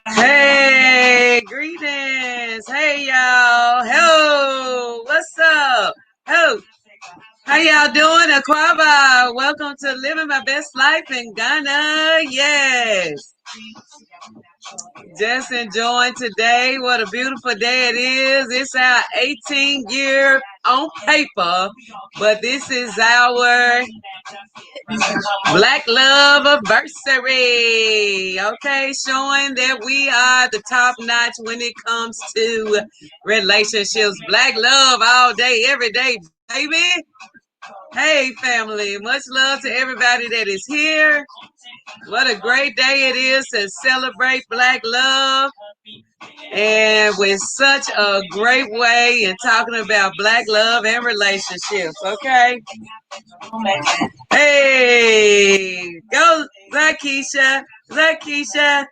Hey, greetings. Hey, y'all. Ho, what's up? Ho, how y'all doing? Aquaba, welcome to Living My Best Life in Ghana. Yes. Just enjoying today. What a beautiful day it is. It's our 18-year on paper, but this is our Black Love Versary. Okay, showing that we are the top notch when it comes to relationships. Black love all day, every day, baby. Hey, family, much love to everybody that is here. What a great day it is to celebrate Black love. And with such a great way in talking about Black love and relationships, okay? Hey, go Zakisha, Zakisha.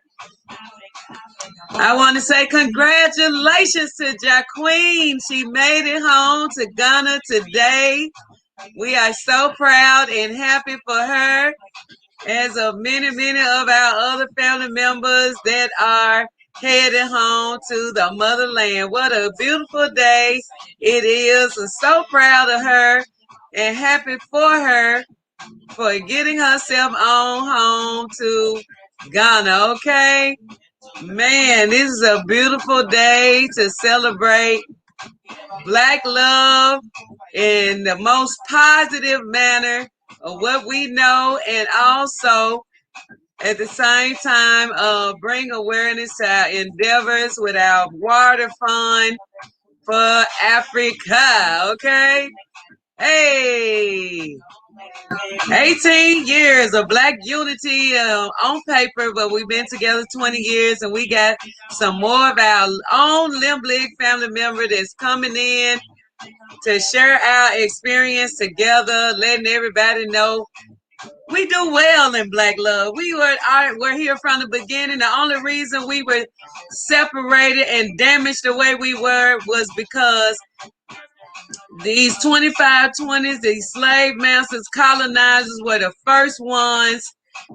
I want to say congratulations to Jaqueen. She made it home to Ghana today. We are so proud and happy for her, as of many of our other family members that are headed home to the motherland. What a beautiful day it is. I'm so proud of her and happy for her for getting herself on home to Ghana, okay? Man, this is a beautiful day to celebrate Black love in the most positive manner of what we know, and also at the same time bring awareness to our endeavors with our water fund for Africa, okay? Hey, 18 years of Black unity on paper, but we've been together 20 years, and we got some more of our own LMBLIG family member that's coming in to share our experience together, letting everybody know we do well in Black love. We're here from the beginning. The only reason we were separated and damaged the way we were was because these 2520s, these slave masters, colonizers, were the first ones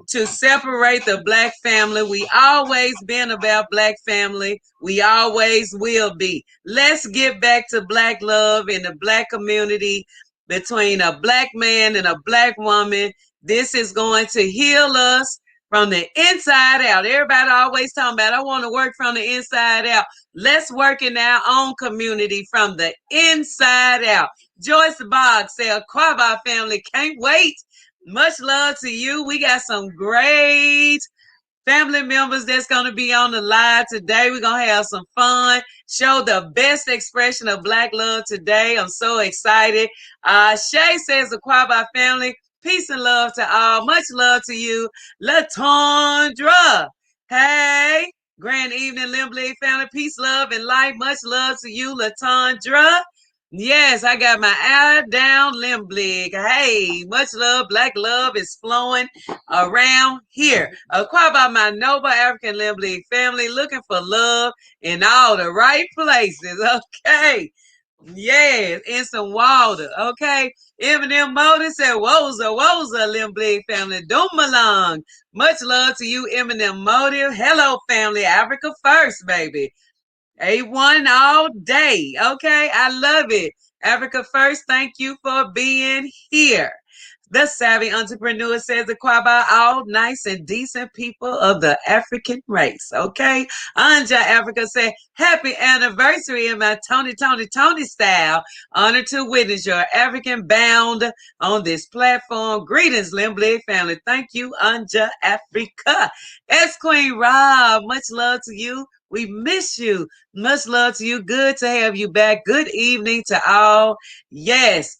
to separate the Black family. We always been about Black family. We always will be. Let's get back to Black love in the Black community between a Black man and a Black woman. This is going to heal us from the inside out. Everybody always talking about, I want to work from the inside out. Let's work in our own community from the inside out. Joyce Boggs said, Quaba family, can't wait. Much love to you. We got some great family members that's going to be on the live today. We're going to have some fun, show the best expression of Black love today. I'm so excited. Shay says, the Quaba family, peace and love to all. Much love to you. LaTondra. Hey. Grand evening, LMBLIG family. Peace, love, and life. Much love to you, LaTondra. Yes, I got my eye down, LMBLIG. Hey, much love. Black love is flowing around here. Quite about my noble African LMBLIG family, looking for love in all the right places. Okay. Yes, in some water. Okay. Eminem Motor said, Woza, LMBLIG family. Don't belong. Much love to you, Eminem Motive. Hello, family. Africa first, baby. A1 all day. Okay. I love it. Africa first. Thank you for being here. The Savvy Entrepreneur says the Quaba, all nice and decent people of the African race. Okay. Anja Africa said, happy anniversary in my Tony style. Honor to witness your African bound on this platform. Greetings, LMBLIG family. Thank you, Anja Africa. S Queen Rob, much love to you. We miss you. Much love to you. Good to have you back. Good evening to all. Yes.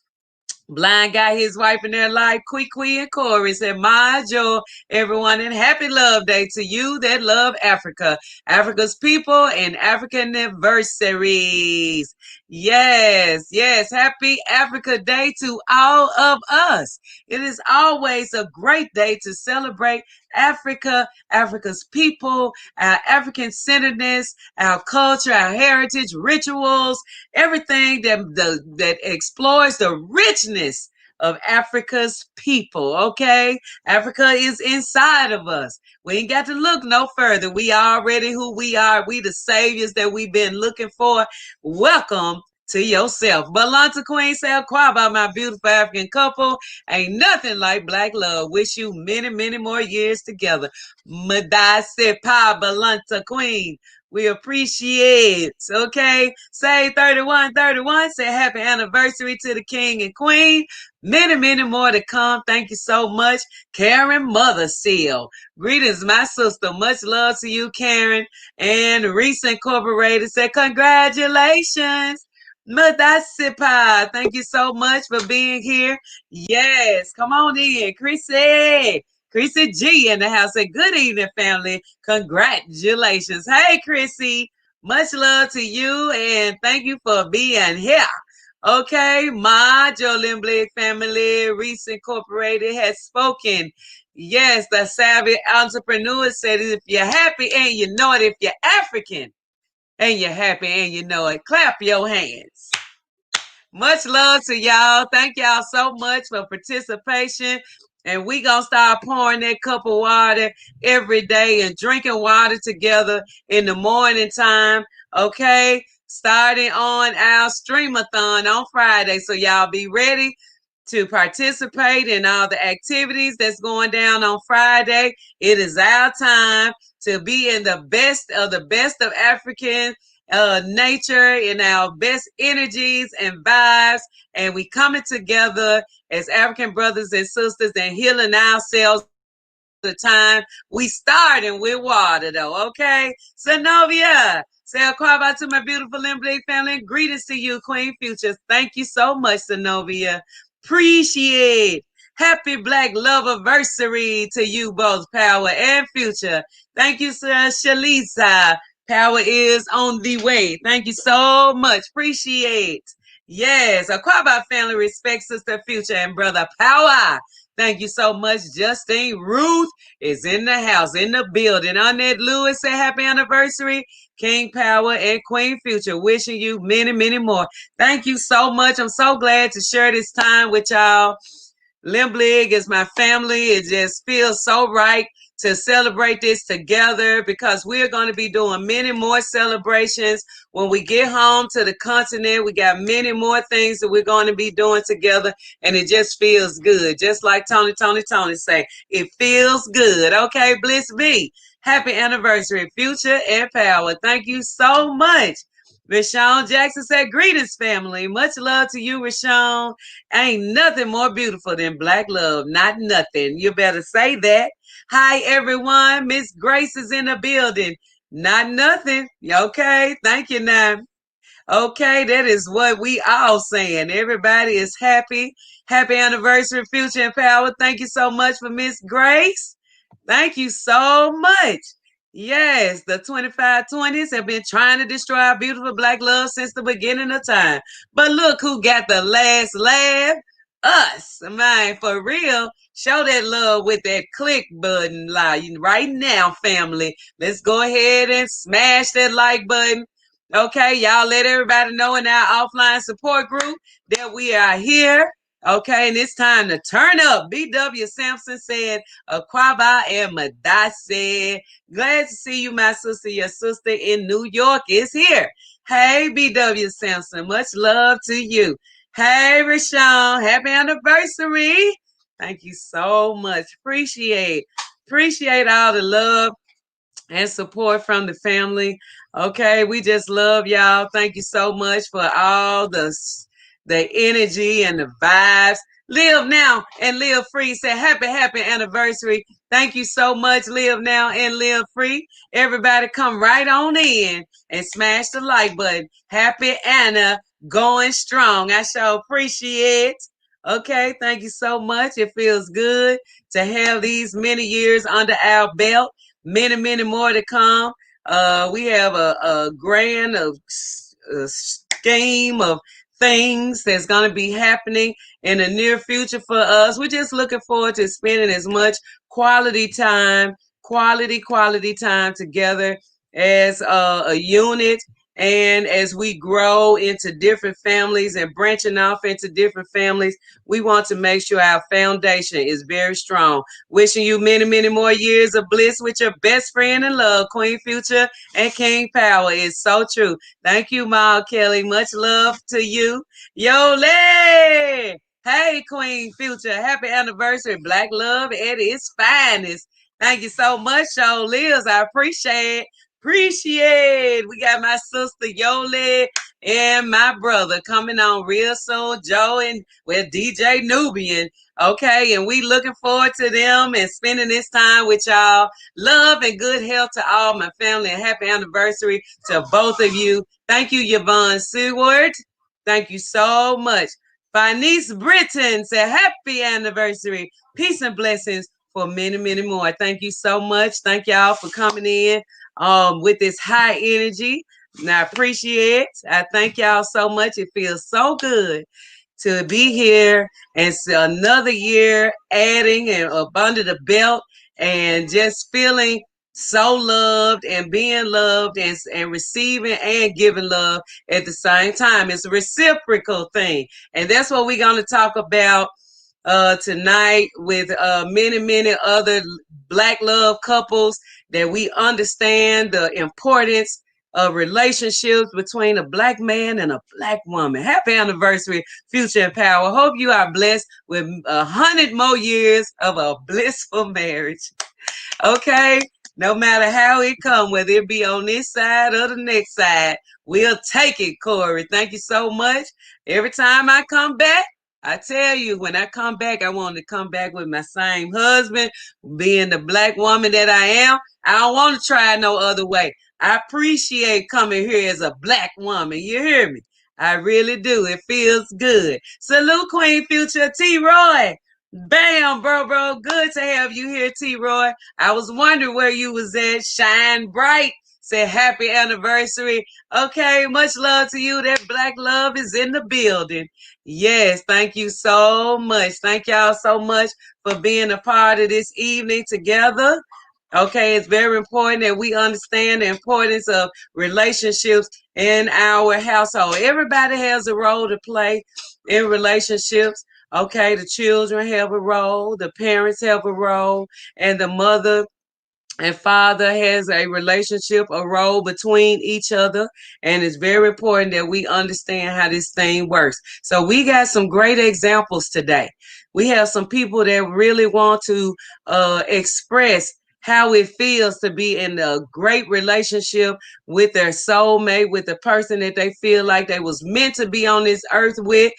Blind got his wife in their life. Qui Qui and Corey said, my joy, everyone, and happy love day to you that love Africa, Africa's people, and African anniversaries. Yes, yes. Happy Africa Day to all of us. It is always a great day to celebrate Africa, Africa's people, our African centeredness, our culture, our heritage, rituals, everything that explores the richness of Africa's people, okay? Africa is inside of us. We ain't got to look no further. We already who we are. We the saviors that we've been looking for. Welcome to yourself. Balanta Queen said, Kwaba, my beautiful African couple. Ain't nothing like black love. Wish you many, many more years together. Madai Sepa Balanta Queen. We appreciate, okay? Say 3131. Say happy anniversary to the king and queen. Many, many more to come. Thank you so much. Karen Mother Seal. Greetings, my sister. Much love to you, Karen. And Reese Incorporated said, congratulations. Madasipa, thank you so much for being here. Yes, come on in. Chrissy G in the house. Say, good evening, family. Congratulations. Hey, Chrissy. Much love to you and thank you for being here. Okay, my LMBLIG family, Reese Incorporated has spoken. Yes, the savvy entrepreneur said, if you're happy and you know it, if you're African and you're happy and you know it, clap your hands. Much love to y'all. Thank y'all so much for participation. And we gonna start pouring that cup of water every day and drinking water together in the morning time. Okay, starting on our streamathon on Friday. So y'all be ready to participate in all the activities that's going down on Friday. It is our time to be in the best of African nature, in our best energies and vibes, and we coming together as African brothers and sisters and healing ourselves. The time we starting with water though, okay? Zenobia, say a call out to my beautiful LMBLIG family. Greetings to you, Queen Future. Thank you so much, Zenobia. Appreciate. Happy Black Love Anniversary to you both, Power and Future. Thank you, sir, Shalisa. Power is on the way. Thank you so much. Appreciate. Yes, a Quabba family respects Sister Future and Brother Power. Thank you so much. Justine Ruth is in the house, in the building. Annette Lewis said happy anniversary. King Power and Queen Future wishing you many, many more. Thank you so much. I'm so glad to share this time with y'all. LMBLIG is my family. It just feels so right to celebrate this together because we're going to be doing many more celebrations when we get home to the continent. We got many more things that we're going to be doing together, and it just feels good. Just like Tony say, it feels good. Okay, Bliss B, happy anniversary, Future and Power. Thank you so much. Rashawn Jackson said, greetings, family. Much love to you, Rashawn. Ain't nothing more beautiful than black love. Not nothing. You better say that. Hi, everyone. Miss Grace is in the building. Not nothing. Okay. Thank you, now. Okay, that is what we all saying. Everybody is happy. Happy anniversary, Future and Power. Thank you so much for Miss Grace. Thank you so much. Yes, the 2520s have been trying to destroy our beautiful black love since the beginning of time. But look who got the last laugh. Us. Man, for real. Show that love with that click button like right now, family. Let's go ahead and smash that like button. Okay, y'all let everybody know in our offline support group that we are here. Okay, and it's time to turn up. B.W. Sampson said, Aquaba and Madase. Glad to see you, my sister. Your sister in New York is here. Hey, B.W. Sampson, much love to you. Hey, Rashawn, happy anniversary. Thank you so much. Appreciate all the love and support from the family. Okay, we just love y'all. Thank you so much for all the energy and the vibes. Live now and live free. Say happy anniversary. Thank you so much. Live now and live free. Everybody come right on in and smash the like button. Happy Anna going strong. I sure appreciate. Okay, thank you so much. It feels good to have these many years under our belt. Many, many more to come. We have a grand scheme of things that's going to be happening in the near future for us. We're just looking forward to spending as much quality time together as a unit And as we grow into different families and branching off into different families, we want to make sure our foundation is very strong. Wishing you many, many more years of bliss with your best friend in love, Queen Future and King Power. It's so true. Thank you, Ma Kelly. Much love to you. YOLIE! Hey, Queen Future. Happy anniversary. Black love at its finest. Thank you so much, Show Liz. I appreciate it. Appreciate. We got my sister YOLIE and my brother coming on real soon, Joe and with DJ Nubian. Okay, and we looking forward to them and spending this time with y'all. Love and good health to all my family and happy anniversary to both of you. Thank you, Yvonne Seward. Thank you so much. Finice Britton said happy anniversary. Peace and blessings for many, many more. Thank you so much. Thank y'all for coming in with this high energy. And I appreciate it. I thank y'all so much. It feels so good to be here and another year adding and up under the belt and just feeling so loved and being loved and receiving and giving love at the same time. It's a reciprocal thing. And that's what we're going to talk about tonight with many, many other Black love couples, that we understand the importance of relationships between a Black man and a Black woman. Happy anniversary, Future and Power. Hope you are blessed with 100 more years of a blissful marriage. Okay? No matter how it come, whether it be on this side or the next side, we'll take it, Corey. Thank you so much. Every time I come back, I tell you, when I come back, I want to come back with my same husband, being the Black woman that I am. I don't want to try no other way. I appreciate coming here as a Black woman. You hear me? I really do. It feels good. Salute, Queen Future. T-Roy. Bam, bro. Good to have you here, T-Roy. I was wondering where you was at. Shine bright. Say happy anniversary. Okay, much love to you. That Black love is in the building. Yes, thank you so much. Thank y'all so much for being a part of this evening together. Okay, it's very important that we understand the importance of relationships in our household. Everybody has a role to play in relationships. Okay, the children have a role, the parents have a role, and the mother and father has a relationship, a role between each other. And it's very important that we understand how this thing works. So we got some great examples today. We have some people that really want to express how it feels to be in a great relationship with their soulmate, with the person that they feel like they was meant to be on this earth with.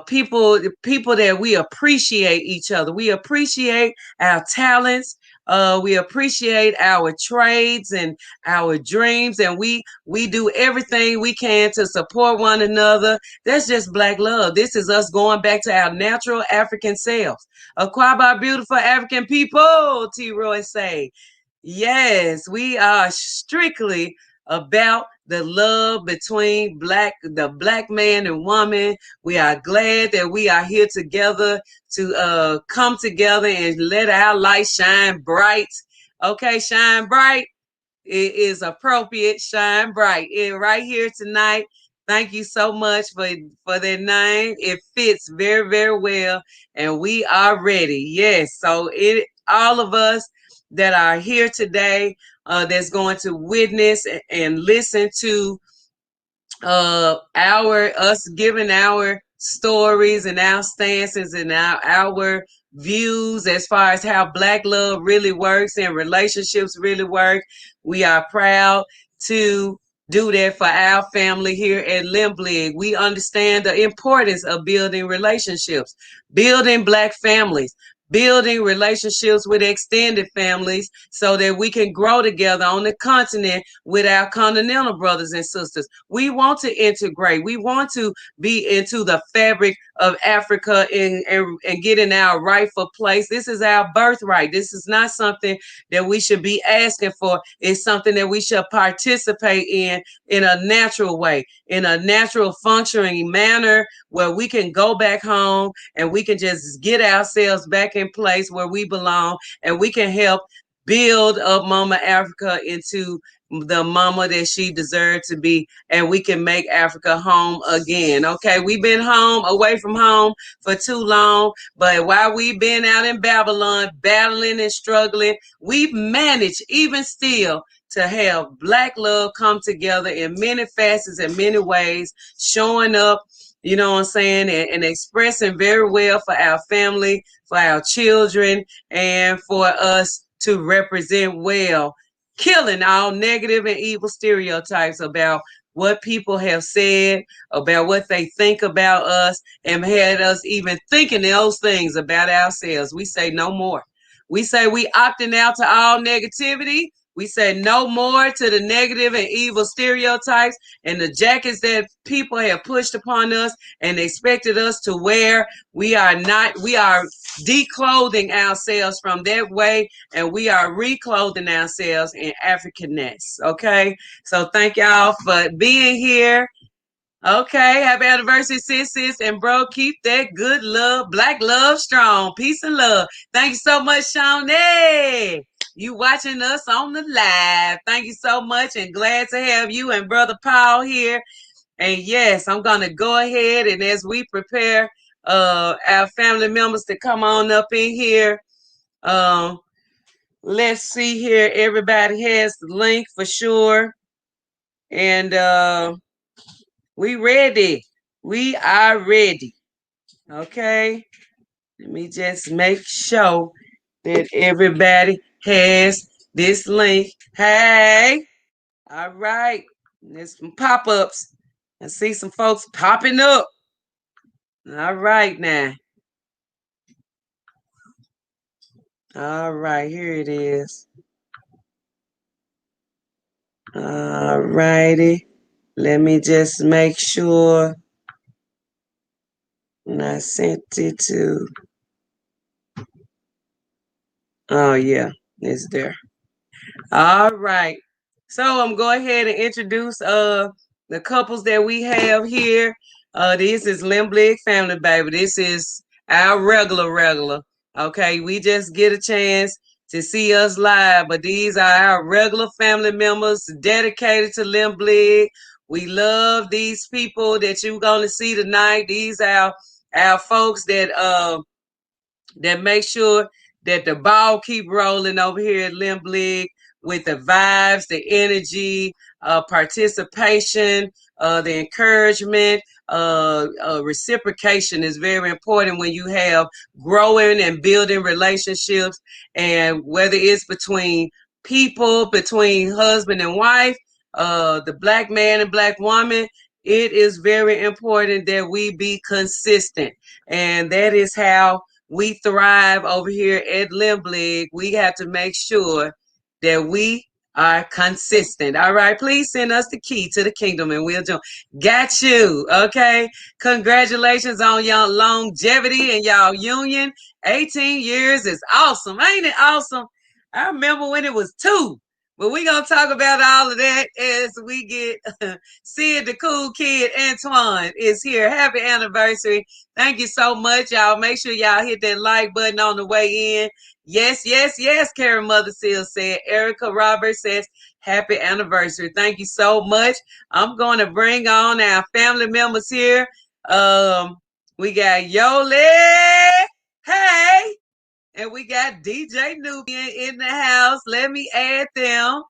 People that we appreciate each other. We appreciate our talents. We appreciate our trades and our dreams, and we do everything we can to support one another. That's just Black love. This is us going back to our natural African selves. Acquired by beautiful African people, T. Roy say. Yes, we are strictly about the love between the Black man and woman. We are glad that we are here together to come together and let our light shine bright. Okay, shine bright. It is appropriate. Shine bright. Right here tonight. Thank you so much for that name. It fits very, very well, and we are ready. Yes, so all of us that are here today, that's going to witness and listen to us giving our stories and our stances and our views as far as how Black love really works and relationships really work. We are proud to do that for our family here at LMBLIG. We understand the importance of building relationships, building Black families, building relationships with extended families so that we can grow together on the continent with our continental brothers and sisters. We want to integrate. We want to be into the fabric of Africa and get in our rightful place. This is our birthright. This is not something that we should be asking for. It's something that we should participate in a natural way, in a natural functioning manner where we can go back home and we can just get ourselves back in place where we belong, and we can help build up Mama Africa into the mama that she deserved to be, and we can make Africa home again. Okay, we've been home, away from home for too long, but while we've been out in Babylon battling and struggling, we've managed even still to have Black love come together in many facets and many ways, showing up, you know what I'm saying, and expressing very well for our family, for our children, and for us to represent well, killing all negative and evil stereotypes about what people have said, about what they think about us, and had us even thinking those things about ourselves. We say no more. We say we opting out to all negativity. We say no more to the negative and evil stereotypes and the jackets that people have pushed upon us and expected us to wear. We are declothing ourselves from that way, and we are reclothing ourselves in Africanness. Okay, so thank y'all for being here. Okay, happy anniversary, sis, and bro, keep that good love, Black love strong. Peace and love. Thank you so much, Shawnee. You watching us on the live. Thank you so much, and glad to have you and Brother Paul here. And yes, I'm gonna go ahead, and as we prepare our family members to come on up in here, let's see here. Everybody has the link for sure, and we ready. We are ready. Okay, let me just make sure that everybody has this link. Hey, all right. There's some pop-ups. I see some folks popping up. All right now. All right, here it is. All righty. Let me just make sure. And I sent it to. Oh, yeah, it's there. All right. So I'm going ahead and introduce the couples that we have here. This is LMBLIG family, baby. This is our regular. Okay, we just get a chance to see us live, but these are our regular family members dedicated to LMBLIG. We love these people that you're going to see tonight. These are our folks that make sure that the ball keep rolling over here at LMBLIG with the vibes, the energy, participation, the encouragement, reciprocation is very important when you have growing and building relationships, and whether it's between people, between husband and wife, the Black man and Black woman, it is very important that we be consistent, and that is how we thrive over here at LMBLIG. We have to make sure that we are consistent. All right, please send us the key to the kingdom and we'll join. Got you. Okay. Congratulations on y'all longevity and y'all union. 18 years is awesome. Ain't it awesome? I remember when it was 2. But we're going to talk about all of that as we get Sid, the cool kid, Antoine is here. Happy anniversary. Thank you so much, y'all. Make sure y'all hit that like button on the way in. Yes, Karen Mother Seal said. Erica Roberts says, happy anniversary. Thank you so much. I'm going to bring on our family members here. We got YOLIE. Hey. And we got DJ Nubian in the house. Let me add them.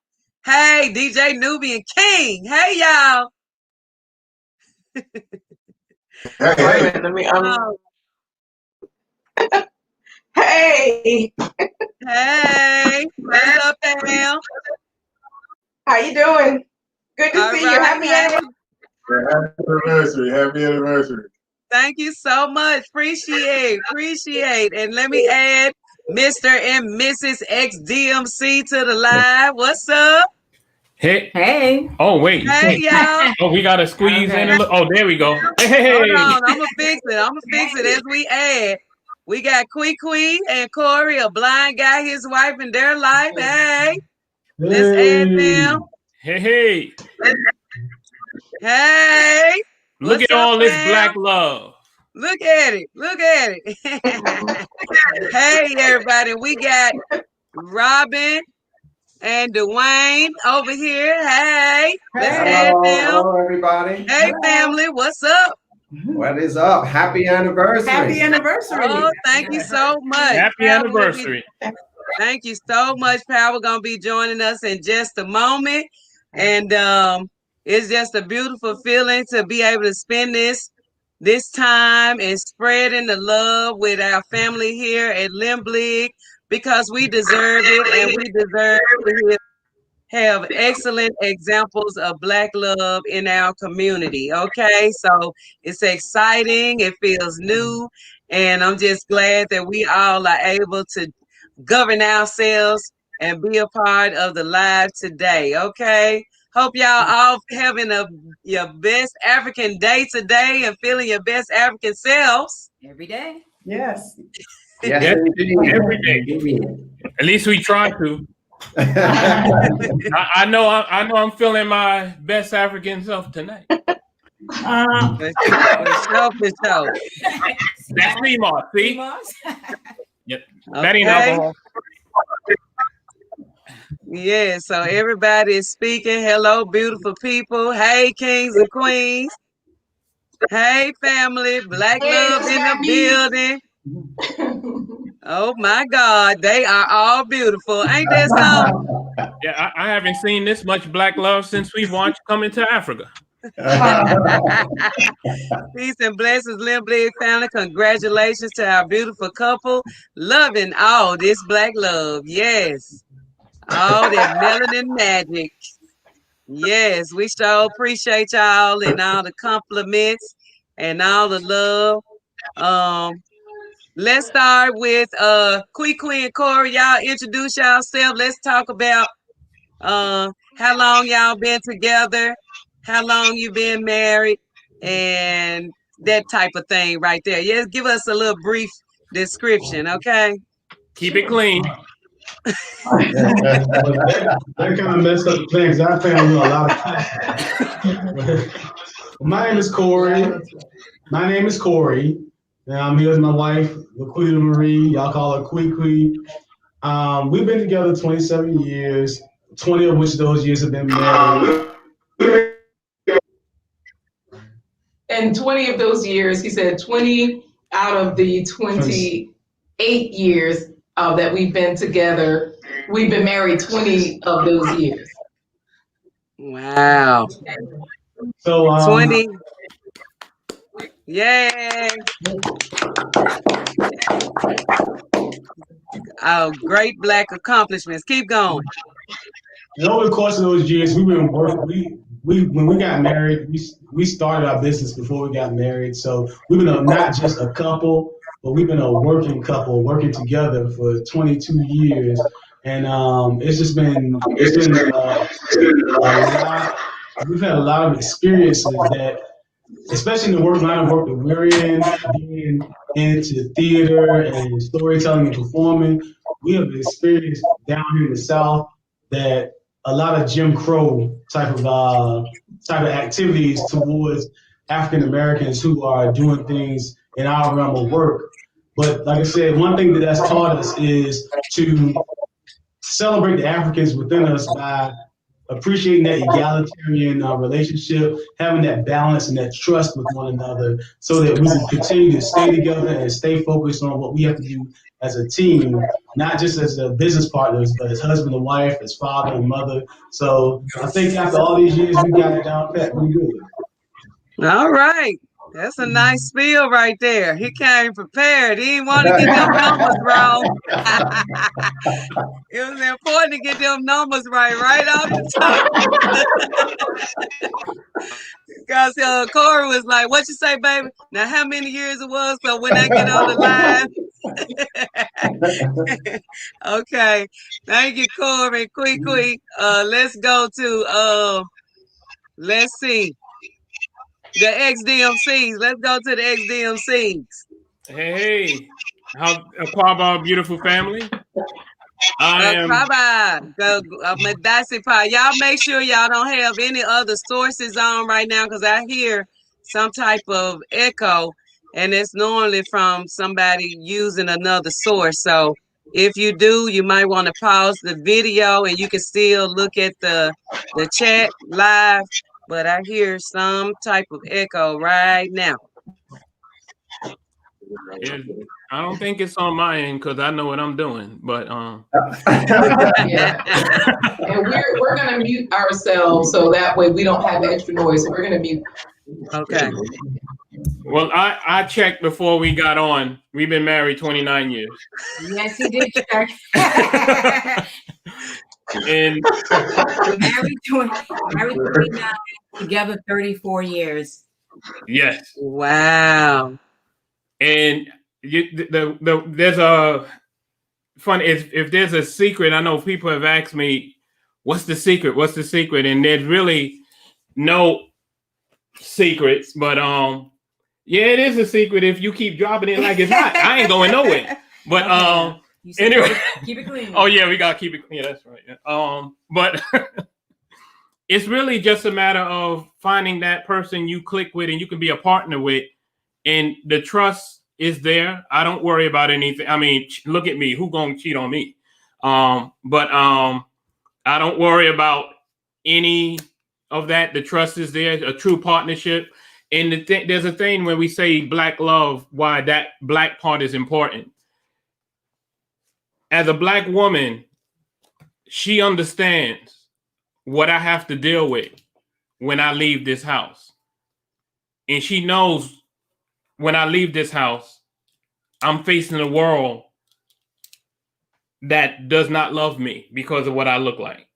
Hey, DJ Nubian King. Hey, y'all. Hey. Let me Hey. Hey. What's up, Pam? How you doing? Good to see you. Happy anniversary. Happy anniversary. Thank you so much. Appreciate. And let me add Mr. and Mrs. XDMC to the live. What's up? Hey. Oh, wait. Hey, y'all. Oh, we got to squeeze in a little. Oh, there we go. Hey. Hold on. I'm going to fix it as we add. We got Qui Qui and Corey, a blind guy, his wife, and their life. Hey. Let's add them. Hey. Hey. Look at all this Black love. Look at it. Hey, everybody. We got Robin and Dwayne over here. Hey, let's add Hello, them. hello, everybody. Hey, family, what's up? What is up? Happy anniversary. Happy anniversary. Oh, thank you so much. Happy anniversary. Thank you so much, Pal. We're going to be joining us in just a moment. And it's just a beautiful feeling to be able to spend this time and spreading the love with our family here at LMBLIG, because we deserve it, and we deserve to have excellent examples of Black love in our community. Okay, so it's exciting, it feels new, and I'm just glad that we all are able to govern ourselves and be a part of the live today. Okay, hope y'all all having your best African day today and feeling your best African selves every day. Yes. Yes, every day. At least we try to. I know I'm feeling my best African self tonight. For sure. That's CMOS, see? Yep. Okay. That ain't alcohol. Yeah, so everybody is speaking. Hello, beautiful people. Hey, kings and queens. Hey, family. Black love in the building. Oh my God, they are all beautiful. Ain't that something? Yeah, I haven't seen this much Black love since we've watched Coming to Africa. Peace and blessings, LMBLIG family. Congratulations to our beautiful couple. Loving all this Black love. Yes. All that melanin magic. Yes, we sure appreciate y'all and all the compliments and all the love. Let's start with Qui Qui and Corey. Y'all introduce yourselves. Let's talk about how long y'all been together, how long you been married, and that type of thing right there. Yes, give us a little brief description, okay? Keep it clean. That kind of messed up the plan because I found a lot of questions. My name is Corey. And I'm here with my wife, LaQuita Marie. Y'all call her Qui Qui. We've been together 27 years, 20 of which those years have been married. And 20 of those years, he said 20 out of the 28 years that we've been together, we've been married 20 of those years. Wow. So 20. Yay. Oh, great Black accomplishments. Keep going. And over the course of those years, we've been working. When we got married, we started our business before we got married. So we've been not just a couple, but we've been a working couple, working together for 22 years. And it's been a lot. We've had a lot of experiences that, especially in the line of work that we're in, being into theater and storytelling and performing, we have experienced down here in the South that a lot of Jim Crow type of activities towards African Americans who are doing things in our realm of work. But like I said, one thing that's taught us is to celebrate the Africans within us by appreciating that egalitarian relationship, having that balance and that trust with one another so that we can continue to stay together and stay focused on what we have to do as a team, not just as business partners, but as husband and wife, as father and mother. So I think after all these years, we got it down pat pretty good. All right. That's a nice spiel right there. He came prepared. He didn't want to get them numbers wrong. It was important to get them numbers right off the top. Because Corey was like, what you say, baby? Now, how many years it was? So when I get on the line. Okay. Thank you, Corey. Quick. Let's go to, let's see. The XDMCs. Let's go to the XDMCs. Hey. How beautiful family? Y'all make sure y'all don't have any other sources on right now, because I hear some type of echo, and it's normally from somebody using another source. So If you do, you might want to pause the video and you can still look at the chat live, but I hear some type of echo right now. I don't think it's on my end because I know what I'm doing, but Yeah. And we're gonna mute ourselves so that way we don't have extra noise. So we're gonna mute. Okay. Well, I checked before we got on. We've been married 29 years. Yes, he did check. And married 29, together 34 years. yes. Wow. And there's a fun if there's a secret. I know people have asked me, "What's the secret? What's the secret?" And there's really no secrets, but yeah, it is a secret if you keep dropping it like it's hot. I ain't going nowhere. But anyway, keep it clean. Oh yeah, we gotta keep it. Yeah, that's right. Yeah. But it's really just a matter of finding that person you click with and you can be a partner with, and the trust is there. I don't worry about anything. I mean, look at me. Who gonna cheat on me? But I don't worry about any of that. The trust is there. A true partnership. And there's a thing when we say Black love, why that Black part is important. As a Black woman, she understands what I have to deal with when I leave this house. And she knows when I leave this house, I'm facing a world that does not love me because of what I look like.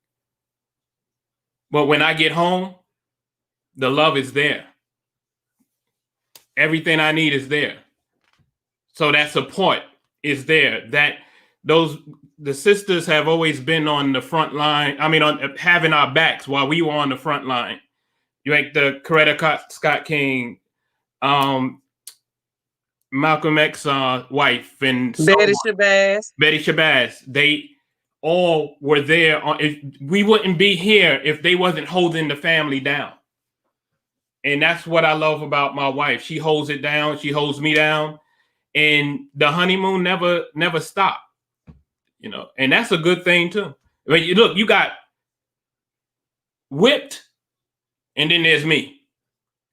But when I get home, the love is there. Everything I need is there. So that support is there. The sisters have always been on the front line. I mean, on having our backs while we were on the front line. You like the Coretta Scott King, Malcolm X's wife, and Betty Shabazz. They all were there. We wouldn't be here if they wasn't holding the family down. And that's what I love about my wife. She holds it down. She holds me down. And the honeymoon never stopped. You know, and that's a good thing too. I mean, look, you got whipped, and then there's me.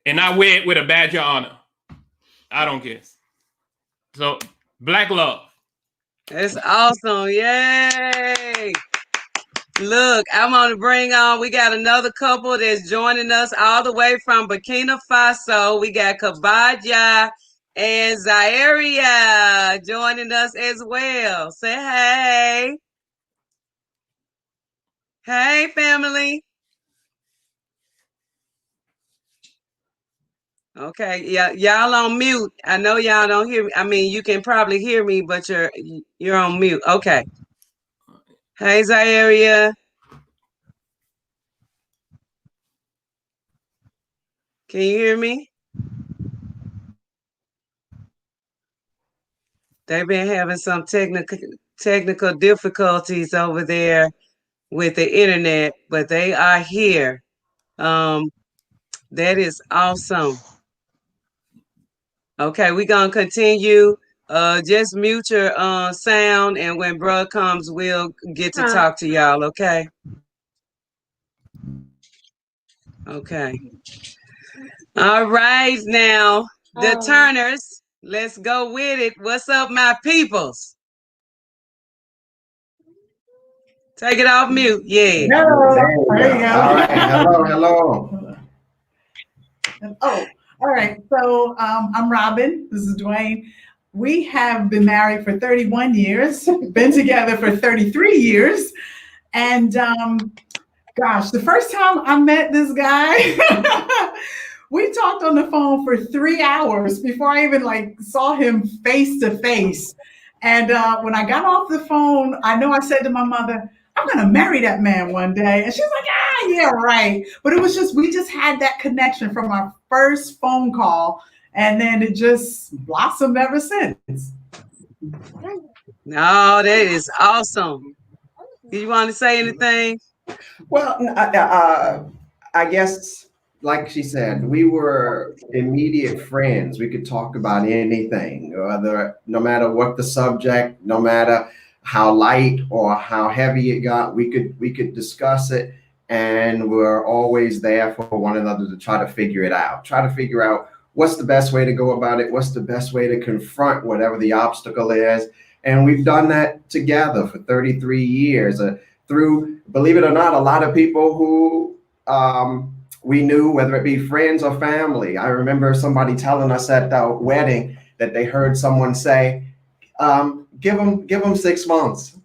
And I wear it with a badge of honor. I don't care. So, Black love. That's awesome. Yay. Look, I'm going to bring on, we got another couple that's joining us all the way from Burkina Faso. We got Kabaja and Zairia joining us as well. Say hey. Hey, family. Okay, yeah, y'all on mute. I know y'all don't hear me. I mean, you can probably hear me, but you're on mute. Okay. Hey, Zairia. Can you hear me? They've been having some technical difficulties over there with the internet, but they are here. That is awesome. Okay, we're gonna continue. Just mute your sound, and when bro comes, we'll get to talk to y'all, okay? Okay. All right, now, the Turners, let's go with it. What's up, my peoples? Take it off mute, yeah. Hello. There you go. All right, hello. Oh, all right. So I'm Robin. This is Dwayne. We have been married for 31 years, been together for 33 years. And gosh, the first time I met this guy, we talked on the phone for 3 hours before I even saw him face to face. And when I got off the phone, I know I said to my mother, I'm going to marry that man one day. And she's like, yeah, right. But it was we just had that connection from our first phone call. And then it just blossomed ever since. No, that is awesome. Do you want to say anything? Well, I guess, like she said, we were immediate friends. We could talk about anything, no matter what the subject, no matter how light or how heavy it got, we could discuss it, and we're always there for one another to try to figure it out. Try to figure out what's the best way to go about it, what's the best way to confront whatever the obstacle is. And we've done that together for 33 years through, believe it or not, a lot of people who we knew, whether it be friends or family. I remember somebody telling us at our wedding that they heard someone say, give them 6 months.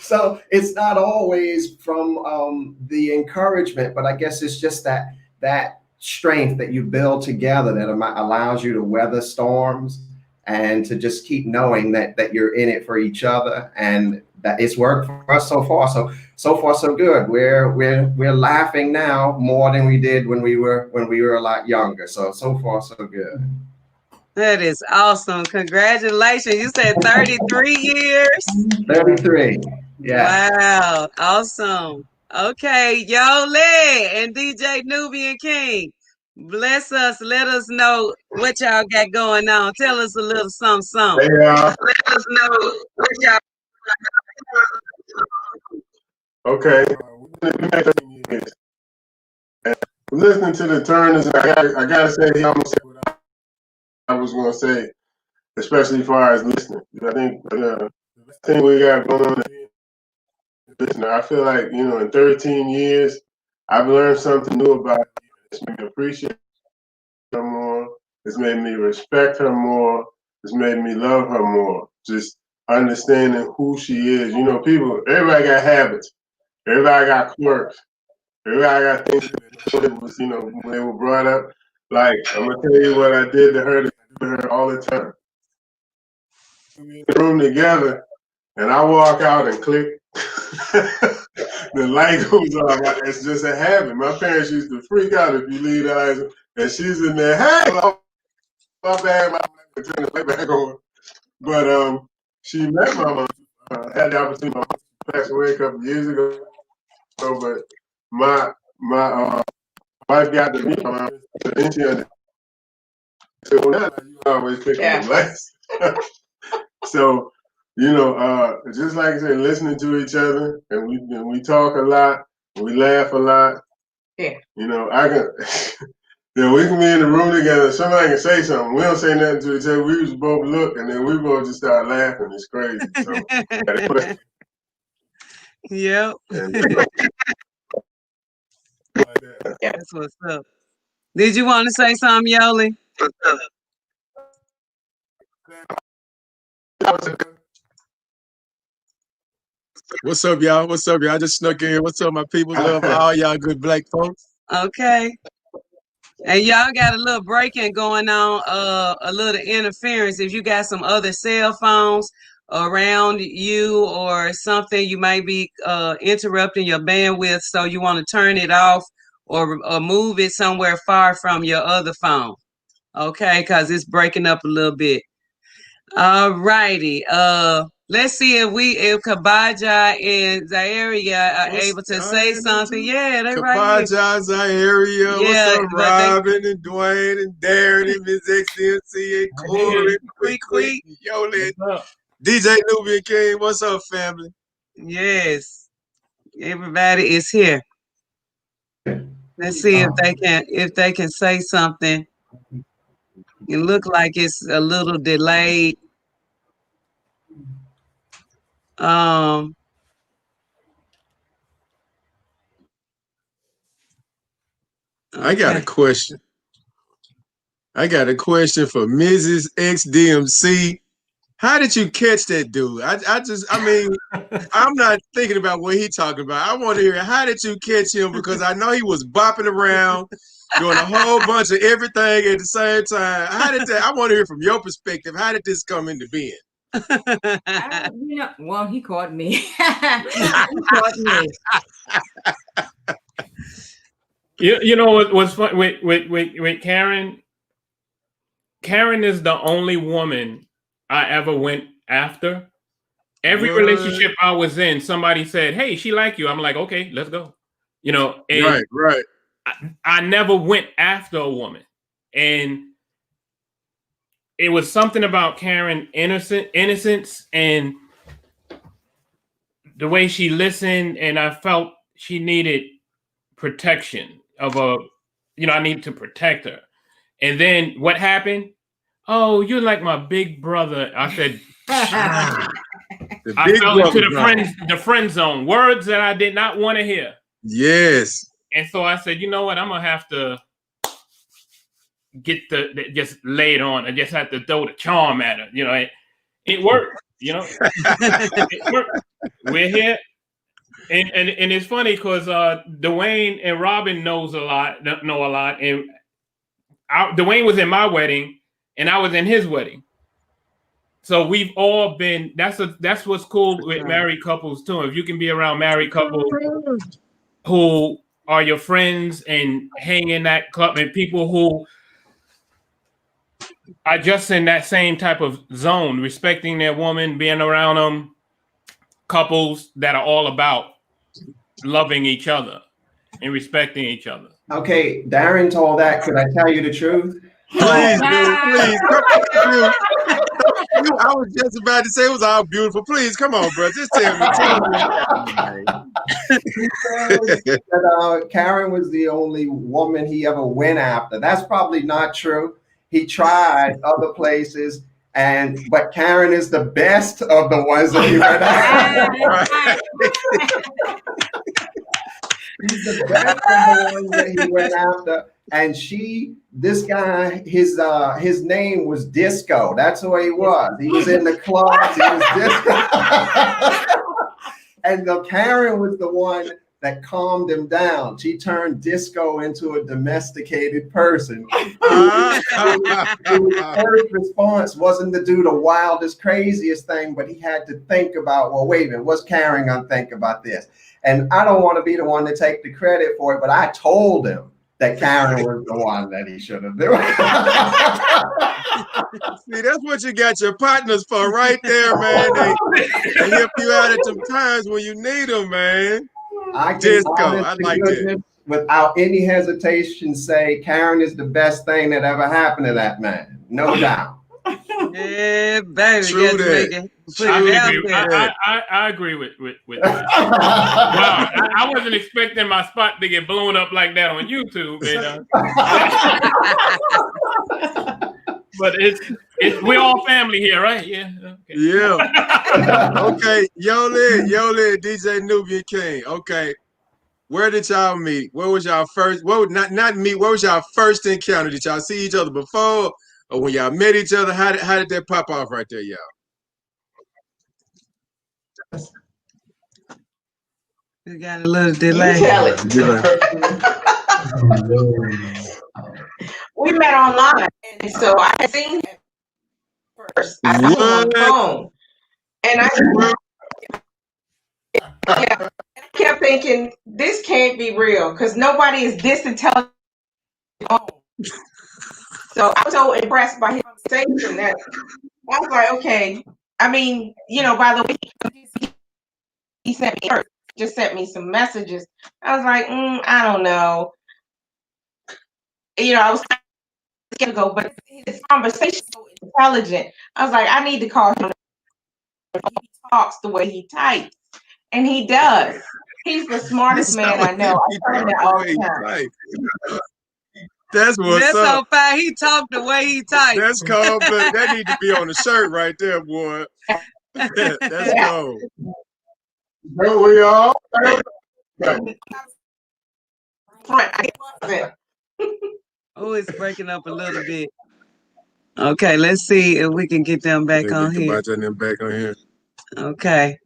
So it's not always from the encouragement, but I guess it's just that strength that you build together that allows you to weather storms and to just keep knowing that you're in it for each other, and that it's worked for us so far. So far so good. We're laughing now more than we did when we were a lot younger. So far so good. That is awesome. Congratulations. You said 33 years? 33. Yeah. Wow. Awesome. Okay. YOLIE and DJ Nubian King. Bless us. Let us know what y'all got going on. Tell us a little something. Hey, let us know what y'all. okay. Listening to the Turners, I gotta say, he almost said what I was gonna say, especially as far as listening. I think the thing we got going on is listening. I feel like, in 13 years, I've learned something new about it. It's made me appreciate her more. It's made me respect her more. It's made me love her more. Just understanding who she is. Everybody got habits. Everybody got quirks. Everybody got things that was, when they were brought up. Like, I'm gonna tell you what I did to her all the time. We in the room together, and I walk out and click. The light goes off. It's just a habit. My parents used to freak out if you leave the eyes, and she's in there. Hey, my bad. I turn the light back on. But she met my mom. Had the opportunity. My mom passed away a couple of years ago. But my wife got to meet my mom. So then she understood. So now you always pick on the lights. So, just like I said, listening to each other, and we talk a lot, we laugh a lot. Yeah. I can, we can be in the room together. Somebody can say something. We don't say nothing to each other. We just both look, and then we both just start laughing. It's crazy. So, Yep. That's what's up. Did you want to say something, YOLIE? What's up, y'all? What's up, y'all? I just snuck in. What's up, my people? Love all y'all good black folks. Okay. And y'all got a little breaking going on, a little interference. If you got some other cell phones around you or something, you might be interrupting your bandwidth, so you want to turn it off or move it somewhere far from your other phone. Okay, because it's breaking up a little bit. All righty. Let's see if Kabaja and Zaire are able to say something. Yeah, they're right here. Kabaja, Zaire, what's up, Robin and Dwayne and Darren and Ms. XDMC and Corey, Qui Qui, YOLIE, DJ Nubian King, what's up, family? Yes, everybody is here. Let's see if they can say something. It looks like it's a little delayed. I got a question. I got a question for Mrs. XDMC. How did you catch that dude? I mean, I'm not thinking about what he's talking about. I want to hear, how did you catch him? Because I know he was bopping around, doing a whole bunch of everything at the same time. I want to hear from your perspective. How did this come into being? Well, he caught me. He caught me. You know what's fun with Karen? Karen is the only woman I ever went after. Every relationship I was in, somebody said, "Hey, she like you." I'm like, "Okay, let's go." And right. I never went after a woman, and it was something about Karen innocence and the way she listened, and I felt she needed protection of I need to protect her. And then what happened? Oh, you're like my big brother. I said, I fell into the friend zone. Words that I did not want to hear. Yes. And so I said, you know what? I'm gonna have to get just lay it on. I just have to throw the charm at her. It worked. It worked. We're here. And it's funny because Dwayne and Robin know a lot. And Dwayne was in my wedding, and I was in his wedding. So we've all been. That's what's cool with married couples too. If you can be around married couples who are your friends and hang in that club, and people who are just in that same type of zone, respecting their woman, being around them, couples that are all about loving each other and respecting each other. Okay, Darren told that. Could I tell you the truth? Please, dude, please. Come on, dude. I was just about to say it was all beautiful. Please, come on, bro. Just tell me. That, Karen was the only woman he ever went after. That's probably not true. He tried other places, but Karen is the best of the ones that he went after. He's the best of the ones that he went after. And this guy, his name was Disco. That's who he was. He was in the clubs. He was Disco. And Karen was the one that calmed him down. She turned Disco into a domesticated person. His first response wasn't to do the wildest, craziest thing, but he had to think about, well, wait a minute, what's Karen gonna think about this? And I don't want to be the one to take the credit for it, but I told him that Karen was the one that he should have done. See, that's what you got your partners for right there, man. They help you out at some times when you need them, man. I like that. Without any hesitation, say Karen is the best thing that ever happened to that man. No doubt. Yeah, baby. True that. I agree with that. Wow, I wasn't expecting my spot to get blown up like that on YouTube. But we're all family here, right? Yeah. Okay. Yeah. Okay. YOLIE, DJ Nubian King. Okay. Where did y'all meet? Where was y'all first? Not meet. Where was y'all first encounter? Did y'all see each other before, or when y'all met each other? How did that pop off right there, y'all? We got a little delay. You tell it. We met online, and so I had seen him first. I saw him on the phone, and I kept thinking, this can't be real because nobody is this intelligent. So I was so impressed by his conversation that I was like, okay. I mean, by the way, he sent me just sent me some messages. I was like, I don't know. I was skeptical, but his conversation was so intelligent. I was like, I need to call him. He talks the way he types, and he does. He's the smartest man I know. I tell him that all the time. That's what's up. So fine. He talked the way he types. That's cold, but that need to be on the shirt right there, boy. That's cold. Don't we all? Oh, it's breaking up a little bit. Okay, let's see if we can get them back on here. Okay.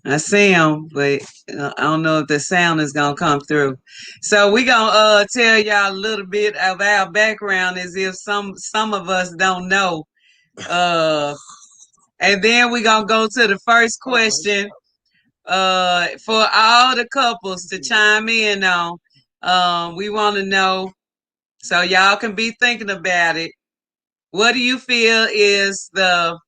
I see them, but I don't know if the sound is going to come through. So we're going to tell y'all a little bit of our background as if some of us don't know. And then we're going to go to the first question for all the couples to chime in on. We want to know, so y'all can be thinking about it. What do you feel is the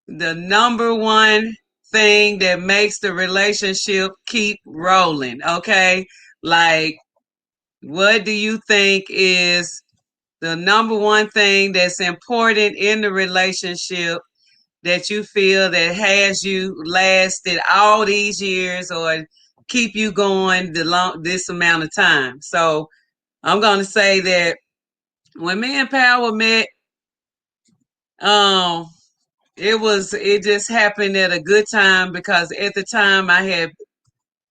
number one thing that makes the relationship keep rolling? Okay, like what do you think is the number one thing that's important in the relationship that you feel that has you lasted all these years or keep you going this amount of time. So I'm going to say that when me and Power met, it just happened at a good time because at the time I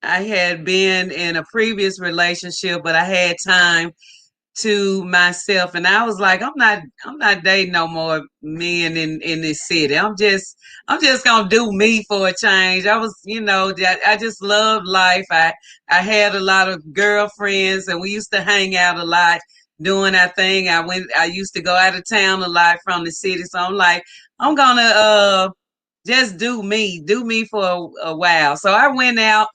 had been in a previous relationship, but I had time to myself, and I was like, I'm not dating no more men in this city. I'm just gonna do me for a change. I was, I just loved life. I had a lot of girlfriends, and we used to hang out a lot doing our thing. I used to go out of town a lot from the city, so I'm like, I'm gonna just do me for a while. So I went out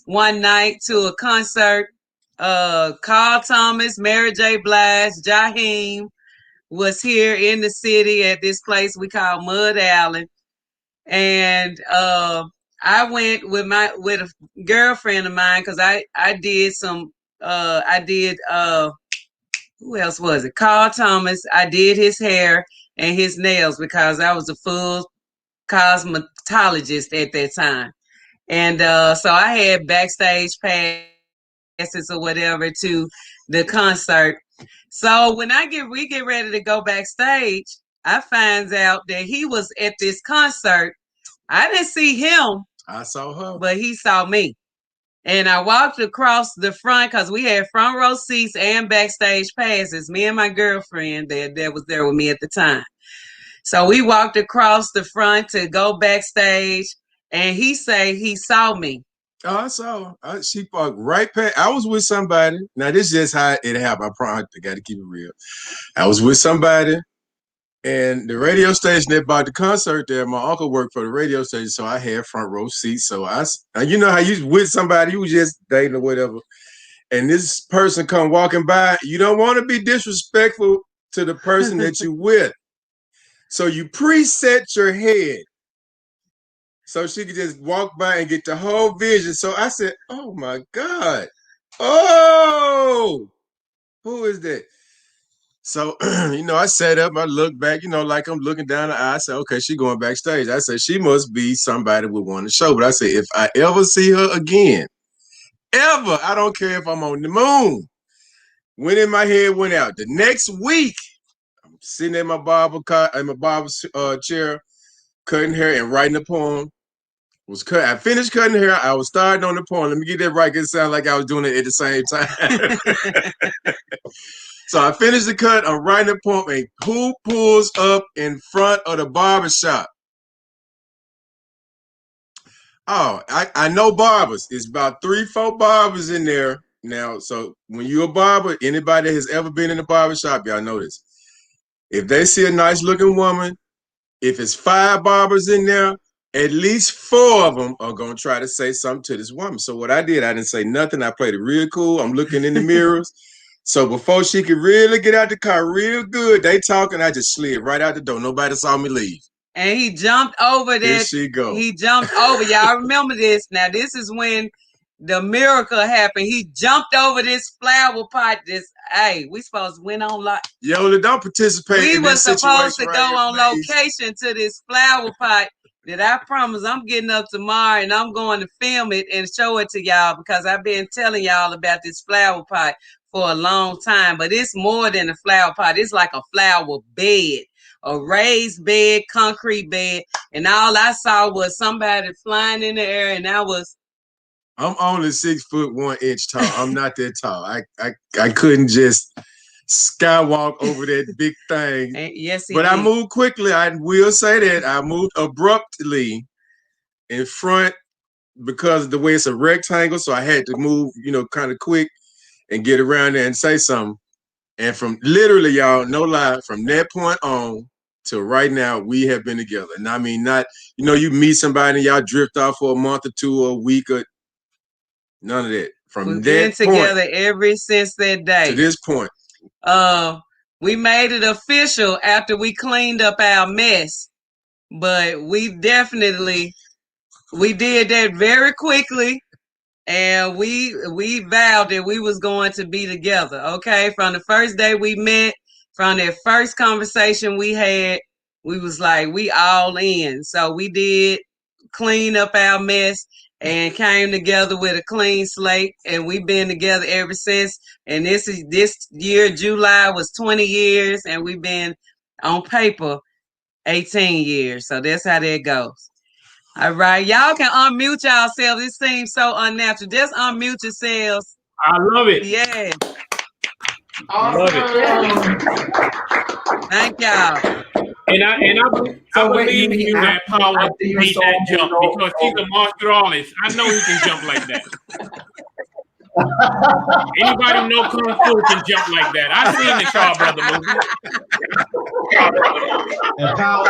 one night to a concert. Carl Thomas, Mary J. Blige, Jaheim was here in the city at this place we call Mud Alley. And I went with a girlfriend of mine because I did who else was it? Carl Thomas. I did his hair and his nails because I was a full cosmetologist at that time. And so I had backstage passes or whatever to the concert. So when we get ready to go backstage, I find out that he was at this concert. I didn't see him. I saw her. But he saw me. And I walked across the front because we had front row seats and backstage passes. Me and my girlfriend that was there with me at the time. So we walked across the front to go backstage, and he saw me. Oh, I saw her. She parked right past. I was with somebody. Now, this is just how it happened. I got to keep it real. I was with somebody, and the radio station that bought the concert there, my uncle worked for the radio station, so I had front row seats. So you know how you with somebody, you was just dating or whatever, and this person come walking by. You don't want to be disrespectful to the person that you with. So you preset your head so she could just walk by and get the whole vision. So I said, oh my God. Oh, who is that? So, I sat up, I looked back, like I'm looking down the aisle. I said, okay, she going backstage. I said, she must be somebody we want to show. But I said, if I ever see her again, ever, I don't care if I'm on the moon. Went in my head, went out. The next week, I'm sitting in my barber's chair, cutting hair and writing a poem. I finished cutting hair. I was starting on the poem. Let me get that right because it sounded like I was doing it at the same time. So I finished the cut. I'm writing a poem. And who pulls up in front of the barbershop? Oh, I know barbers. It's about 3-4 barbers in there now. So when you're a barber, anybody that has ever been in a barbershop, y'all know this. If they see a nice looking woman, if it's 5 barbers in there, at least 4 of them are going to try to say something to this woman. So what I did, I didn't say nothing. I played it real cool. I'm looking in the mirrors. So before she could really get out the car real good, they talking, I just slid right out the door. Nobody saw me leave. And he jumped over that. There she go. He jumped over. Y'all remember this. Now, this is when the miracle happened. He jumped over this flower pot. We supposed to went on like YOLIE, don't participate. We in were that supposed to right go here, on please. location to this flower pot that I promise I'm getting up tomorrow and I'm going to film it and show it to y'all because I've been telling y'all about this flower pot for a long time. But it's more than a flower pot. It's like a flower bed, a raised bed, concrete bed. And all I saw was somebody flying in the air, and I'm only 6'1" tall. I'm not that tall. I couldn't just skywalk over that big thing. Yes, but I moved quickly. I will say that I moved abruptly in front because of the way it's a rectangle. So I had to move, kind of quick and get around there and say something. And from literally, y'all, no lie, from that point on till right now, we have been together. And I mean, not, you meet somebody and y'all drift off for a month or 2 or a week or none of that. We've been together ever since that day. To this point. We made it official after we cleaned up our mess. But we did that very quickly. And we vowed that we was going to be together. Okay. From the first day we met from that first conversation we had, we was like, we all in. So we did clean up our mess and came together with a clean slate, and we've been together ever since. And this year, July, was 20 years, and we've been on paper 18 years. So that's how that goes. All right, y'all can unmute yourselves. It seems so unnatural. Just unmute yourselves. I love it. Yeah. Awesome. Thank y'all. And I believe in you that Power made that jump because he's a martial artist. I know he can jump like that. Anybody who know Kung Fu can jump like that. I've seen the Shaw Brother movie. And Power,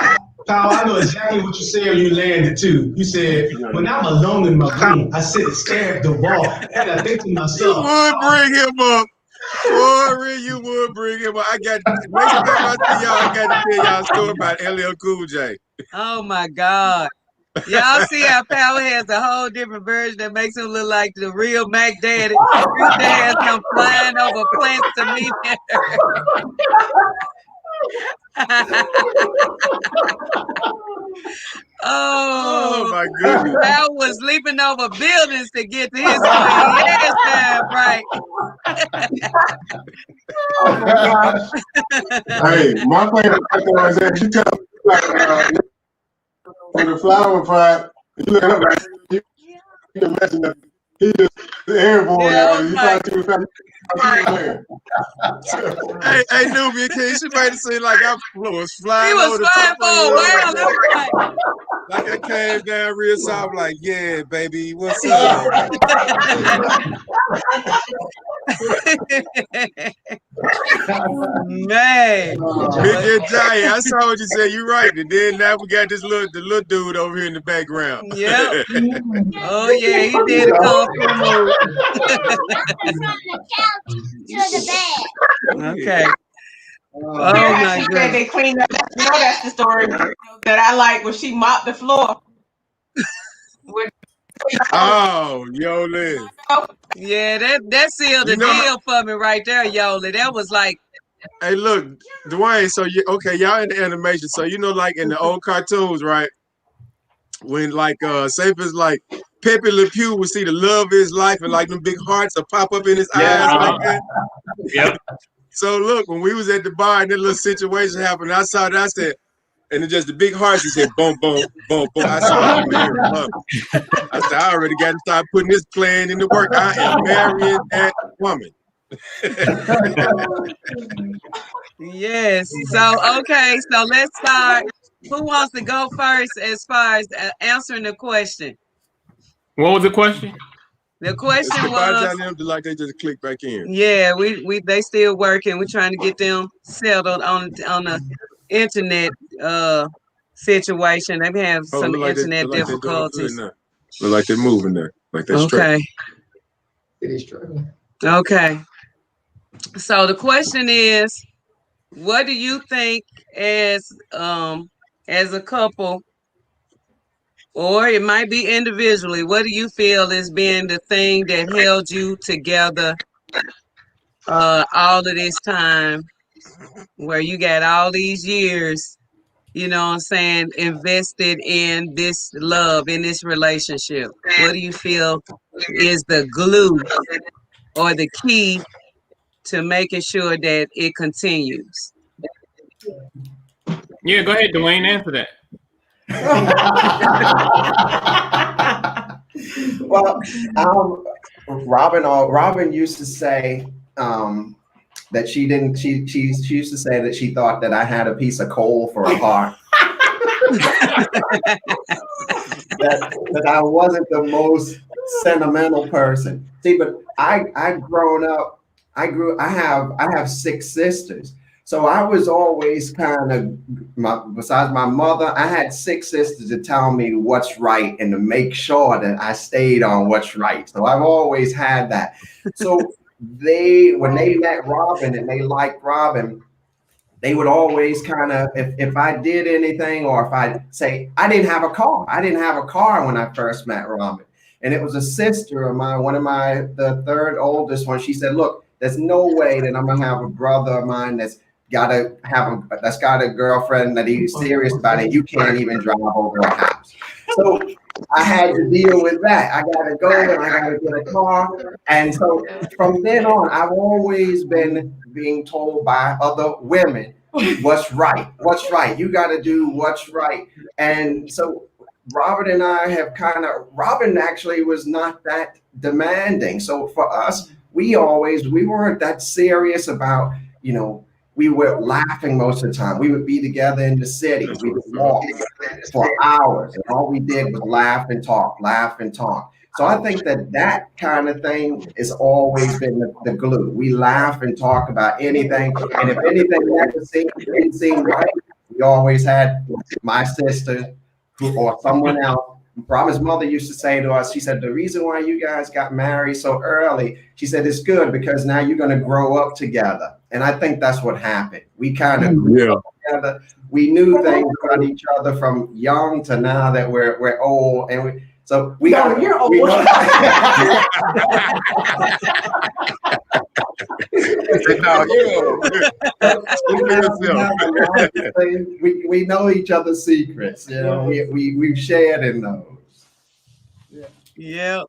I know exactly what you said when you landed too. You said, when I'm alone in my room, I sit and stare at the wall and I think to myself, you would bring him up. Corey, you would bring him up. Next time I see y'all, I got to tell y'all a story about LL Cool J. Oh my God. Y'all see how Power has a whole different version that makes him look like the real Mac Daddy. Real Dad come flying over plants to meet him. Oh my goodness. Power was leaping over buildings to get to his queen. Yes, damn right. Oh my gosh. Hey, my favorite was that you tell me in the flower pot, you look up like you can imagine that he just the airborne. Yeah, You thought you was Hey, Nubia, can you made it seem like I was flying? He was flying for a while. Like I came down real soft, like, yeah, baby, what's up? Man. Big and Giant, I saw what you said. You're right. And then now we got the little dude over here in the background. Yep. Oh yeah, he did a Kung Fu move. Okay. Oh my God. They cleaned up. You know that's the story that I like when she mopped the floor. Oh, YOLIE. Yeah, that sealed the deal for me right there, YOLIE. That was like. Hey, look, Dwayne. So y'all in the animation. So like in the old cartoons, right? When say if it's like Pepe Le Pew would see the love of his life and like them big hearts will pop up in his eyes like that. Yep. So look, when we was at the bar and that little situation happened, I saw that. I said, and then just the big hearts. He said, boom, boom, boom, boom. I said, I'm married. I said, I already got to start putting this plan into work. I am marrying that woman. Yes. So okay. So let's start. Who wants to go first as far as answering the question? What was the question? The question was, like they just click back in. Yeah, they still working. We're trying to get them settled on the internet situation. They have some internet difficulties. Look like they're moving there. Like they're okay. It is struggling. Okay. So the question is, what do you think as a couple, or it might be individually, what do you feel has been the thing that held you together all of this time, where you got all these years, you know what I'm saying, invested in this love, in this relationship? What do you feel is the glue or the key to making sure that it continues? Yeah, go ahead, Dwayne, answer that. Well, Robin used to say that she used to say that she thought that I had a piece of coal for a heart. that I wasn't the most sentimental person. See, but I have 6 sisters. So I was always kind of, besides my mother, I had 6 sisters to tell me what's right and to make sure that I stayed on what's right. So I've always had that. So when they met Robin and they liked Robin, they would always kind of, if I did anything, or if I say, I didn't have a car. I didn't have a car when I first met Robin. And it was a sister of mine, the 3rd oldest one. She said, look, there's no way that I'm going to have a brother of mine that's gotta that's got a girlfriend that he's serious about it. You can't even drive over a house. So I had to deal with that. I gotta go and I gotta get a car. And so from then on, I've always been being told by other women what's right. You gotta do what's right. And so Robin and I have Robin actually was not that demanding. So for us, we weren't that serious about, we were laughing most of the time. We would be together in the city. We would walk for hours, and all we did was laugh and talk. So I think that kind of thing has always been the glue. We laugh and talk about anything, and if anything didn't seem right, we always had my sister or someone else. Robin's mother used to say to us, she said, the reason why you guys got married so early, she said, it's good because now you're going to grow up together. And I think that's what happened. We kind of grew up together. We knew things about each other from young to now that we're old. And you're old. We know each other's secrets. We've shared in those. Yeah.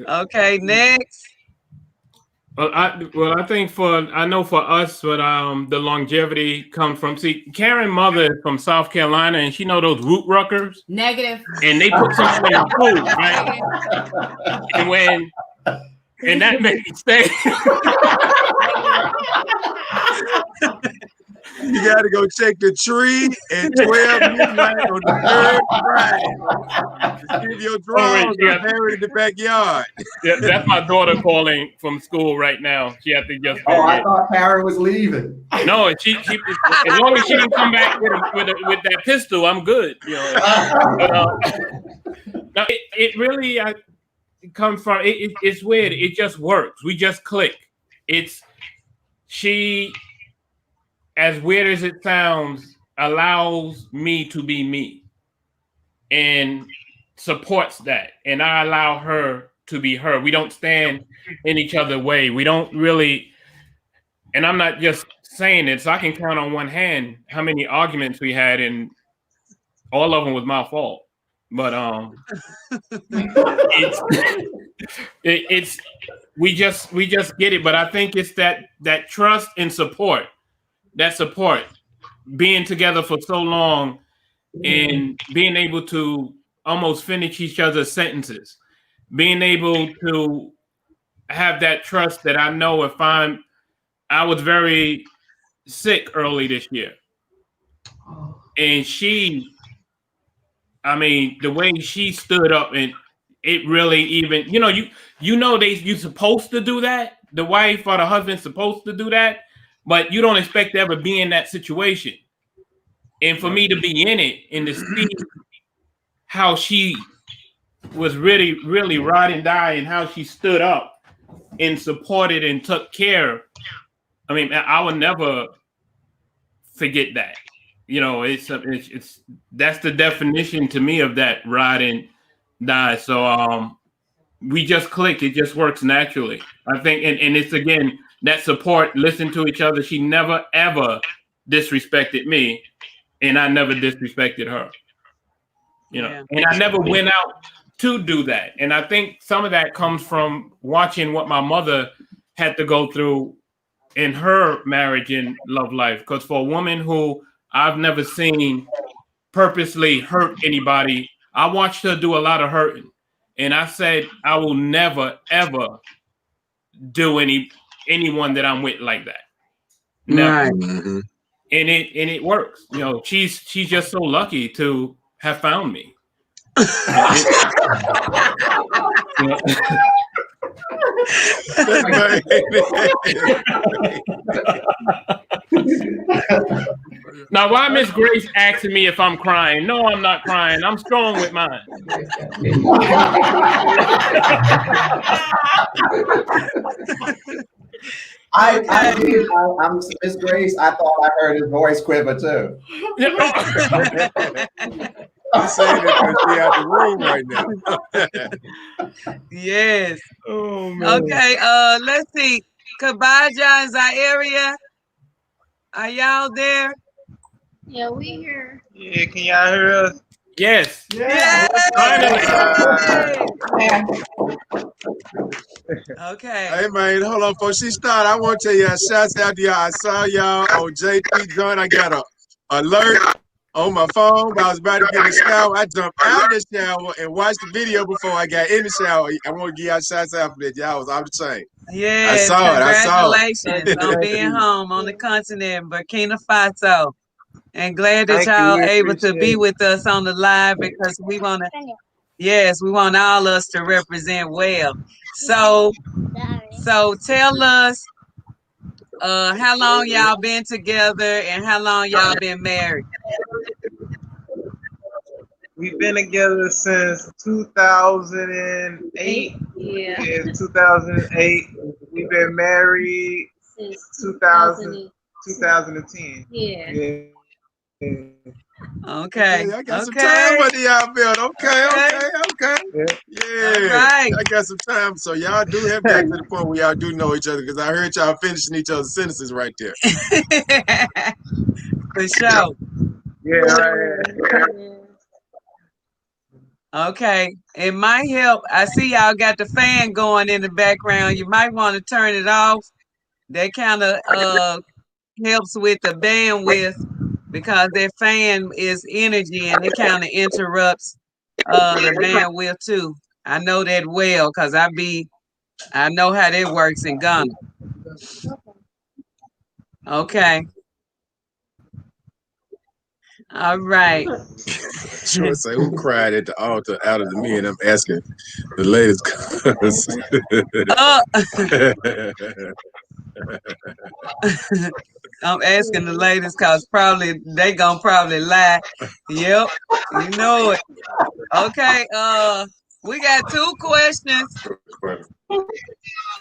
Okay, next. Well, I think I know for us, but the longevity comes from, Karen's mother is from South Carolina, and she know those root ruckers. Negative. And they put something in food, right? And that made me stay. You got to go check the tree at 12 midnight on the third Friday. Give your drawers buried in the backyard. Yeah, that's my daughter calling from school right now. She had to just. I thought Karen was leaving. No, she as long as she didn't come back with that pistol, I'm good. Now it really comes from it's weird. It just works. We just click. She, as weird as it sounds, allows me to be me and supports that. And I allow her to be her. We don't stand in each other's way. We don't really, and I'm not just saying it, so I can count on one hand how many arguments we had, and all of them was my fault. But we just get it. But I think it's that trust and support. That support, being together for so long and being able to almost finish each other's sentences, being able to have that trust that I know if I was very sick early this year. And the way she stood up, and it really even, you're supposed to do that. The wife or the husband's supposed to do that. But you don't expect to ever be in that situation. And for me to be in it and to see how she was really, really ride and die, and how she stood up and supported and took care. I will never forget that. It's that's the definition to me of that ride and die. So we just click. It just works naturally. I think, and it's again, that support, listen to each other. She never, ever disrespected me, and I never disrespected her. And I never went out to do that. And I think some of that comes from watching what my mother had to go through in her marriage and love life. Because for a woman who I've never seen purposely hurt anybody, I watched her do a lot of hurting. And I said, I will never, ever do anyone that I'm with like that. No. Right. Mm-hmm. And it works. She's just so lucky to have found me. Now, why Miss Grace asking me if I'm crying? No, I'm not crying. I'm strong with mine. I'm Miss Grace. I thought I heard his voice quiver too. I'm saying it because we out the room right now. Yes. Oh man. Okay. Let's see. Kabaja and Zaire. Are y'all there? Yeah, we here. Yeah, can y'all hear us? Yes. Yeah. Finally. Okay. Hey man, hold on, before she start, I want to tell y'all, shouts out to y'all. I saw y'all on JT joint. I got a alert on my phone, but I was about to get in the shower. I jumped out of the shower and watched the video before I got in the shower. I want to give y'all shouts out for that. Y'all was off the chain. Yes, I saw congratulations on being home on the continent, Burkina Faso. And glad that Thank you. y'all We able to be appreciate it. with us on the live because we want to, yes, we want all us to represent well. So tell us how long y'all been together and how long y'all been married. We've been together since 2008. Yeah. Yeah, 2008. We've been married Since 2010. Yeah. Yeah. Okay. I got some time under y'all belt. Okay. Yeah. Yeah. All right. I got some time. So y'all do have got to the point where y'all do know each other because I heard y'all finishing each other's sentences right there. For sure. Yeah, right. Okay. It might help. I see y'all got the fan going in the background. You might want to turn it off. That kind of helps with the bandwidth because that fan is energy and it kind of interrupts the bandwidth too. I know that well because I know how that works in Ghana. Okay. All right. Sure, say who cried at the altar out of the men? I'm asking the ladies. I'm asking the ladies because probably they gonna probably lie. Yep, you know it. Okay, we got two questions.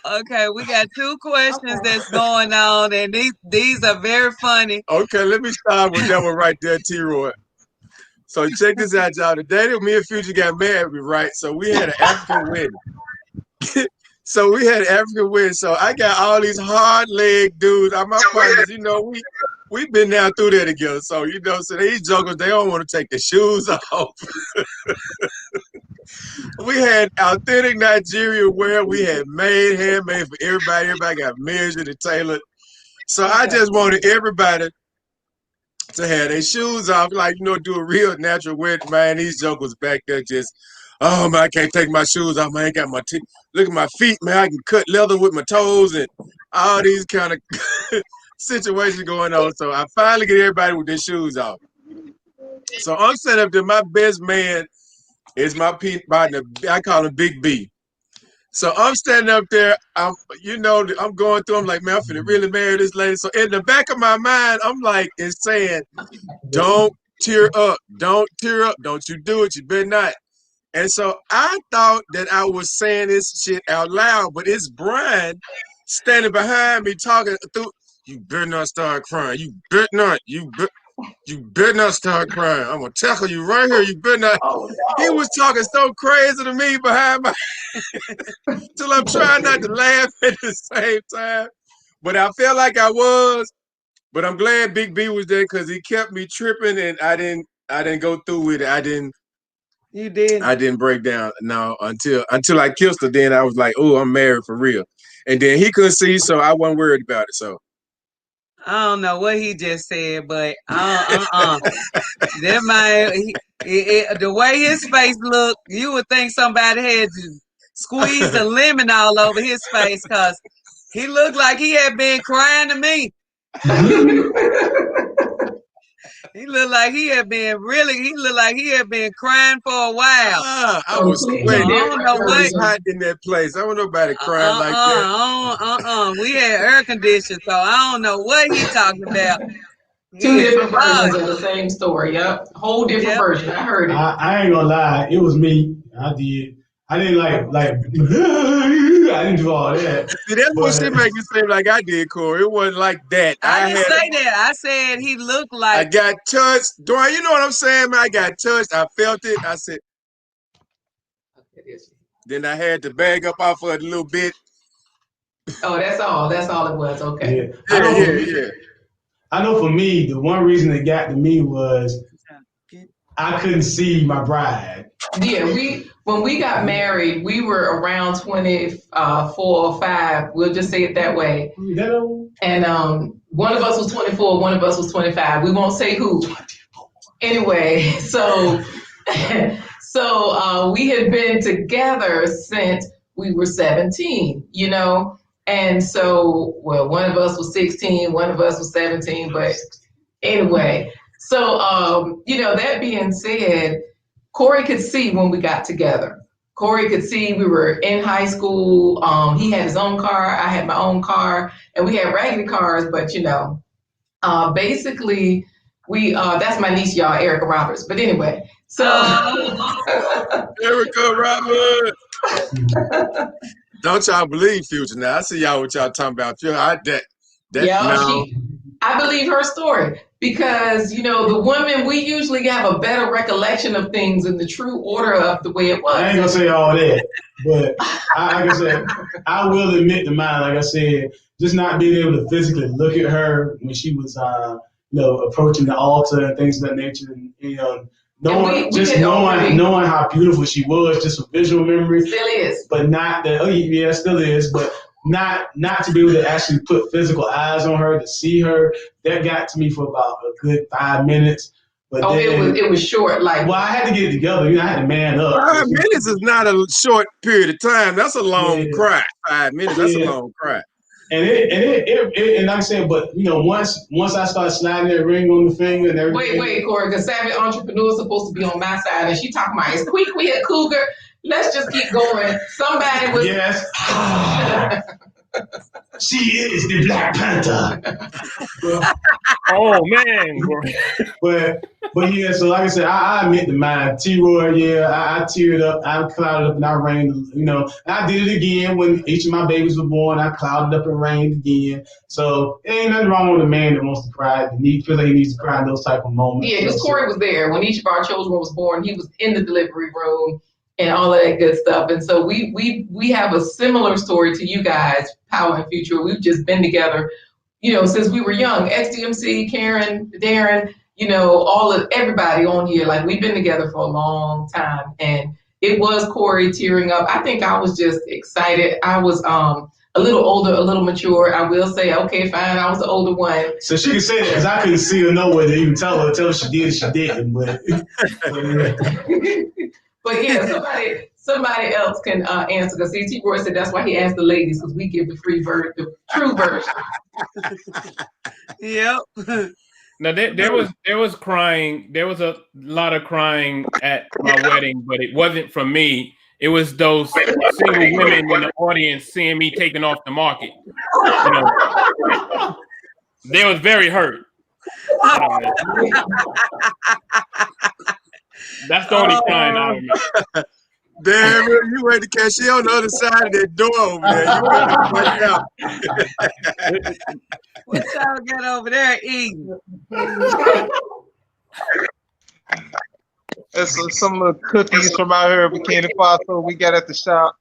Okay, we got two questions that's going on, and these are very funny. Okay, let me start with that one right there, T-Roy. So check this out, y'all. The day that me and Future got married, right? So we had an African wedding. So I got all these hard leg dudes. My partners, you know, we've been down through there together. So, you know, so these jokers, they don't want to take their shoes off. We had authentic Nigerian wear. We had handmade for everybody. Everybody got measured and tailored. So I just wanted everybody to have their shoes off, like, you know, do a real natural wedding. Man, these jokers back there just, oh man, I can't take my shoes off, man. I got my teeth. Look at my feet, man. I can cut leather with my toes and all these kind of situations going on. So I finally get everybody with their shoes off. So I'm set up there. My best man is my partner. I call him Big B. So I'm standing up there. I'm going through. I'm like, man, I'm finna really marry this lady. So in the back of my mind, I'm like, it's saying, don't tear up. Don't tear up. Don't you do it. You better not. And so I thought that I was saying this shit out loud, but it's Brian standing behind me talking through. You better not start crying. You better not. You better not start crying. I'm gonna tackle you right here. You better not. He was talking so crazy to me behind my till I'm trying not to laugh at the same time. But I felt like I was. But I'm glad Big B was there because he kept me tripping and I didn't go through with it. You did. I didn't break down until I kissed her. Then I was like, oh, I'm married for real. And then he couldn't see, so I wasn't worried about it. So I don't know what he just said, but that might the way his face looked, you would think somebody had squeezed a lemon all over his face because he looked like he had been crying to me. He looked like he had been crying for a while. I was sweating. I don't know it was hot in that place. I don't know nobody crying like that. We had air conditioning, so I don't know what he talking about. Two different versions of the same story. Yep. Whole different version. I heard it. I ain't gonna lie. It was me. I did. I didn't like I didn't do all that. See, that's what shit make you seem like I did, Corey. It wasn't like that. I didn't say that. I said he looked like. I got touched. Dwayne, you know what I'm saying, man? I got touched. I felt it. I said. Then I had to bag up off of it a little bit. Oh, that's all. That's all it was. Okay. Yeah. I know for me, the one reason it got to me was I couldn't see my bride. Yeah, when we got married, we were around 24 or 5. We'll just say it that way. And one of us was 24, one of us was 25. We won't say who. Anyway, so we had been together since we were 17, you know? And so, well, one of us was 16, one of us was 17, but anyway. So, you know, that being said, Corey could see when we got together. Corey could see we were in high school. He had his own car, I had my own car, and we had raggedy cars, but you know, basically that's my niece, y'all, Erica Roberts. But anyway, so Erica Roberts. Don't y'all believe Future now? I see y'all what y'all talking about. I believe her story because, you know, the women, we usually have a better recollection of things in the true order of the way it was. I ain't gonna say all that, but like I said, I will admit to mine. Like I said, just not being able to physically look at her when she was, you know, approaching the altar and things of that nature, and you know, knowing how beautiful she was, just a visual memory. Still is, but not that. Oh yeah, still is, but. Not to be able to actually put physical eyes on her, to see her, that got to me for about a good 5 minutes. But then, it was short. Like, well, I had to get it together. You know, I had to man up. 5 minutes is not a short period of time. That's a long cry. 5 minutes. That's a long cry. And like I said, but you know, once I started sliding that ring on the finger and everything. Wait, Corey, because Savvy Entrepreneur is supposed to be on my side, and she talking about is Qui Qui a cougar? Let's just keep going. Somebody was. Yes. She is the Black Panther. Oh man. But yeah, so like I said, I admit to mine. T-Roy, I teared up, I clouded up, and I rained. You know, I did it again when each of my babies were born. I clouded up and rained again. So there ain't nothing wrong with a man that wants to cry. Feels like he needs to cry in those type of moments. Yeah, because Corey was there when each of our children was born. He was in the delivery room and all of that good stuff. And so we have a similar story to you guys, Power and Future. We've just been together, you know, since we were young. XDMC, Karen, Darren, you know, everybody on here, like we've been together for a long time. And it was Corey tearing up. I think I was just excited. I was a little older, a little mature. I will say, okay, fine, I was the older one. So she can say that because I couldn't see her nowhere to even tell her she did or she didn't. But yeah, somebody else can answer. Because T-Roy said that's why he asked the ladies, because we give the true version. Yep. Now there was crying. There was a lot of crying at my wedding, but it wasn't from me. It was those single women in the audience seeing me taken off the market. You know, they was very hurt. That's the only time I remember. Damn, you wait to cashier on the other side of that door over there. You better watch out. What y'all got over there eating? That's some little cookies from out here in Burkina Faso we got at the shop.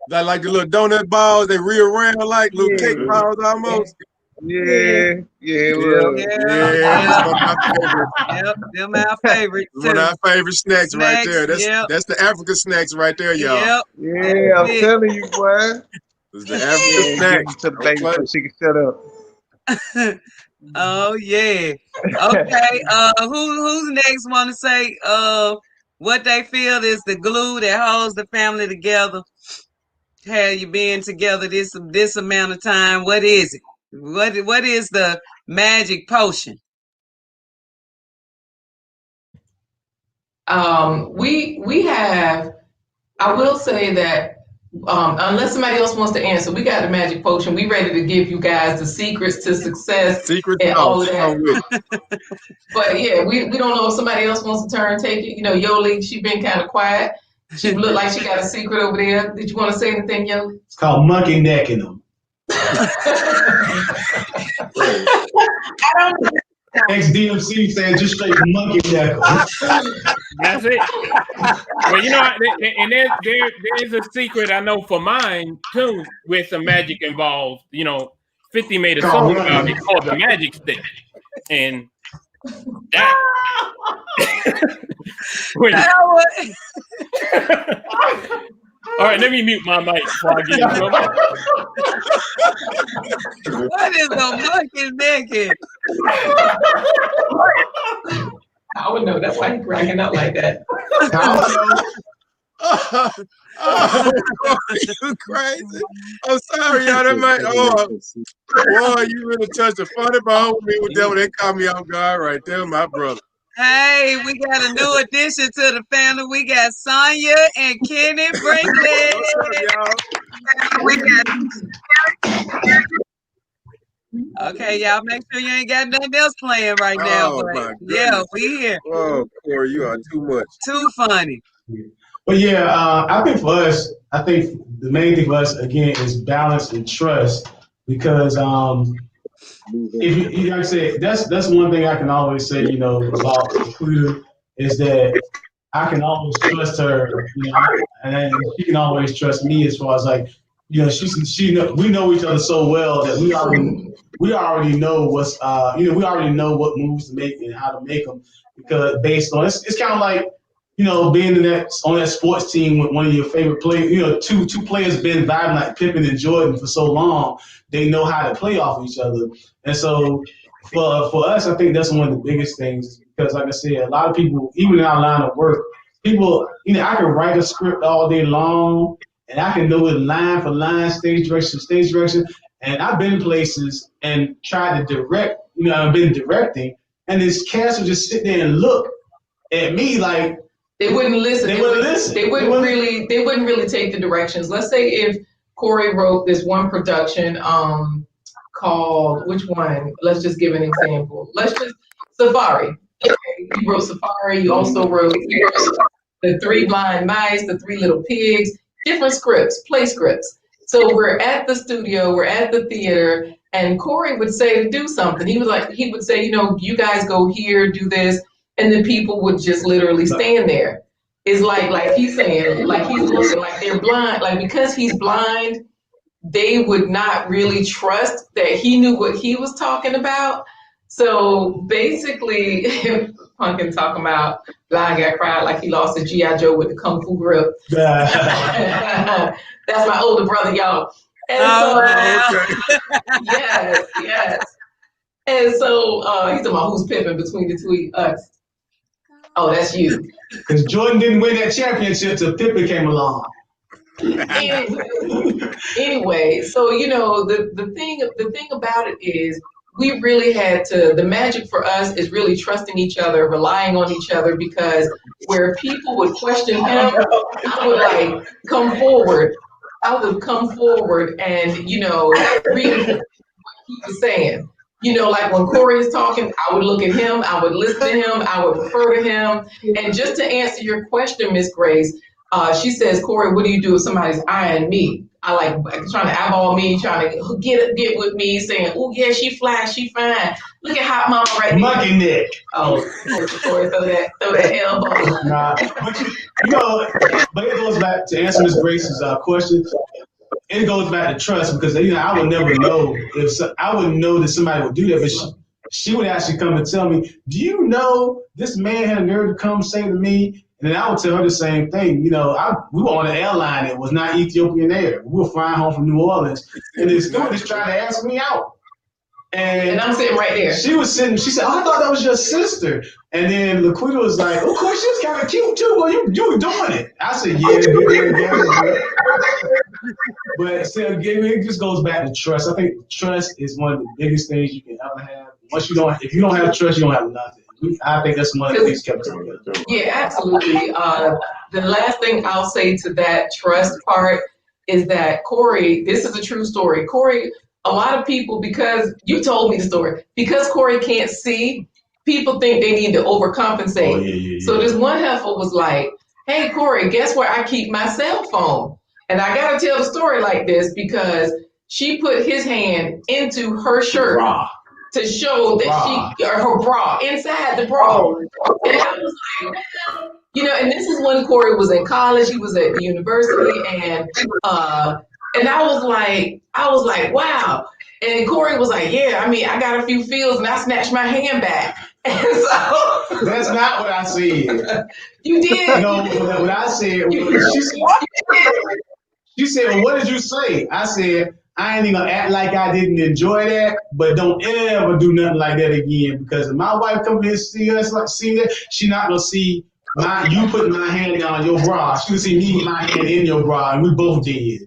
That like the little donut balls, they rearrange like little cake balls almost. Yeah. That's one of my favorites. Yep, them our favorites. One of our favorite snacks right there. That's the African snacks right there, y'all. Yep. Yeah, I'm telling you, boy. It's the African snacks. To the baby so she can shut up. Oh yeah. Okay. Who's next? Want to say what they feel is the glue that holds the family together? Have you been together this amount of time? What is it? What is the magic potion? We have. I will say that unless somebody else wants to answer, we got the magic potion. We ready to give you guys the secrets to success and all of that. But yeah, we don't know if somebody else wants to take it. You know, YOLIE, she been kind of quiet. She looked like she got a secret over there. Did you want to say anything, YOLIE? It's called monkey necking them. XDMC said just straight monkey neck. That's it. Well, you know, and there's a secret I know for mine too, with some magic involved. You know, 50 made a song about it called the magic stick. And that. Wait. All right, let me mute my mic before I get in trouble. What is a monkey naked? I would know. That's why he's cracking up like that. You crazy? I'm sorry, y'all. That might. Boy, you really touched a funny bone with me with that when they caught me off guard right there, my brother. Hey, we got a new addition to the family. We got Sonya and Kenny Brinkley. Okay, y'all make sure you ain't got nothing else playing right now. Oh, But my yeah, we here. Oh, Corey, you are too much. Too funny. But yeah, I think for us, the main thing for us again is balance and trust, because if you like I said, that's one thing I can always say, about Laquita, is that I can always trust her, and then she can always trust me as far as we know each other so well that we already know what's we already know what moves to make and how to make them, because based on it's kind of like being on that sports team with one of your favorite players, two players been vibing like Pippen and Jordan for so long, they know how to play off each other. And so for us, I think that's one of the biggest things, because like I said, a lot of people, even in our line of work, I can write a script all day long and I can know it line for line, stage direction. And I've been places and tried to direct, I've been directing, and this cast would just sit there and look at me like, they wouldn't listen. They wouldn't really take the directions. Let's say if Corey wrote this one production called, which one? Let's just give an example. Safari. Okay, you wrote Safari. You also wrote The Three Blind Mice, The Three Little Pigs, different scripts, play scripts. So we're at the studio, we're at the theater, and Corey would say to do something. He would say, you guys go here, do this. And the people would just literally stand there. It's like he's saying, like he's looking, like they're blind. Like because he's blind, they would not really trust that he knew what he was talking about. So basically, Pumpkin talking about blind guy cried like he lost a G.I. Joe with the Kung Fu grip. That's my older brother, y'all. And yes. And so he's talking about who's pimping between the two of us. Oh, that's you. Because Jordan didn't win that championship till Pippen came along. Anyway, so the thing about it is we really had to. The magic for us is really trusting each other, relying on each other, because where people would question him, I would come forward. I would come forward and read what he was saying. Like when Corey is talking, I would look at him, I would listen to him, I would refer to him. And just to answer your question, Miss Grace, she says, Corey, what do you do if somebody's eyeing me? I trying to eyeball me, trying to get with me, saying, oh yeah, she fly, she fine. Look at hot mama right there. Monkey neck. Oh, Corey, throw that elbow. Nah, but it goes back to answer Miss Grace's question. It goes back to trust, because I would never know I wouldn't know that somebody would do that, but she would actually come and tell me, do you know this man had a nerve to come say to me? And then I would tell her the same thing. We were on an airline that was not Ethiopian Air. We were flying home from New Orleans, and the stewardess tried to ask me out. And I'm sitting right there. She was sitting. She said, "Oh, I thought that was your sister." And then Laquita was like, "Of course, she was kind of cute too. Well, you were doing it." I said, "Yeah." But still, it just goes back to trust. I think trust is one of the biggest things you can ever have. If you don't have trust, you don't have nothing. I think that's one of the things kept together. Yeah, absolutely. The last thing I'll say to that trust part is that Corey, this is a true story. Corey, a lot of people, because you told me the story, because Corey can't see, people think they need to overcompensate. Oh, yeah. So this one heifer was like, hey, Corey, guess where I keep my cell phone? And I got to tell the story like this because she put his hand into her shirt to show that her bra, inside the bra. And I was like, and this is when Corey was in college. He was at the university, and I was like, wow. And Corey was like, yeah, I mean, I got a few feels and I snatched my hand back. And so That's not what I said. You did. No, what I said, she said, well, what did you say? I said, I ain't even gonna act like I didn't enjoy that, but don't ever do nothing like that again. Because if my wife comes in and see us like see that, she not gonna see you putting my hand on your bra. She gonna see me with my hand in your bra, and we both did.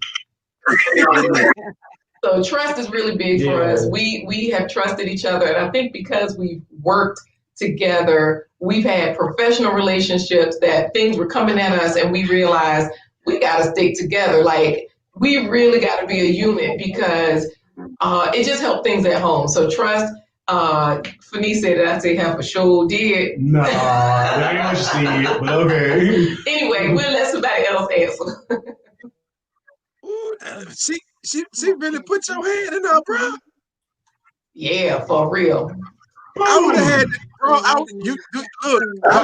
So trust is really big for us. We have trusted each other, and I think because we've worked together, we've had professional relationships that things were coming at us, and we realized we got to stick together. Like we really got to be a unit because it just helped things at home. So trust. Fanice said that I say half a show did. No, I ain't what you said, but okay. Anyway, we'll let somebody else answer. Ooh, she really put your hand in her, bro. Yeah, for real. I would have had to, bro. I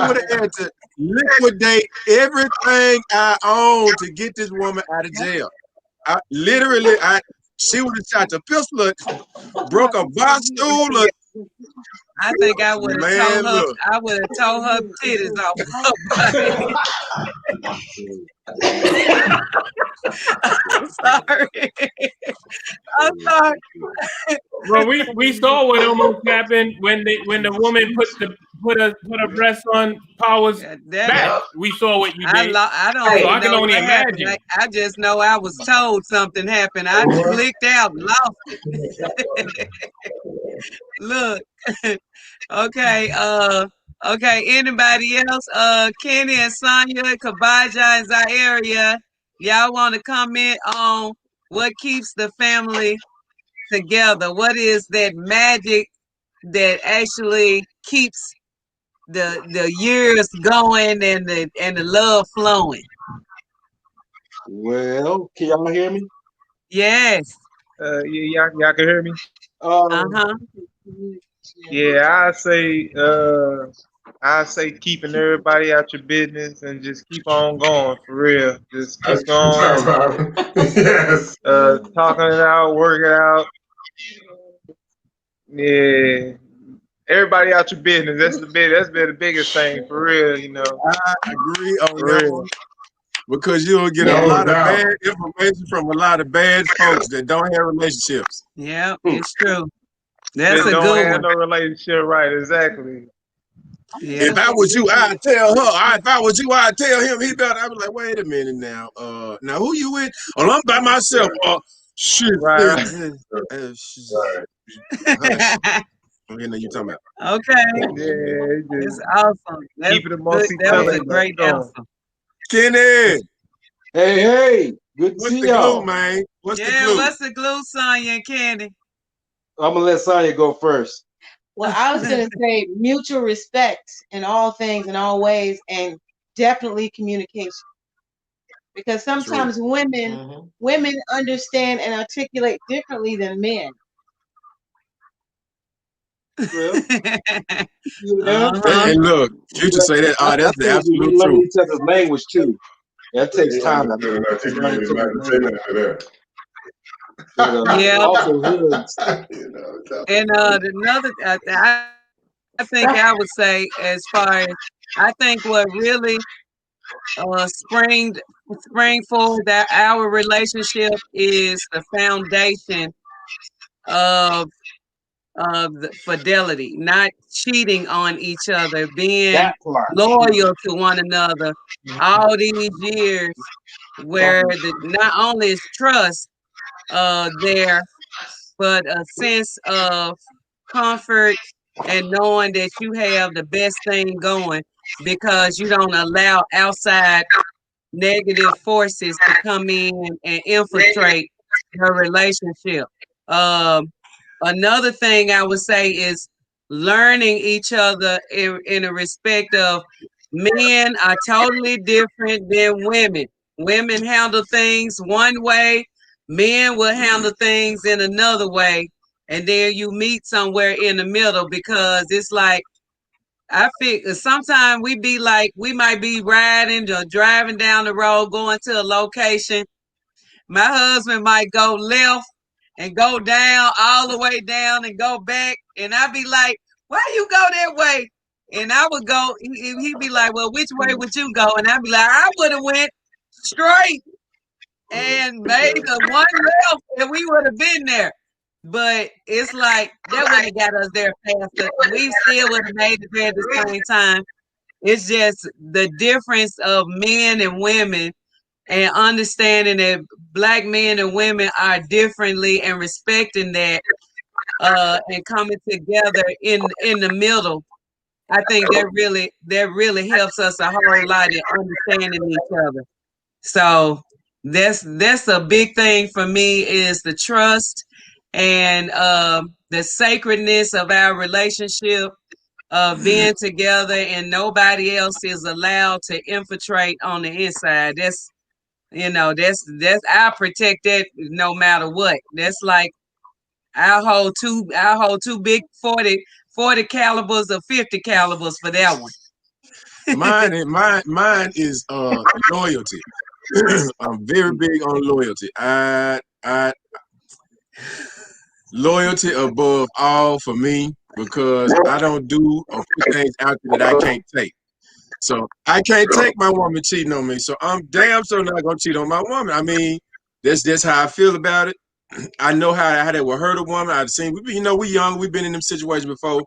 would have had to liquidate everything I own to get this woman out of jail. She would have shot the pistol, broke a bar stool. I think I would have told her. I would have told her titties off her body. I'm sorry. I'm sorry. Bro, we saw what almost happened when the woman put her breast on Powwah's back. We saw what you did. I don't so I can know only what imagine. Happened. I just know I was told something happened. I clicked out, lost it. Look. Okay, anybody else? Kenny and Sonya, Kabaja and Zaharia, y'all want to comment on what keeps the family together? What is that magic that actually keeps the years going and the love flowing? Well, can y'all hear me? Yes. Yeah, y'all can hear me? Yeah, I say keeping everybody out your business and just keep on going for real. Just keep going. Yes. Talking it out, work it out. Yeah. Everybody out your business. That's been the biggest thing for real, you know. I agree on that one. Because you'll get a lot of bad information from a lot of bad folks that don't have relationships. Yeah, it's true. That's a don't good have one. no relationship, right? Exactly. Yeah. If I was you, I'd tell her. If I was you, I'd tell him. He better. I'd be like, wait a minute now. Now who you with? Oh, I'm by myself. Shit. Right. Okay, now you talking about. Okay. Yeah, it's awesome. That's keep it amongst each that other. was a great answer. Kenny. Hey, good to What's see the y'all. glue, man? What's the Yeah, glue? what's the glue, Sonya and Candy? I'm gonna let Sonya go first. Well, I was going to say mutual respect in all things, in all ways, and definitely communication. Because sometimes women understand and articulate differently than men. Well, And look, you just say that. That's the absolute we learn truth. each other's language too. That takes time. Yeah. Also hoods. And another, I think I would say, as far as I think what really spring forward that our relationship is the foundation of the fidelity, not cheating on each other, being loyal to one another all these years, where not only is trust there, but a sense of comfort and knowing that you have the best thing going because you don't allow outside negative forces to come in and infiltrate your relationship. Another thing I would say is learning each other in a respect of men are totally different than women. Women handle things one way, men will handle things in another way. And then you meet somewhere in the middle because it's like, I feel sometimes we might be riding or driving down the road, going to a location. My husband might go left and go down all the way down and go back. And I'd be like, why you go that way? And I would go, he'd be like, well, which way would you go? And I'd be like, I would have went straight and made a one left and we would have been there. But it's like, that wouldn't have got us there faster. We still would have made it there at the same time. It's just the difference of men and women and understanding that Black men and women are differently and respecting that and coming together in the middle. I think that really helps us a whole lot in understanding each other. So that's a big thing for me, is the trust and the sacredness of our relationship, being together, and nobody else is allowed to infiltrate on the inside. That's I protect that no matter what. That's like I'll hold two big 40 calibers or 50 calibers for that one. Mine is loyalty. I'm very big on loyalty. I loyalty above all for me, because I don't do or put things out there that I can't take. So I can't take my woman cheating on me. So I'm damn sure not gonna cheat on my woman. I mean, that's how I feel about it. I know how that will hurt a woman. I've seen, we young, we've been in them situations before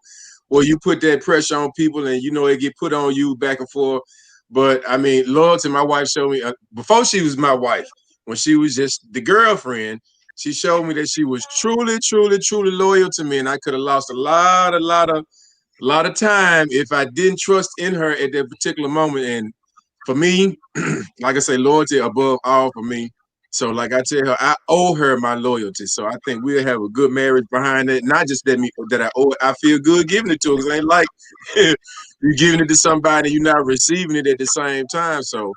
where you put that pressure on people and it get put on you back and forth. But I mean, loyalty, my wife showed me before she was my wife, when she was just the girlfriend, she showed me that she was truly, truly, truly loyal to me, and I could have lost a lot of time if I didn't trust in her at that particular moment. And for me, like I say, loyalty above all for me. So like I tell her, I owe her my loyalty. So I think we'll have a good marriage behind it. Not just that I owe it, I feel good giving it to her, because it ain't like you're giving it to somebody and you're not receiving it at the same time. So,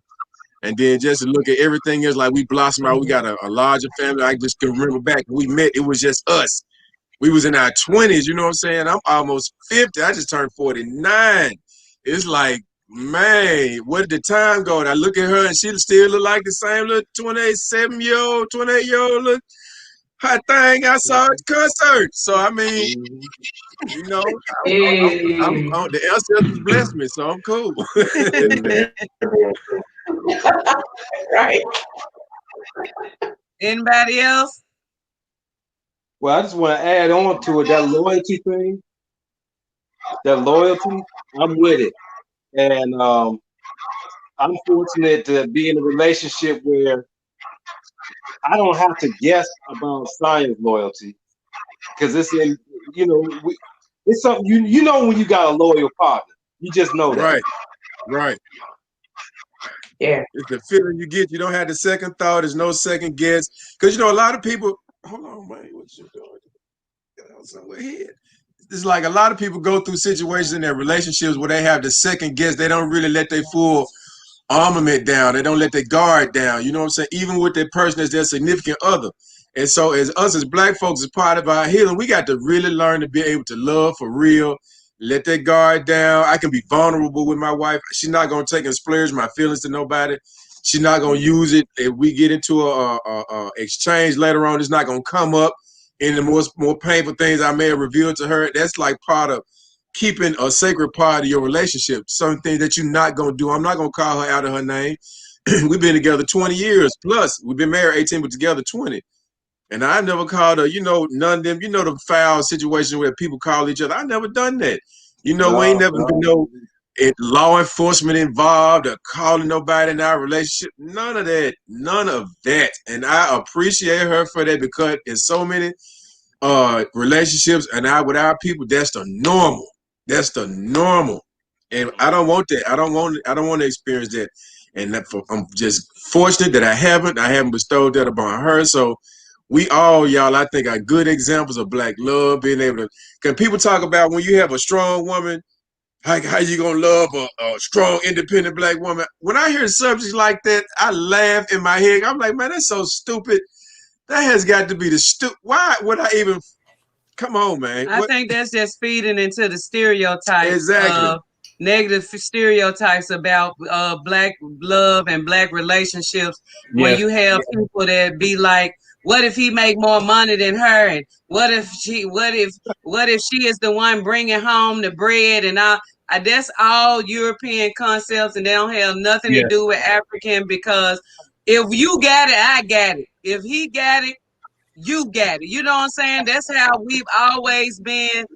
and then just to look at everything else, like we blossom out, we got a larger family. I just can remember back when we met, it was just us. We was in our 20s, you know what I'm saying? I'm almost 50. I just turned 49. It's like, man, where did the time go? And I look at her and she still look like the same little 27-year-old, 28-year-old look hot thing I saw at the concert. So, I mean, the ancestors blessed me, so I'm cool. Right. Anybody else? Well, I just want to add on to it, that loyalty thing. That loyalty, I'm with it. And I'm fortunate to be in a relationship where I don't have to guess about Sonya's loyalty, because it's in, it's something you know when you got a loyal partner. You just know that. Right. Yeah. It's the feeling you get. You don't have the second thought. There's no second guess. Because, a lot of people, hold on, man, what you doing? Get out somewhere here. It's like a lot of people go through situations in their relationships where they have the second guess. They don't really let their full armament down. They don't let their guard down. You know what I'm saying? Even with their person as their significant other. And so as us as Black folks, as part of our healing, we got to really learn to be able to love for real, let that guard down. I can be vulnerable with my wife. She's not going to take and splurge my feelings to nobody. She's not going to use it. If we get into a exchange later on, it's not going to come up in the more painful things I may have revealed to her. That's like part of keeping a sacred part of your relationship. Some things that you're not going to do. I'm not going to call her out of her name. We've been together 20 years plus. We've been married 18, but together 20. And I've never called her, none of them, the foul situation where people call each other. I've never done that. We ain't never been law enforcement involved or calling nobody in our relationship. None of that. None of that. And I appreciate her for that, because in so many relationships and with our people, that's the normal. That's the normal. And I don't want that. I don't want to experience that. And I'm just fortunate that I haven't bestowed that upon her. So we all, y'all, I think, are good examples of Black love, being able to, because people talk about when you have a strong woman, how you gonna love a strong, independent Black woman. When I hear subjects like that, I laugh in my head. I'm like, man, that's so stupid. That has got to be why would I even, come on, man. I think that's just feeding into the stereotypes. Exactly. Negative stereotypes about Black love and Black relationships, where you have people that be like, what if he make more money than her, and what if she is the one bringing home the bread and all. That's all European concepts, and they don't have nothing to do with African, because if you got it, I got it. If he got it, you got it. You know what I'm saying? That's how we've always been.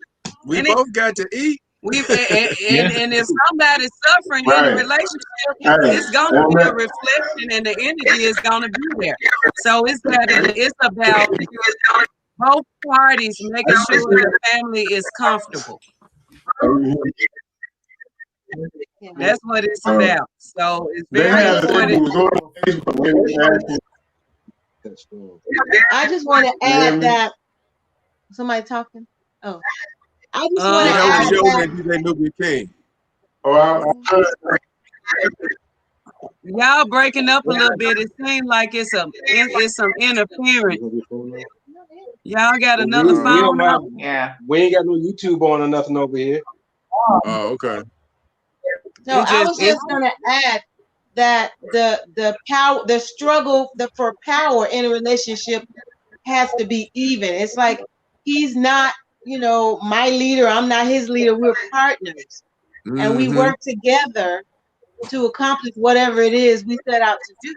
We both got to eat. And if somebody's suffering in a relationship, it's gonna be a reflection, and the energy is gonna be there. So it's about both parties making sure the family is comfortable. That's what it's about. So it's very important. I just want to add that somebody talking. Oh, I just want to add that. Y'all breaking up a little bit. It seems like it's some interference. Y'all got another phone up? Yeah. We ain't got no YouTube on or nothing over here. Oh, okay. So I was just gonna add that the struggle for power in a relationship has to be even. It's like he's not, my leader, I'm not his leader. We're partners. And we work together to accomplish whatever it is we set out to do.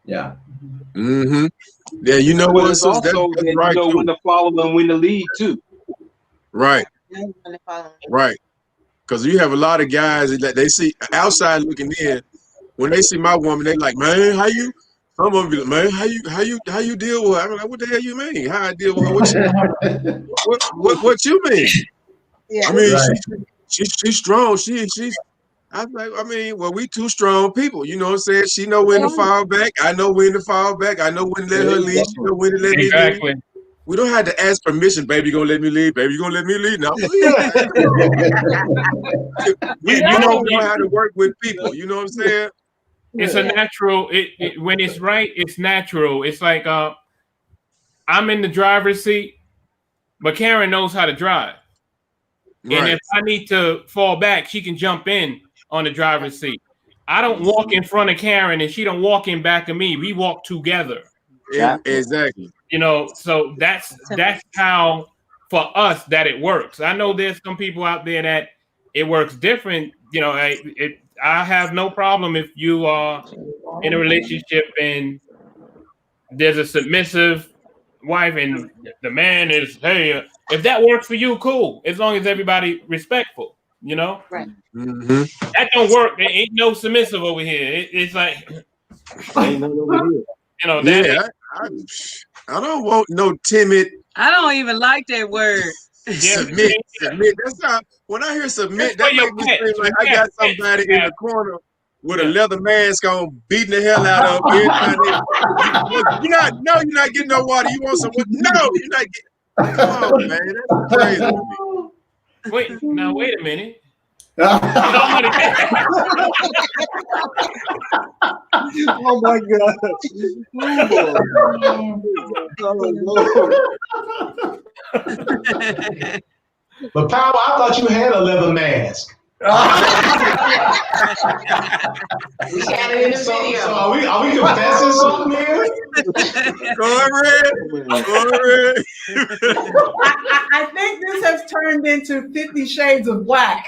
Yeah. Yeah, you know what? It's also that right, you know when to follow and when to lead too. Right. Right. Because you have a lot of guys that they see outside looking in. When they see my woman, they like, man, how you? Some of them be like, man, how you deal with her? I'm like, what the hell you mean? How I deal with her? What you mean? Yeah. I mean, she's strong. She's. I'm like, well, we two strong people. You know what I'm saying? She know when to fall back. I know when to fall back. I know when to let her lead. She know when to let me lead. We don't have to ask permission. Baby, you gonna let me lead? Baby, you gonna let me lead? No. we know how to work with people. You know what I'm saying? It's a natural. When it's right, it's natural. It's like I'm in the driver's seat, but Karen knows how to drive. Right. And if I need to fall back, she can jump in on the driver's seat. I don't walk in front of Karen, and she don't walk in back of me. We walk together. Yeah, exactly. So that's how for us that it works. I know there's some people out there that it works different. I have no problem if you are in a relationship and there's a submissive wife and the man is, hey, if that works for you, cool. As long as everybody respectful, Right. That don't work. There ain't no submissive over here. It's like, ain't no over here. That I don't want no timid. I don't even like that word. Submit. That's not. When I hear submit, that makes me feel like I got somebody in the corner with a leather mask on, beating the hell out of them. You're not getting no water. You want some? No, you're not getting. Come on, man, that's crazy to me. Wait a minute. Oh my God. But Powell, I thought you had a leather mask. We got it in the video. So are we confessing something here? Corey. I think this has turned into 50 Shades of Black.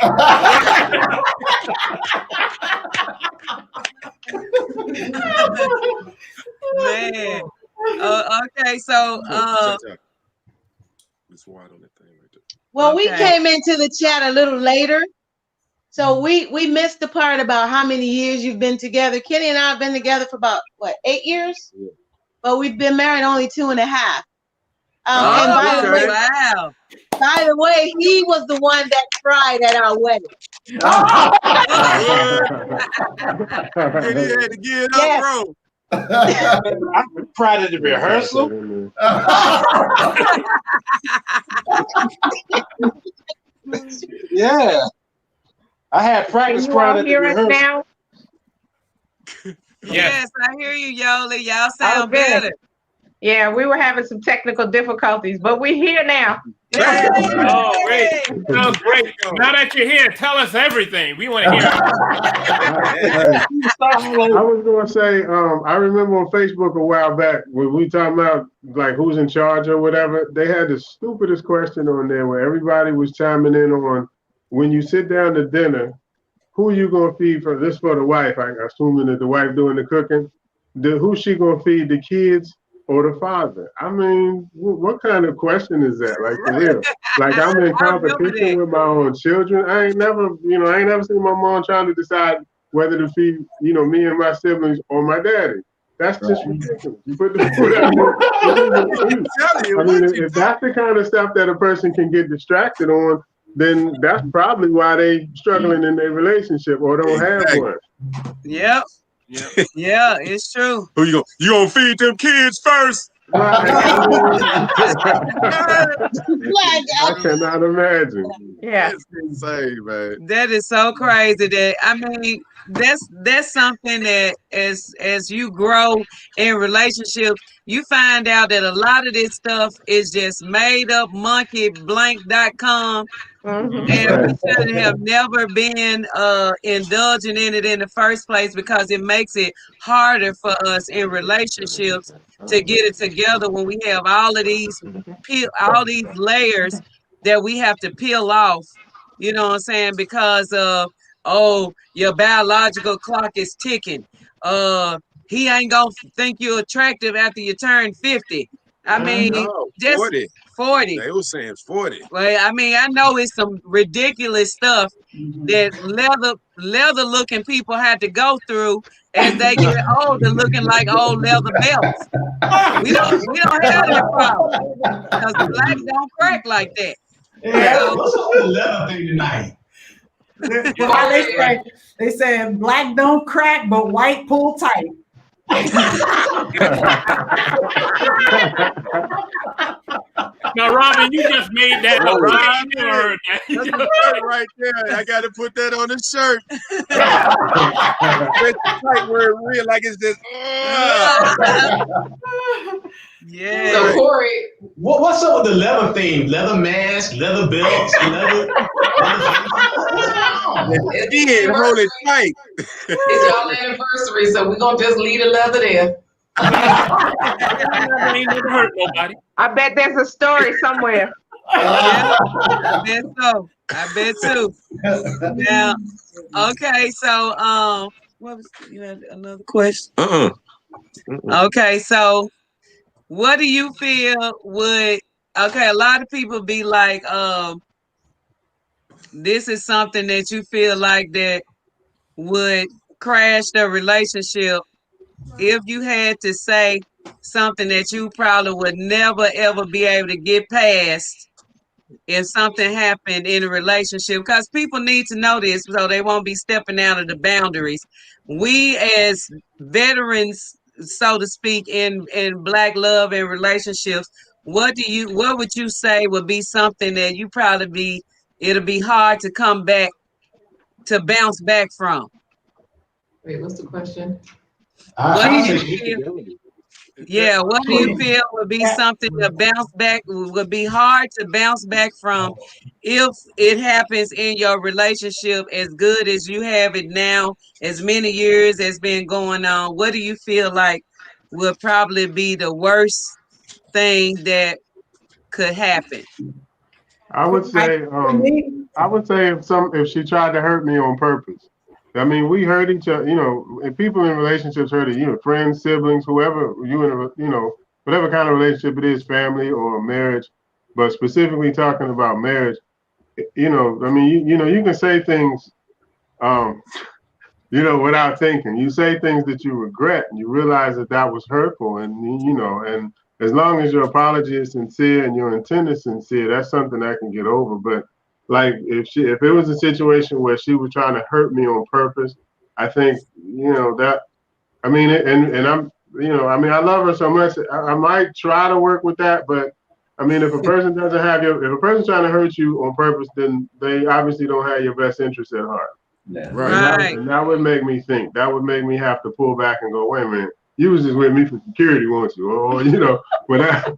Man. Okay, so well, we came into the chat a little later, so we missed the part about how many years you've been together. Kenny and I have been together for about 8 years, but we've been married only 2.5. And by the way, he was the one that cried at our wedding. And he had to get it up, bro. I cried at the rehearsal. Yeah, I had practice crying at the rehearsal. Now? Yes, I hear you, YOLIE. Y'all sound better. Yeah, we were having some technical difficulties, but we're here now. Oh, great. Oh, great. Now that you're here, tell us everything. We want to hear it. I was going to say, I remember on Facebook a while back when we talking about like who's in charge or whatever, they had the stupidest question on there where everybody was chiming in on when you sit down to dinner, who are you going to feed for? This for the wife, I assuming that the wife doing the cooking. Who's she going to feed, the kids or the father? I mean, what kind of question is that? Like, for real? Like, I'm in competition with my own children. I ain't never seen my mom trying to decide whether to feed, me and my siblings or my daddy. That's just ridiculous. You put the food out there. I mean, if that's the kind of stuff that a person can get distracted on, then that's probably why they struggling in their relationship or don't have one. Yep. Yeah, it's true. Who you gonna feed them kids first? I cannot imagine. Yeah. That's insane, man. That is so crazy. That I mean, that's something that as you grow in relationships, you find out that a lot of this stuff is just made up monkeyblank.com. And we should have never been indulging in it in the first place because it makes it harder for us in relationships to get it together when we have all these layers that we have to peel off. You know what I'm saying? Because of your biological clock is ticking. He ain't gonna think you're attractive after you turn 50. I mean, just 40. They were saying 40. Well, I mean, I know it's some ridiculous stuff that leather looking people had to go through as they get older, looking like old leather belts. We don't have that problem because black don't crack like that. Yeah, what's up with the leather thing tonight? They say black don't crack, but white pull tight. Now, Robin, you just made that up. Right? You heard that. That's the shirt right there. I got to put that on the shirt. It's tight where it real, like it's just. Yeah. So Corey, what's up with the leather theme? Leather mask, leather belts, leather. Again, hold it tight. It's y'all anniversary, so we're gonna just leave the leather there. Ain't never hurt nobody. I bet there's a story somewhere. Yeah, I bet so. I bet too. Now, okay, so what was you had another question? Okay, so what do you feel would a lot of people be like, this is something that you feel like that would crash the relationship if you had to say something that you probably would never ever be able to get past if something happened in a relationship, because people need to know this so they won't be stepping out of the boundaries. We as veterans, so to speak, in black love and relationships, what would you say would be something that you probably it'll be hard to come back to bounce back from? Wait, what's the question? What do you feel would be something to bounce back, would be hard to bounce back from if it happens in your relationship as good as you have it now, as many years has been going on? What do you feel like would probably be the worst thing that could happen? I would say if she tried to hurt me on purpose. I mean, we hurt each other, and people in relationships hurt it, friends, siblings, whoever whatever kind of relationship it is, family or marriage, but specifically talking about marriage, I mean, you can say things, without thinking. You say things that you regret and you realize that was hurtful, and, and as long as your apology is sincere and your intent is sincere, that's something I can get over. But like if it was a situation where she was trying to hurt me on purpose, I think, that, I mean, and I'm, I mean, I love her so much. I might try to work with that, but I mean, if a person doesn't have if a person's trying to hurt you on purpose, then they obviously don't have your best interest at heart. Right. And that would make me think. That would make me have to pull back and go, wait a minute. you was just with me for security, weren't you? Or whatever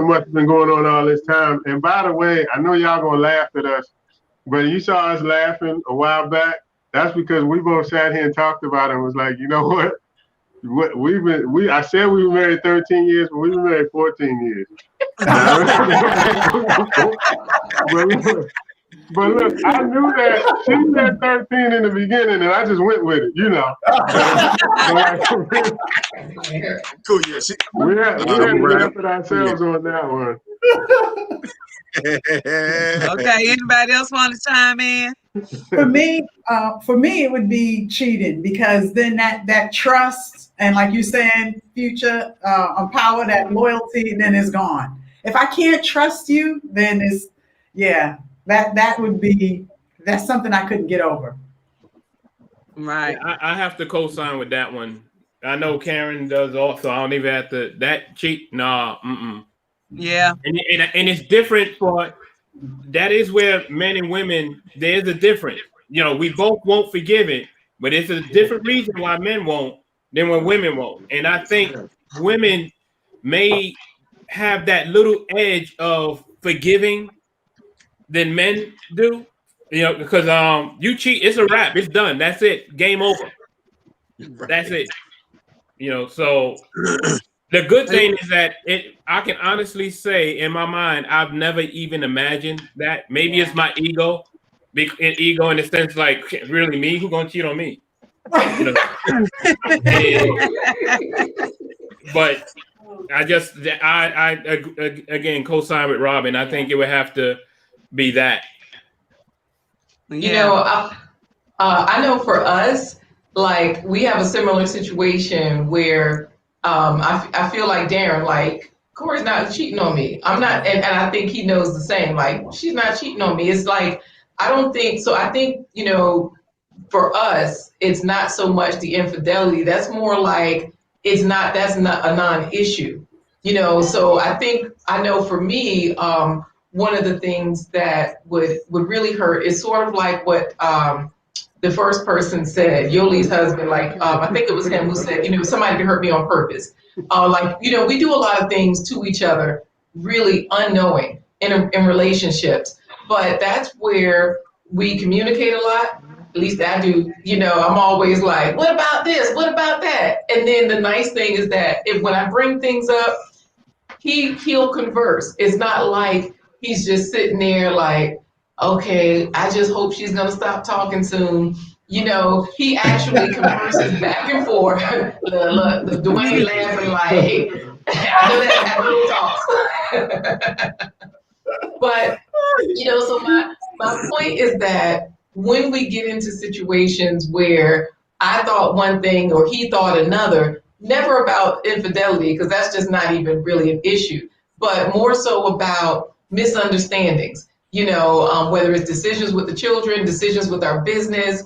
must have been going on all this time. And by the way, I know y'all gonna laugh at us, but you saw us laughing a while back. That's because we both sat here and talked about it and was like, you know what? I said we were married 13 years, but we've been married 14 years. But look, I knew that she said 13 in the beginning, and I just went with it, Cool, yeah. We had to laugh at ourselves on that one. Okay, anybody else want to chime in? For me, it would be cheating, because then that trust and, like you're saying, future power, that loyalty, then is gone. If I can't trust you, then that's something I couldn't get over. Right. I have to co-sign with that one. I know Karen does also. I don't even have to. That cheat, nah. Yeah. And it's different for. That is where men and women, there's a difference. We both won't forgive it, but it's a different reason why men won't than when women won't. And I think women may have that little edge of forgiving than men do. Because you cheat, it's a wrap, it's done. That's it. Game over. That's it. So the good thing is that I can honestly say in my mind, I've never even imagined that. Maybe it's my ego in the sense, like, really me? Who's gonna cheat on me? But I again co-sign with Robin. I think it would have to be that. I know for us, like, we have a similar situation where I feel like Darren, like, Corey's not cheating on me. I'm not, and I think he knows the same. Like, she's not cheating on me. It's like, I don't think so. I think, for us, it's not so much the infidelity. That's more like that's not a non-issue. So I know for me, one of the things that would really hurt is sort of like what the first person said, Yolie's husband, like, I think it was him who said, somebody could hurt me on purpose. We do a lot of things to each other, really unknowing in relationships, but that's where we communicate a lot. At least I do. I'm always like, what about this? What about that? And then the nice thing is that when I bring things up, he'll converse. It's not like he's just sitting there like, okay, I just hope she's gonna stop talking soon. He actually converses back and forth. The Dwayne laughing like, I know that talks. But so my point is that when we get into situations where I thought one thing or he thought another, never about infidelity, because that's just not even really an issue, but more so about misunderstandings, whether it's decisions with the children, decisions with our business,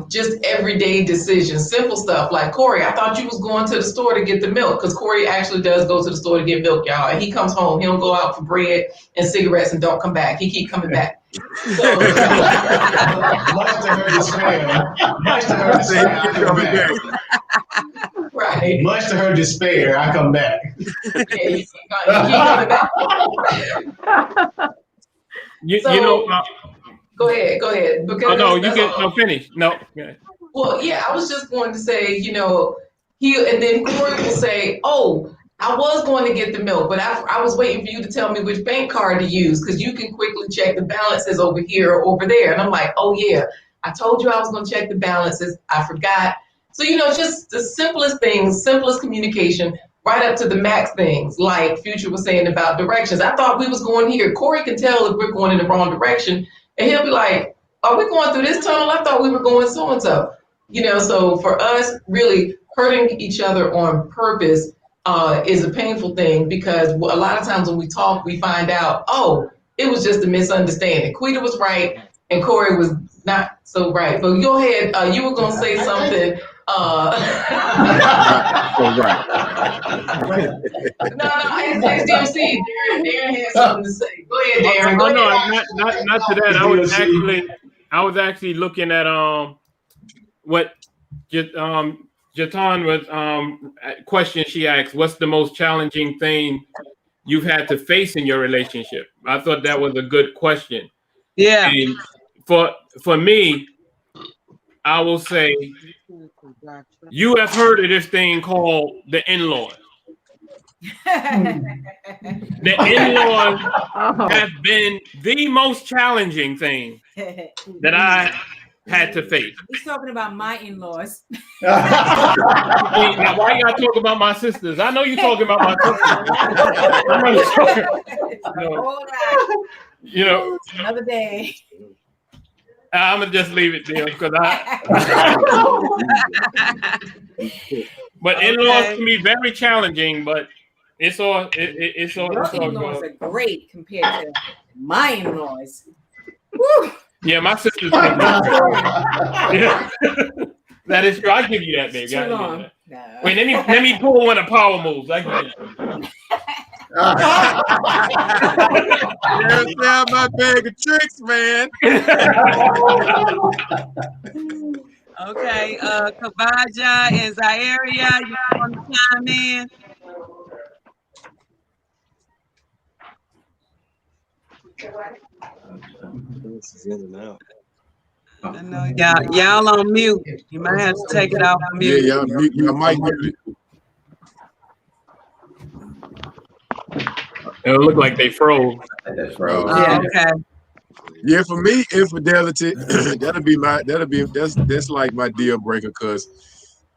just everyday decisions, simple stuff like, Corey, I thought you was going to the store to get the milk, because Corey actually does go to the store to get milk, y'all. And he comes home, he don't go out for bread and cigarettes and don't come back. He keep coming back. So, much to her despair. Right. Much to her despair, I come back. Yeah, he keep coming back. Go ahead. Because finish. No. Yeah. Well, yeah, I was just going to say, and then Corey will say, oh, I was going to get the milk, but I was waiting for you to tell me which bank card to use, because you can quickly check the balances over here or over there. And I'm like, oh yeah, I told you I was going to check the balances. I forgot. So, just the simplest things, simplest communication, right up to the max things, like Future was saying about directions. I thought we was going here. Corey can tell if we're going in the wrong direction. And he'll be like, are we going through this tunnel? I thought we were going so-and-so. So for us, really hurting each other on purpose is a painful thing, because a lot of times when we talk, we find out, oh, it was just a misunderstanding. Quita was right and Corey was not so right. But go ahead. You were going to say something. No, it's DMC. Darren had something to say. Go ahead, Darren. Go ahead. Not to that. I was actually looking at what just Jatan was question she asked, what's the most challenging thing you've had to face in your relationship? I thought that was a good question. Yeah. And for me, I will say you have heard of this thing called the in-laws. The in-laws have been the most challenging thing that I had to face. He's talking about my in-laws. Now, why y'all talk about my sisters? I know you're talking about my sisters. You know, another day. I'm gonna just leave it there because but in-laws can be very challenging, but it's all Your in-laws are great compared to my in-laws. Yeah, my sisters can be. Yeah. That is true. I'll give you that, baby. Too long. No. Wait, let me pull one of power moves. I give you There's now my bag of tricks, man. Okay, Kabaja and Zaire, you want to chime in? I know y'all on mute. You might have to take it off mute. Yeah, y'all might mute it. It look like they froze. Okay. Yeah, for me, infidelity, that's like my deal breaker, because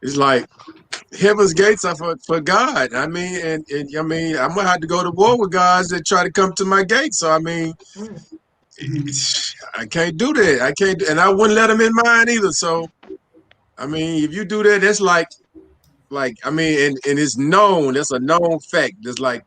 it's like heaven's gates are for God. I mean, and I mean, I'm gonna have to go to war with guys that try to come to my gate. So I mean, I can't do that. I can't, and I wouldn't let them in mine either. So I mean, if you do that, that's like I mean, and it's known. That's a known fact. That's like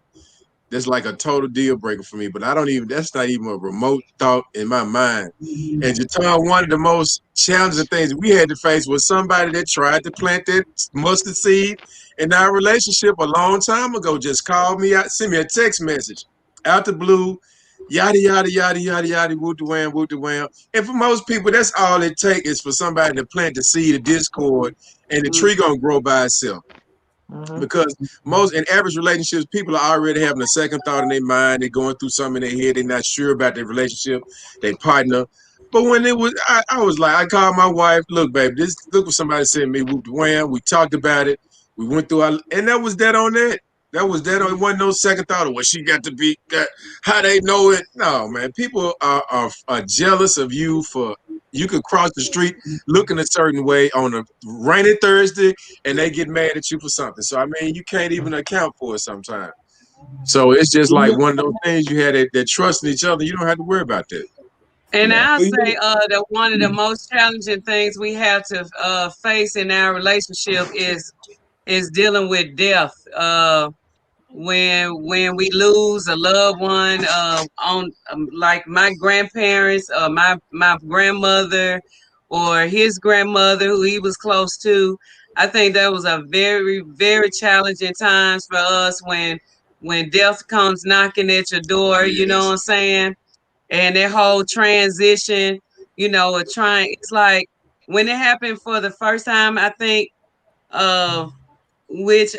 a total deal breaker for me. But that's not even a remote thought in my mind. And Jatan, one of the most challenging things we had to face was somebody that tried to plant that mustard seed in our relationship a long time ago. Just called me out, sent me a text message out the blue, yada, yada, yada, yada, yada, whoop the wham, whoop the wham. And for most people, that's all it takes is for somebody to plant the seed of discord, and the tree gonna grow by itself. Because most in average relationships, people are already having a second thought in their mind. They're going through something in their head. They're not sure about their relationship, their partner. But when it was, I was like, I called my wife. Look, baby, look what somebody said to me. Whoop, wham. We talked about it. We went through and that was that on that. That was that on. It wasn't no second thought of what she got to be. How they know it? No, man. People are jealous of you for. You could cross the street looking a certain way on a rainy Thursday, and they get mad at you for something. So, I mean, you can't even account for it sometimes. So it's just like one of those things you had that trust in each other. You don't have to worry about that. And I'll say that one of the most challenging things we have to face in our relationship is dealing with death. When we lose a loved one, on like my grandparents, my grandmother, or his grandmother who he was close to, I think that was a very, very challenging times for us when death comes knocking at your door. You know what I'm saying? And that whole transition, you know, it's like when it happened for the first time, I think, which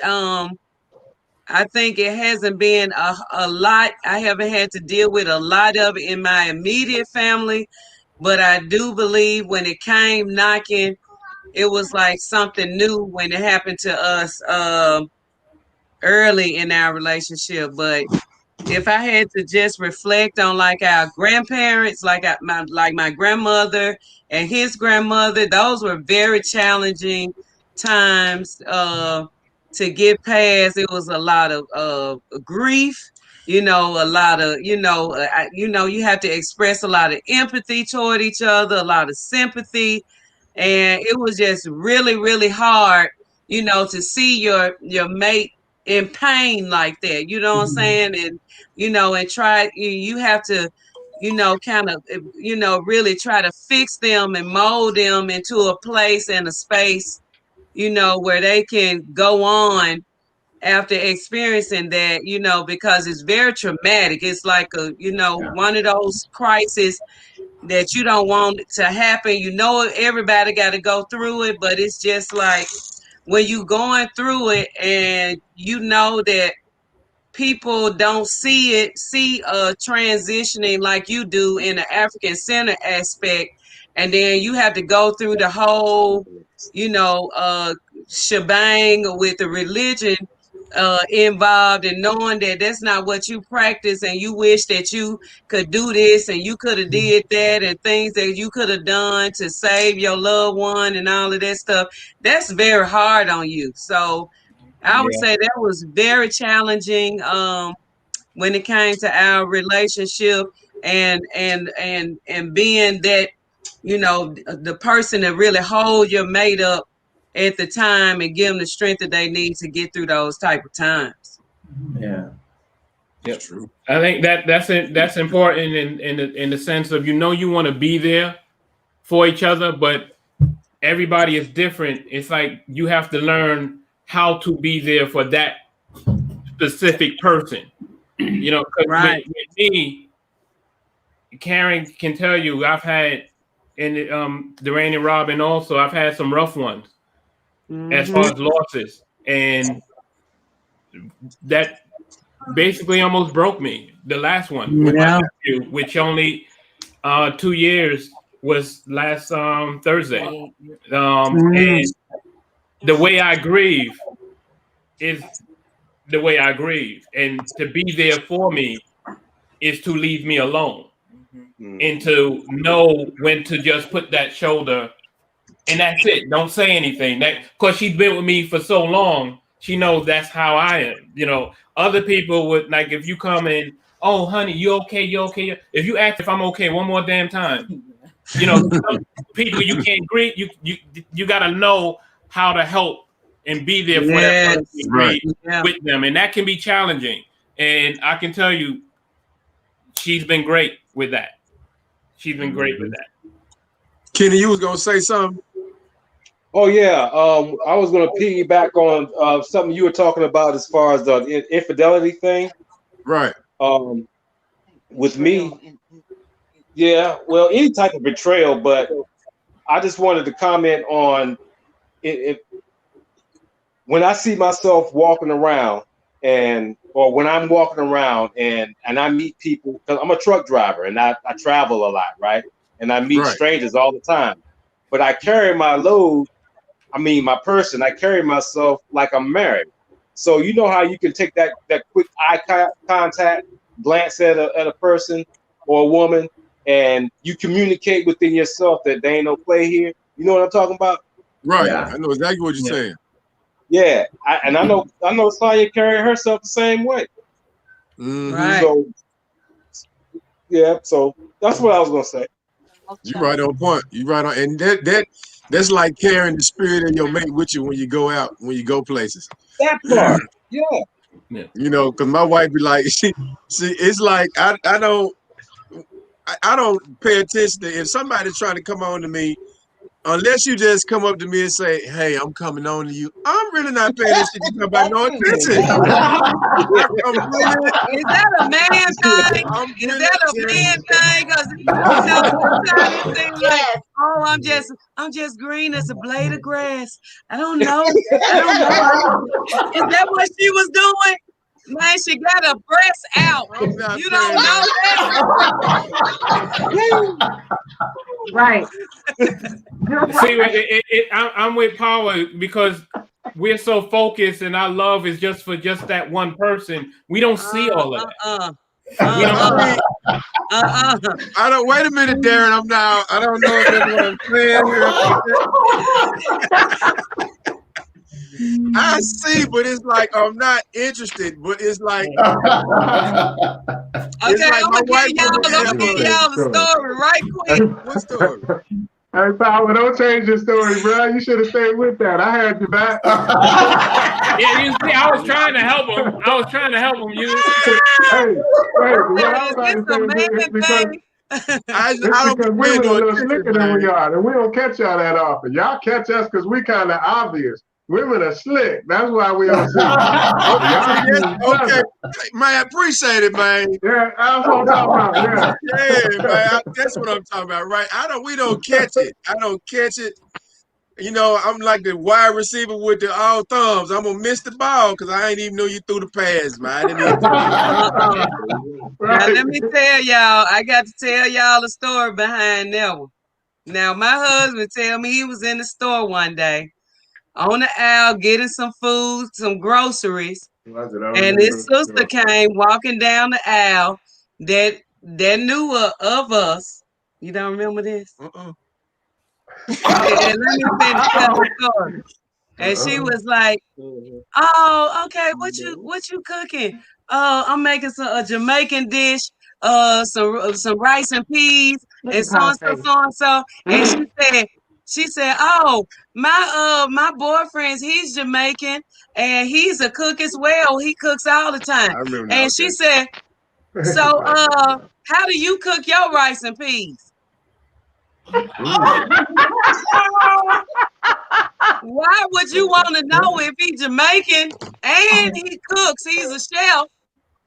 I think it hasn't been a lot. I haven't had to deal with a lot of it in my immediate family, but I do believe when it came knocking, it was like something new when it happened to us early in our relationship. But if I had to just reflect on like our grandparents, like my grandmother and his grandmother, those were very challenging times to get past. It was a lot of grief, you know, a lot of, you have to express a lot of empathy toward each other, a lot of sympathy. And it was just really, really hard, you know, to see your mate in pain like that, you know what I'm saying? And, you know, and you have to, you know, kind of, you know, really try to fix them and mold them into a place and a space, you know, where they can go on after experiencing that, you know, because it's very traumatic. It's like one of those crises that you don't want to happen. You know, everybody got to go through it, but it's just like when you going through it and you know that people don't see transitioning like you do in the African center aspect, and then you have to go through the whole, shebang with the religion involved, and knowing that that's not what you practice, and you wish that you could do this and you could have did that, and things that you could have done to save your loved one and all of that stuff. That's very hard on you. So I would say that was very challenging when it came to our relationship, and being that, the person that really hold your mate up at the time and give them the strength that they need to get through those type of times. Yeah. Yep. True. I think that's important in the sense of, you want to be there for each other, but everybody is different. It's like you have to learn how to be there for that specific person. Right. With me, Karen can tell you, I've had, and Darren and Robin also, I've had some rough ones as far as losses, and that basically almost broke me. The last one with my nephew, which only 2 years, was last Thursday. And the way I grieve is the way I grieve, and to be there for me is to leave me alone, and to know when to just put that shoulder, and that's it. Don't say anything. That, because she's been with me for so long, she knows that's how I am. Other people would, like, if you come in, oh honey, you okay? You okay? If you ask if I'm okay one more damn time, some people you can't greet. You gotta know how to help and be there for that person, with them, and that can be challenging. And I can tell you, she's been great with that. She's been great with that. Kenny, you was gonna say something? Oh yeah, I was gonna piggyback on something you were talking about as far as the infidelity thing. Right. With me, yeah. Well, any type of betrayal, but I just wanted to comment on it. When I see myself walking around, or when I'm walking around and I meet people, because I'm a truck driver and I travel a lot, right? And I meet strangers all the time. But I carry my load, my person, I carry myself like I'm married. So you know how you can take that quick eye contact, glance at a person or a woman, and you communicate within yourself that there ain't no play here. You know what I'm talking about? Right. Yeah. I know exactly what you're saying. Yeah, I know Sonya carrying herself the same way. Right. So, yeah, so that's what I was gonna say. You're right on point. You're right on, and that's like carrying the spirit of your mate with you when you go out, when you go places. That part, yeah. Because my wife be like, she it's like I don't pay attention to if somebody's trying to come on to me. Unless you just come up to me and say, "Hey, I'm coming on to you," I'm really not paying attention to nobody no attention. Is that a man thing? Is that a man thing? Because sometimes it seems like, oh, I'm just green as a blade of grass. I don't know. Is that what she was doing? Man, she got her breasts out. You don't know that. Right. See, I'm with Power because we're so focused, and our love is just for that one person. We don't see all of that. I don't. Wait a minute, Darren. I don't know if that's what I'm saying here. I see, but it's like I'm not interested. But it's like, okay, I'm gonna give y'all the story right quick. What story? Hey, Power, don't change your story, bro. You should have stayed with that. I had you back. Yeah, you see, I was trying to help him. I don't because we're a little slicker than we are, and we don't catch y'all that often. Y'all catch us because we kind of obvious. Women are slick. That's why we don't see. Okay, man, appreciate it, man. Yeah, that's what I'm talking about. Yeah, man, that's what I'm talking about, right? We don't catch it. I don't catch it. you know, I'm like the wide receiver with the all thumbs. I'm gonna miss the ball because I ain't even know you threw the pass, man. I didn't even. Now let me tell y'all, I got to tell y'all a story behind that one. Now my husband tell me he was in the store one day on the aisle getting some food, some groceries, and his sister came walking down the aisle that knew of us. You don't remember this? And let me finish the story. And she was like, "Oh, okay. What you cooking? Oh, I'm making a Jamaican dish. Some rice and peas and so and so. And she said, oh, my boyfriend's he's Jamaican and he's a cook as well. He cooks all the time. And she said, so how do you cook your rice and peas? Why would you want to know if he's Jamaican and he cooks? He's a chef.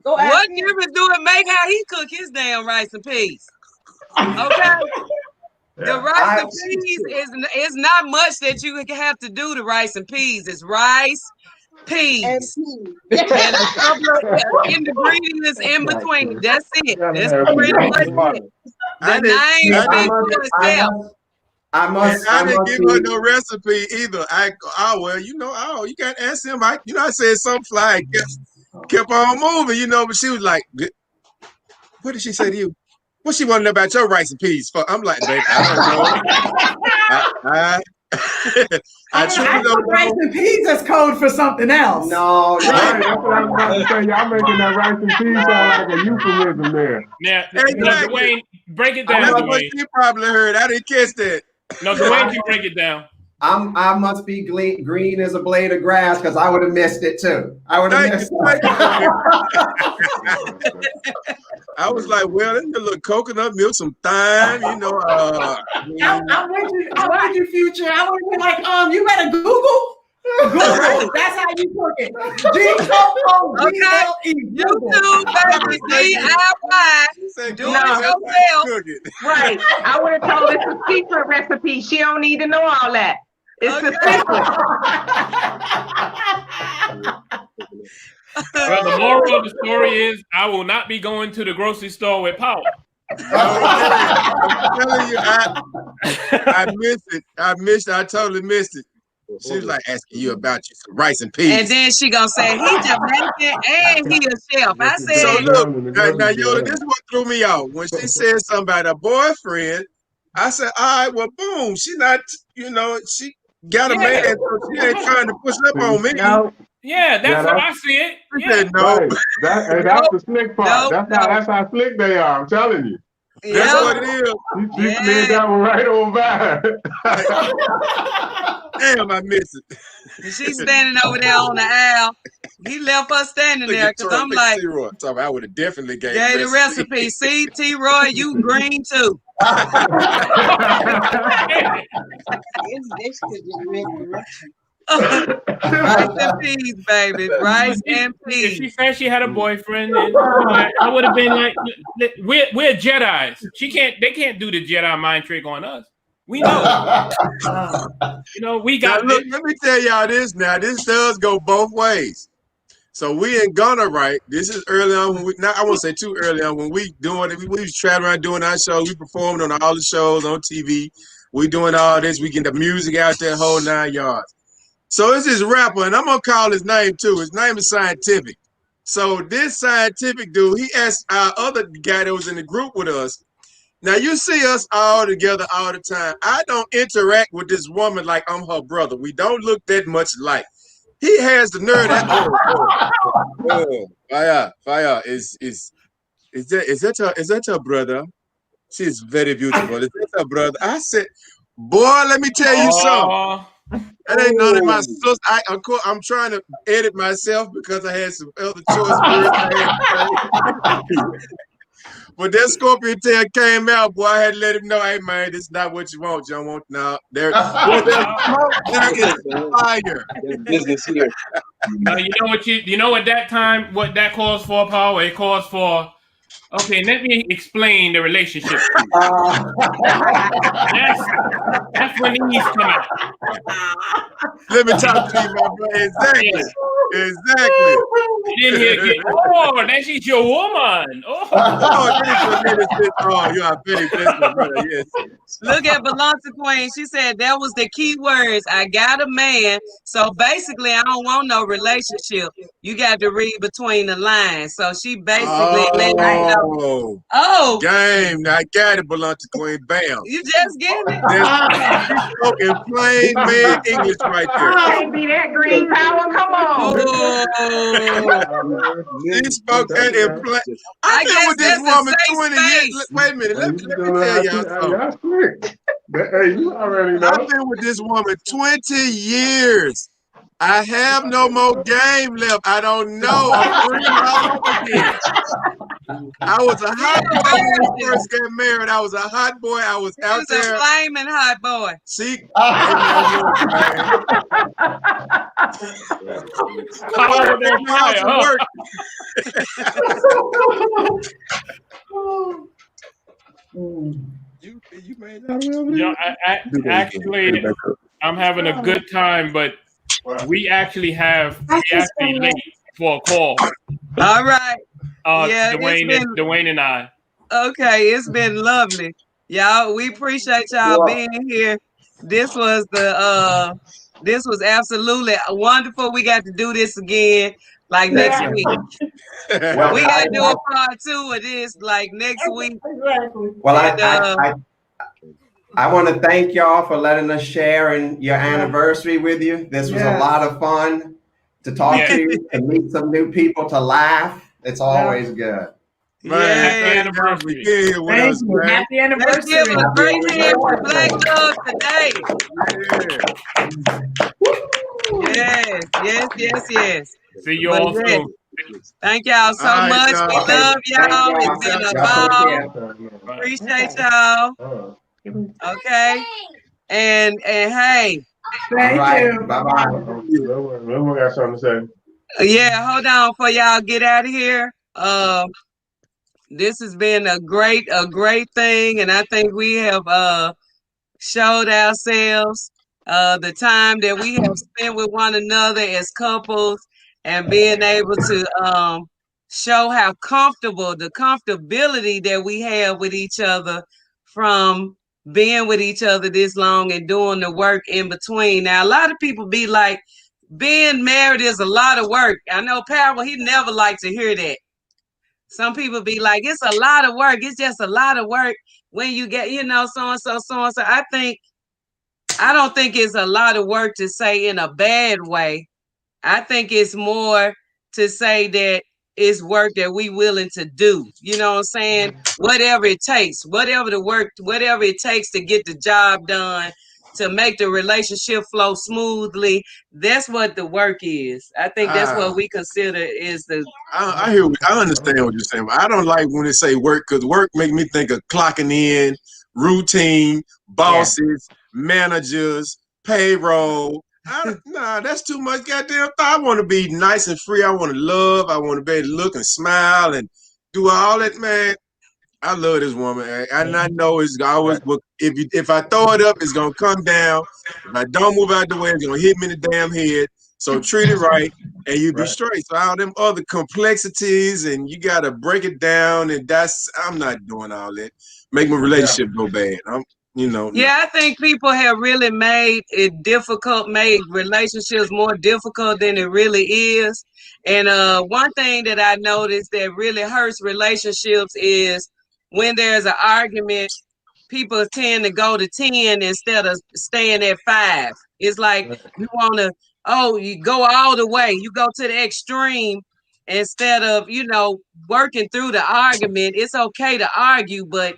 What difference do it make how he cook his damn rice and peas? Okay, the rice and peas is not much that you have to do to rice and peas. It's rice, peas, and a couple of ingredients in between. That's it. That's pretty much it. The name speaks for itself. I didn't give her no recipe either. Well, you know, you got to ask him. I said something fly, kept on moving, you know, but she was like, what did she say to you? What she want to know about your rice and peas for? I'm like, baby, I don't know. I truly don't know. Rice and peas is code for something else. No, that's what I was about to say. Y'all making that rice and peas sound like a euphemism there. Now, Dwayne, break it down. That's what she probably heard. I didn't catch that. No, Dwayne, you break it down. I must be green as a blade of grass because I would have missed it too. I would have missed it. I was like, well, there's a little coconut milk, some thyme, you know. I'm with you, Future. I would be like, you better Google. Google. That's how you cook it. Google. YouTube, baby. DIY. Do it yourself. Right. I would have told it's a secret recipe. She don't need to know all that. It's a secret. Well, the moral of the story is I will not be going to the grocery store with Powwah. I'm telling you, I missed it. I totally missed it. She was like asking you about some rice and peas. And then she gonna say he Jamaican and he a chef. I said, so look, now Yola, this is what threw me out. When she said something about a boyfriend, I said, all right, well, boom, she not, you know, she got a man, so she ain't trying to push up on me. Yeah, that's how I see it. Said, no. Right. That's the slick part. That's how slick they are. I'm telling you. That's what it is. She slid that one right on by. Damn, I missed it. She's standing over there on the aisle. He left her standing there because I'm like, I would have definitely gave the recipe. See, T-Roy, you green too. Rice and peas, baby. Rice and peas. If she said she had a boyfriend, I would have been like, we're Jedis. They can't do the Jedi mind trick on us. We know. You know, we got. Now, look, let me tell y'all this now. This does go both ways. So we ain't gonna write. This is early on when I won't say too early on when we was traveling around doing our shows. We performed on all the shows on TV. We doing all this. We getting the music out there, whole 9 yards. So it's this rapper, and I'm gonna call his name too. His name is Scientific. So this Scientific dude, he asked our other guy that was in the group with us. Now you see us all together all the time. I don't interact with this woman like I'm her brother. We don't look that much alike. He has the nerve that fire. Is that your brother? She's very beautiful. Is that her brother? I said, boy, let me tell you something. That ain't none of my sister. Of course, I'm trying to edit myself because I had some other choice words. But that scorpion tail came out, boy. I had to let him know, hey man, this is not what you want. You don't want now. There is fire. Business here. You know what at that time, what that calls for, Powwah? It calls for Okay, let me explain the relationship. That's when these come out. Let me talk to you, my brother. Exactly. Yeah. Exactly. Then he'll get, oh, that she's your woman. Oh, you are very blessed, my brother. Yes. Look at Belonta Queen. She said that was the key words. I got a man. So basically, I don't want no relationship. You got to read between the lines. So she basically let me know. Oh, game. I got it, Belonta Queen. Bam. You just getting it? She's spoken plain man English right there. Can't be that green power. Come on. She spoke that in plain. I've been with this woman 20 years. Wait a minute. Let me tell y'all something. Hey, you already know. I've been with this woman 20 years. I have no more game left. I don't know. I'm free all over again. I was a hot boy when we first got married. I was a hot boy. I was out there. A flaming hot boy. See? You know, actually, I'm having a good time, but we actually late for a call. All right. Yeah, Dwayne and I. Okay, it's been lovely, y'all. We appreciate y'all being here. This was absolutely wonderful. We got to do this again, like next week. We got to do a part 2 of this, like next week. Well, I want to thank y'all for letting us share in your anniversary with you. This was a lot of fun to talk to you, to meet some new people, to laugh. It's always good. Happy anniversary. Happy anniversary. Let's give a great hand for Black Love today. Yes. See you all soon. Thank y'all so much. We love y'all. It's been a ball. Appreciate y'all. Okay. And hey. Thank you. Bye-bye. Everyone got something to say. Yeah, hold on for y'all get out of here. This has been a great thing, and I think we have showed ourselves the time that we have spent with one another as couples, and being able to show how the comfortability that we have with each other from being with each other this long and doing the work in between. Now, a lot of people be like, being married is a lot of work. I know Powell, he never liked to hear that. Some people be like, it's a lot of work. It's just a lot of work when you get, so and so. I don't think it's a lot of work to say in a bad way. I think it's more to say that it's work that we willing to do. You know what I'm saying? Whatever it takes, whatever it takes to get the job done, to make the relationship flow smoothly. That's what the work is. I think that's what we consider is the. I understand what you're saying, but I don't like when they say work, because work make me think of clocking in, routine, bosses, managers, payroll. Nah, that's too much goddamn thought. I want to be nice and free. I want to love. I want to be able to look and smile and do all that, man. I love this woman, and I know it's always. If I throw it up, it's gonna come down. If I don't move out the way, it's gonna hit me in the damn head. So treat it right, and you be straight. So all them other complexities, and you gotta break it down, and I'm not doing all that. Make my relationship go bad. Yeah, I think people have really made relationships more difficult than it really is. And one thing that I noticed that really hurts relationships is when there's an argument, people tend to go to 10 instead of staying at 5. It's like you want to, you go all the way. You go to the extreme instead of, working through the argument. It's okay to argue, but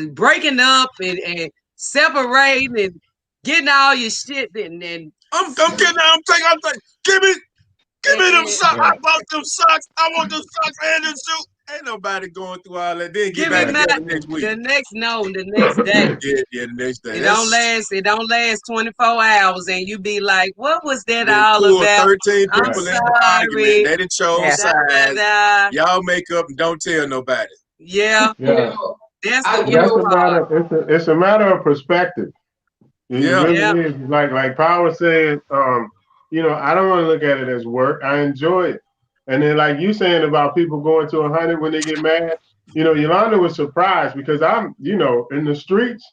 breaking up and separating and getting all your shit and I'm taking, give me them socks. I want them socks. I want them socks and them shoes. Ain't nobody going through all that. Then get Give back me together my next week. the next day. Yeah, the next day. It don't last 24 hours, and you be like, what was that all Pull about? 13 I'm people in the argument. sorry. They done chose Da, da, sides. da. Y'all make up and don't tell nobody. Yeah, Yeah. that's I- the you That's know, a matter. It's a matter of perspective. It Yeah. really is. Like Power said, I don't want to look at it as work. I enjoy it. And then like you saying about people going to 100 when they get mad, Yolanda was surprised because I'm, in the streets.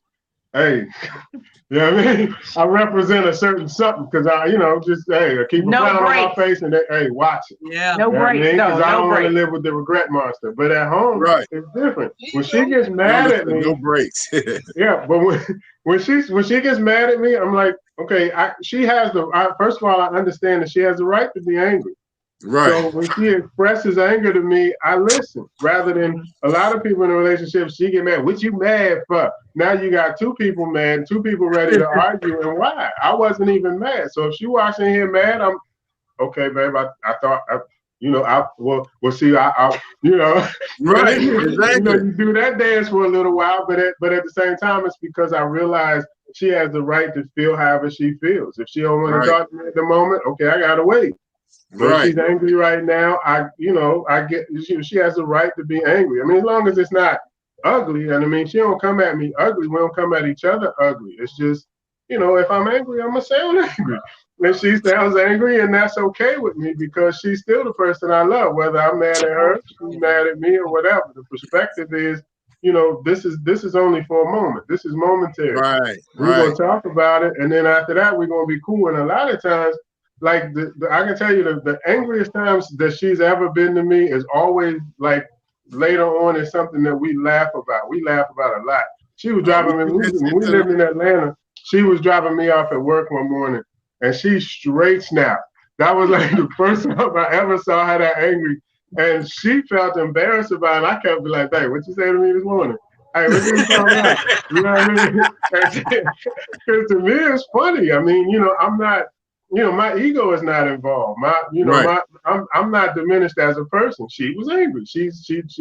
Hey, you know what I mean? I represent a certain something because I keep a No frown on my breaks. face and hey, watch it. Yeah. No You know what I breaks, mean? though. Because I No don't want to breaks. live with the regret monster. But at home, Right. it's different. When she gets mad at me, No breaks. yeah, but when she gets mad at me, I'm like, okay, she has first of all, I understand that she has the right to be angry. Right. So when she expresses anger to me, I listen. Rather than a lot of people in a relationship, she get mad. What you mad for? Now you got two people mad, two people ready to argue, and why? I wasn't even mad. So if she walks in here mad, I'm okay, babe. I thought. We'll see. Right, exactly. You do that dance for a little while, but at the same time, it's because I realize she has the right to feel however she feels. If she don't want to talk to me at the moment, okay, I gotta wait. So if she's angry right now, I get she has the right to be angry. I mean, as long as it's not ugly, and I mean, she don't come at me ugly. We don't come at each other ugly. It's just, if I'm angry, I'm gonna sound angry. And she sounds angry, and that's okay with me because she's still the person I love. Whether I'm mad at her, she's mad at me, or whatever. The perspective is, this is only for a moment. This is momentary. Right. We're gonna talk about it, and then after that, we're gonna be cool. And a lot of times, like I can tell you, the angriest times that she's ever been to me is always like later on. Is something that we laugh about. We laugh about a lot. She was driving me when we lived in Atlanta. She was dropping me off at work one morning, and she straight snapped. That was like the first time I ever saw her that angry. And she felt embarrassed about it. I kept be like, hey, what you say to me this morning? Hey, what you talking about? You know what I mean? Because to me, it's funny. I mean, I'm not, my ego is not involved. I'm not diminished as a person. She was angry. She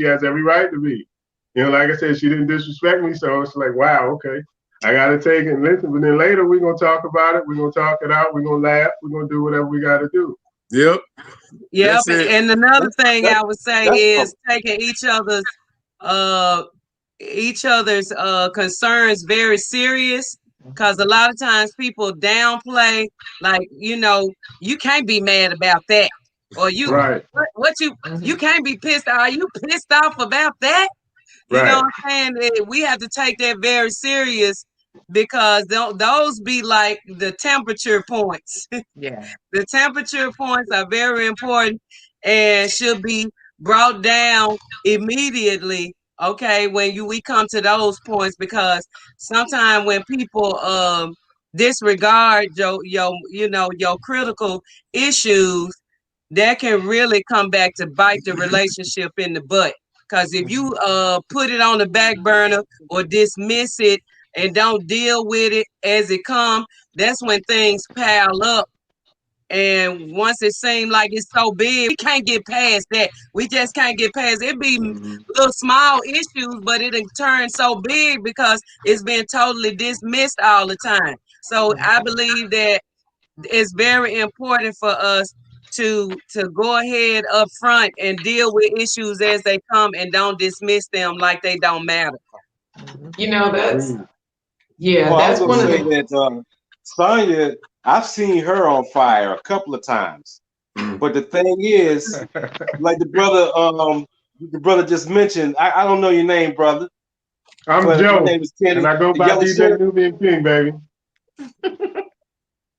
has every right to be. Like I said, she didn't disrespect me. So it's like, wow, okay. I got to take it and listen. But then later we're going to talk about it. We're going to talk it out. We're going to laugh. We're going to do whatever we got to do. Yep. Yep. And another thing I would say is taking each other's concerns very serious, because a lot of times people downplay, like, you can't be mad about that, or you you can't be pissed. Are you pissed off about that? You know what I'm saying? We have to take that very serious, because those be like the temperature points. Yeah. The temperature points are very important and should be brought down immediately. Okay, when we come to those points, because sometimes when people disregard your critical issues, that can really come back to bite the relationship in the butt. Because if you put it on the back burner or dismiss it and don't deal with it as it comes, that's when things pile up. And once it seems like it's so big, we can't get past that. We just can't get past it. It be little small issues, but it turn so big because it's been totally dismissed all the time. So I believe that it's very important for us to go ahead up front and deal with issues as they come, and don't dismiss them like they don't matter. That's Well, I was one gonna of say the. that Sonya, I've seen her on fire a couple of times, but the thing is, like the brother just mentioned, I don't know your name, brother. I'm but Joe, my name is Kenny, and I go the by yellow DJ shirt. Nubian King, baby.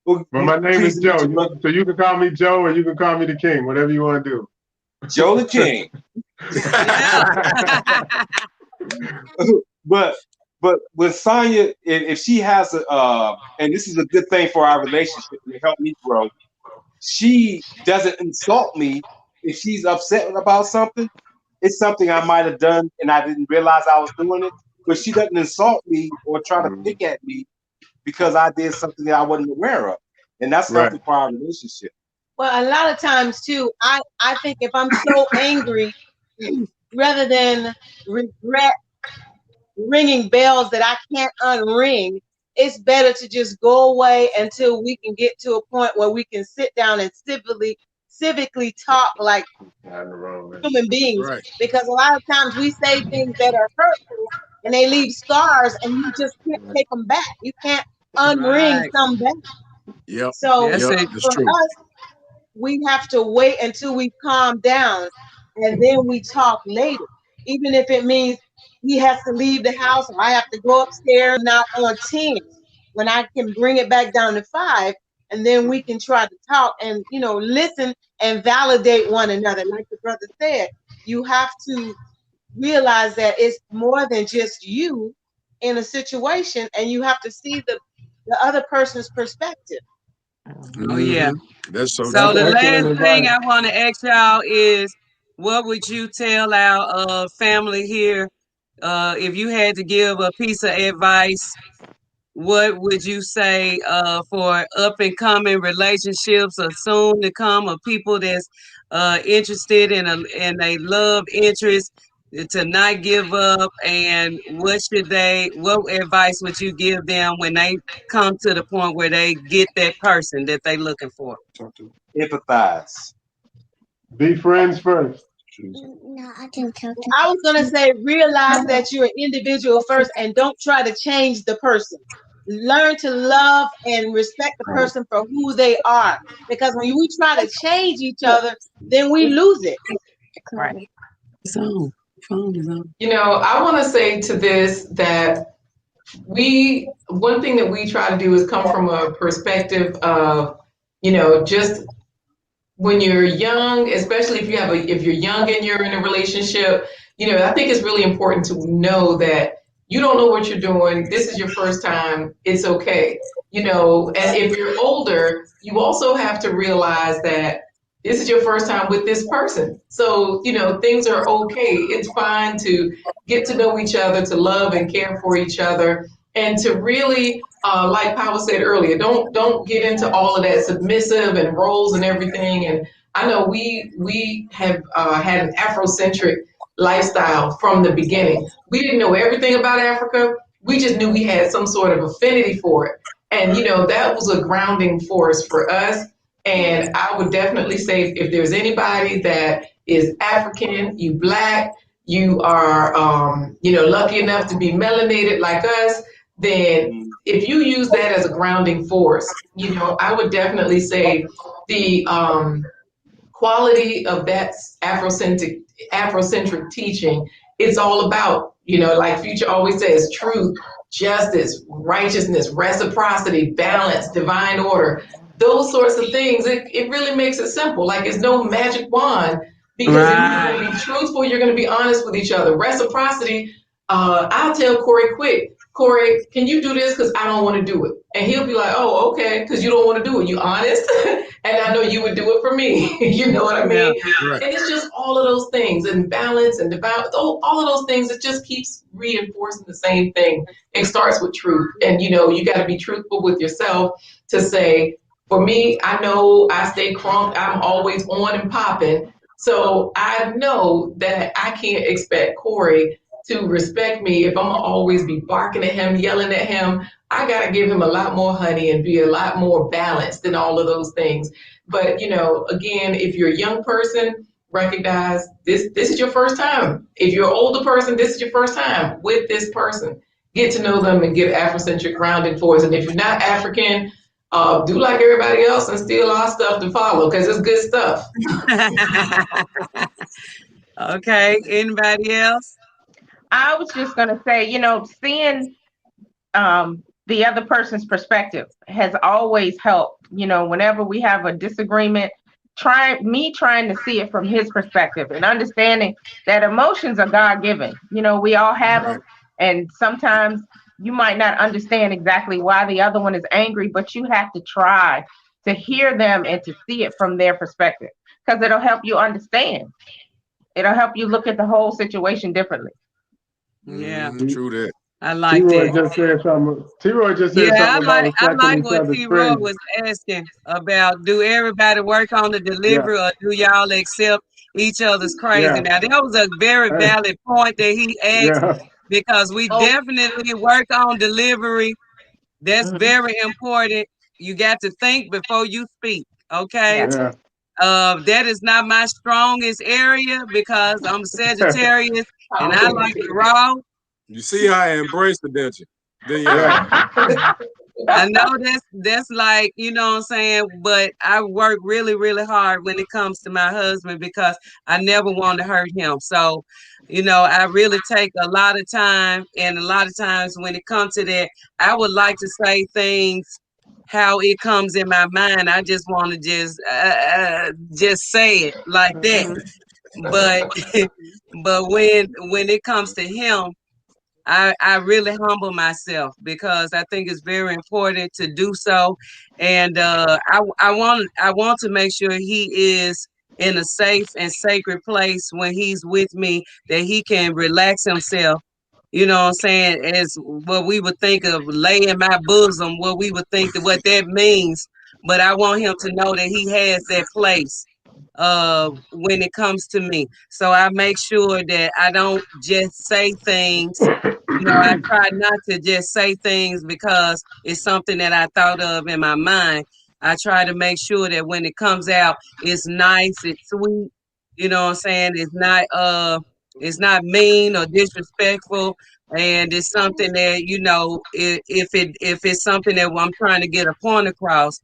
But my name is Joe, so you can call me Joe, or you can call me the King, whatever you want to do. Joe the King. But with Sonya, if she has and this is a good thing for our relationship and help me grow, she doesn't insult me if she's upset about something. It's something I might have done and I didn't realize I was doing it, but she doesn't insult me or try to pick at me because I did something that I wasn't aware of, and that's healthy for our relationship. Well, a lot of times too, I think if I'm so angry rather than regret ringing bells that I can't unring. It's better to just go away until we can get to a point where we can sit down and civically talk like human beings. Right. Because a lot of times we say things that are hurtful and they leave scars, and you just can't take them back. You can't unring some back. Yep. So That's Yep. it. That's for true. us, we have to wait until we calm down, and then we talk later. Even if it means he has to leave the house or I have to go upstairs now on 10, when I can bring it back down to 5, and then we can try to talk and, you know, listen and validate one another. Like the brother said, you have to realize that it's more than just you in a situation, and you have to see the other person's perspective. Oh yeah. That's so So true. the last Excellent thing advice. I want to ask y'all is, what would you tell our family here? If you had to give a piece of advice, what would you say for up and coming relationships or soon to come, or people that's interested in a love interest, to not give up? And what advice would you give them when they come to the point where they get that person that they looking for? Empathize. Be friends first. No, I didn't tell them. I was gonna say, realize that you're an individual first, and don't try to change the person. Learn to love and respect the person for who they are. Because when we try to change each other, then we lose it. Right. So, phone is on. You know, I want to say to this that one thing that we try to do is come from a perspective of, you know, just when you're young, especially if you're young and you're in a relationship, you know, I think it's really important to know that you don't know what you're doing. This is your first time. It's okay. You know, and if you're older, you also have to realize that this is your first time with this person. So, you know, things are okay. It's fine to get to know each other, to love and care for each other, and to really, like Powell said earlier, don't get into all of that submissive and roles and everything. And I know we have had an Afrocentric lifestyle from the beginning. We didn't know everything about Africa. We just knew we had some sort of affinity for it. And, you know, that was a grounding force for us. And I would definitely say, if there's anybody that is African, you Black, you are, you know, lucky enough to be melanated like us, then if you use that as a grounding force, you know, I would definitely say the quality of that Afrocentric teaching, it's all about, you know, like Future always says, truth, justice, righteousness, reciprocity, balance, divine order, those sorts of things. It really makes it simple. Like, it's no magic wand, because if you're going to be truthful, you're going to be honest with each other. Reciprocity, I'll tell Corey quick, Corey, can you do this? Because I don't want to do it. And he'll be like, oh, okay, because you don't want to do it. You honest? And I know you would do it for me. You know what I mean? Yeah, right. And it's just all of those things, and balance and divine, all of those things. It just keeps reinforcing the same thing. It starts with truth. And, you know, you got to be truthful with yourself to say, for me, I know I stay crunk. I'm always on and popping. So I know that I can't expect Corey to respect me if I'm gonna always be barking at him, yelling at him. I gotta give him a lot more honey and be a lot more balanced than all of those things. But, you know, again, if you're a young person, recognize this is your first time. If you're an older person, this is your first time with this person. Get to know them and get Afrocentric grounding force. And if you're not African, do like everybody else and steal our stuff to follow, because it's good stuff. Okay, anybody else? I was just going to say, you know, seeing the other person's perspective has always helped. You know, whenever we have a disagreement, trying to see it from his perspective and understanding that emotions are God-given. You know, we all have them, and sometimes you might not understand exactly why the other one is angry, but you have to try to hear them and to see it from their perspective, because it'll help you understand. It'll help you look at the whole situation differently. Yeah. True that. I like T-Roy that. just said something. T-Roy just said Yeah, something about I respecting like each what other's T. Roy crazy. was asking about. Do everybody work on the Yeah, delivery, or do y'all accept each other's crazy? yeah, Now that was a very hey, valid point that he asked, yeah, because we Oh, definitely work on delivery. That's Mhm. very important. You got to think before you speak. Okay. Yeah. yeah. That is not my strongest area because I'm Sagittarius and I like the raw. You see how I embraced the didn't you? There you have Yeah, it. I know that's like, you know what I'm saying, but I work really, really hard when it comes to my husband because I never want to hurt him. So, I really take a lot of time, and a lot of times when it comes to that, I would like to say things how it comes in my mind. I just want to just say it like that. Mhm. But but when it comes to him, I really humble myself because I think it's very important to do so, and I want to make sure he is in a safe and sacred place when he's with me, that he can relax himself. You know what I'm saying? As what we would think of lay in my bosom, what we would think that what that means. But I want him to know that he has that place when it comes to me. So I make sure that I don't just say things. I try not to just say things because it's something that I thought of in my mind. I try to make sure that when it comes out, it's nice, it's sweet. You know what I'm saying? It's not mean or disrespectful. And it's something that, if it's something that I'm trying to get a point across,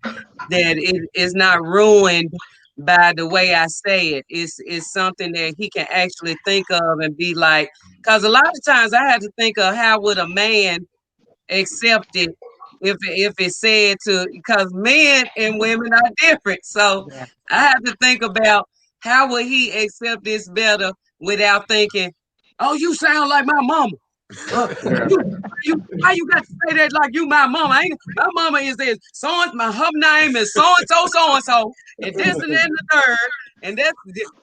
that it is not ruined by the way I say it. It's something that he can actually think of and be like, because a lot of times I had to think of how would a man accept it if it's said to, because men and women are different. So Yeah. I have to think about how would he accept this better without thinking, oh, you sound like my mama. yeah. Why you got to say that like you my mama? My mama is this. Her name is so and so, and this and that and the third. And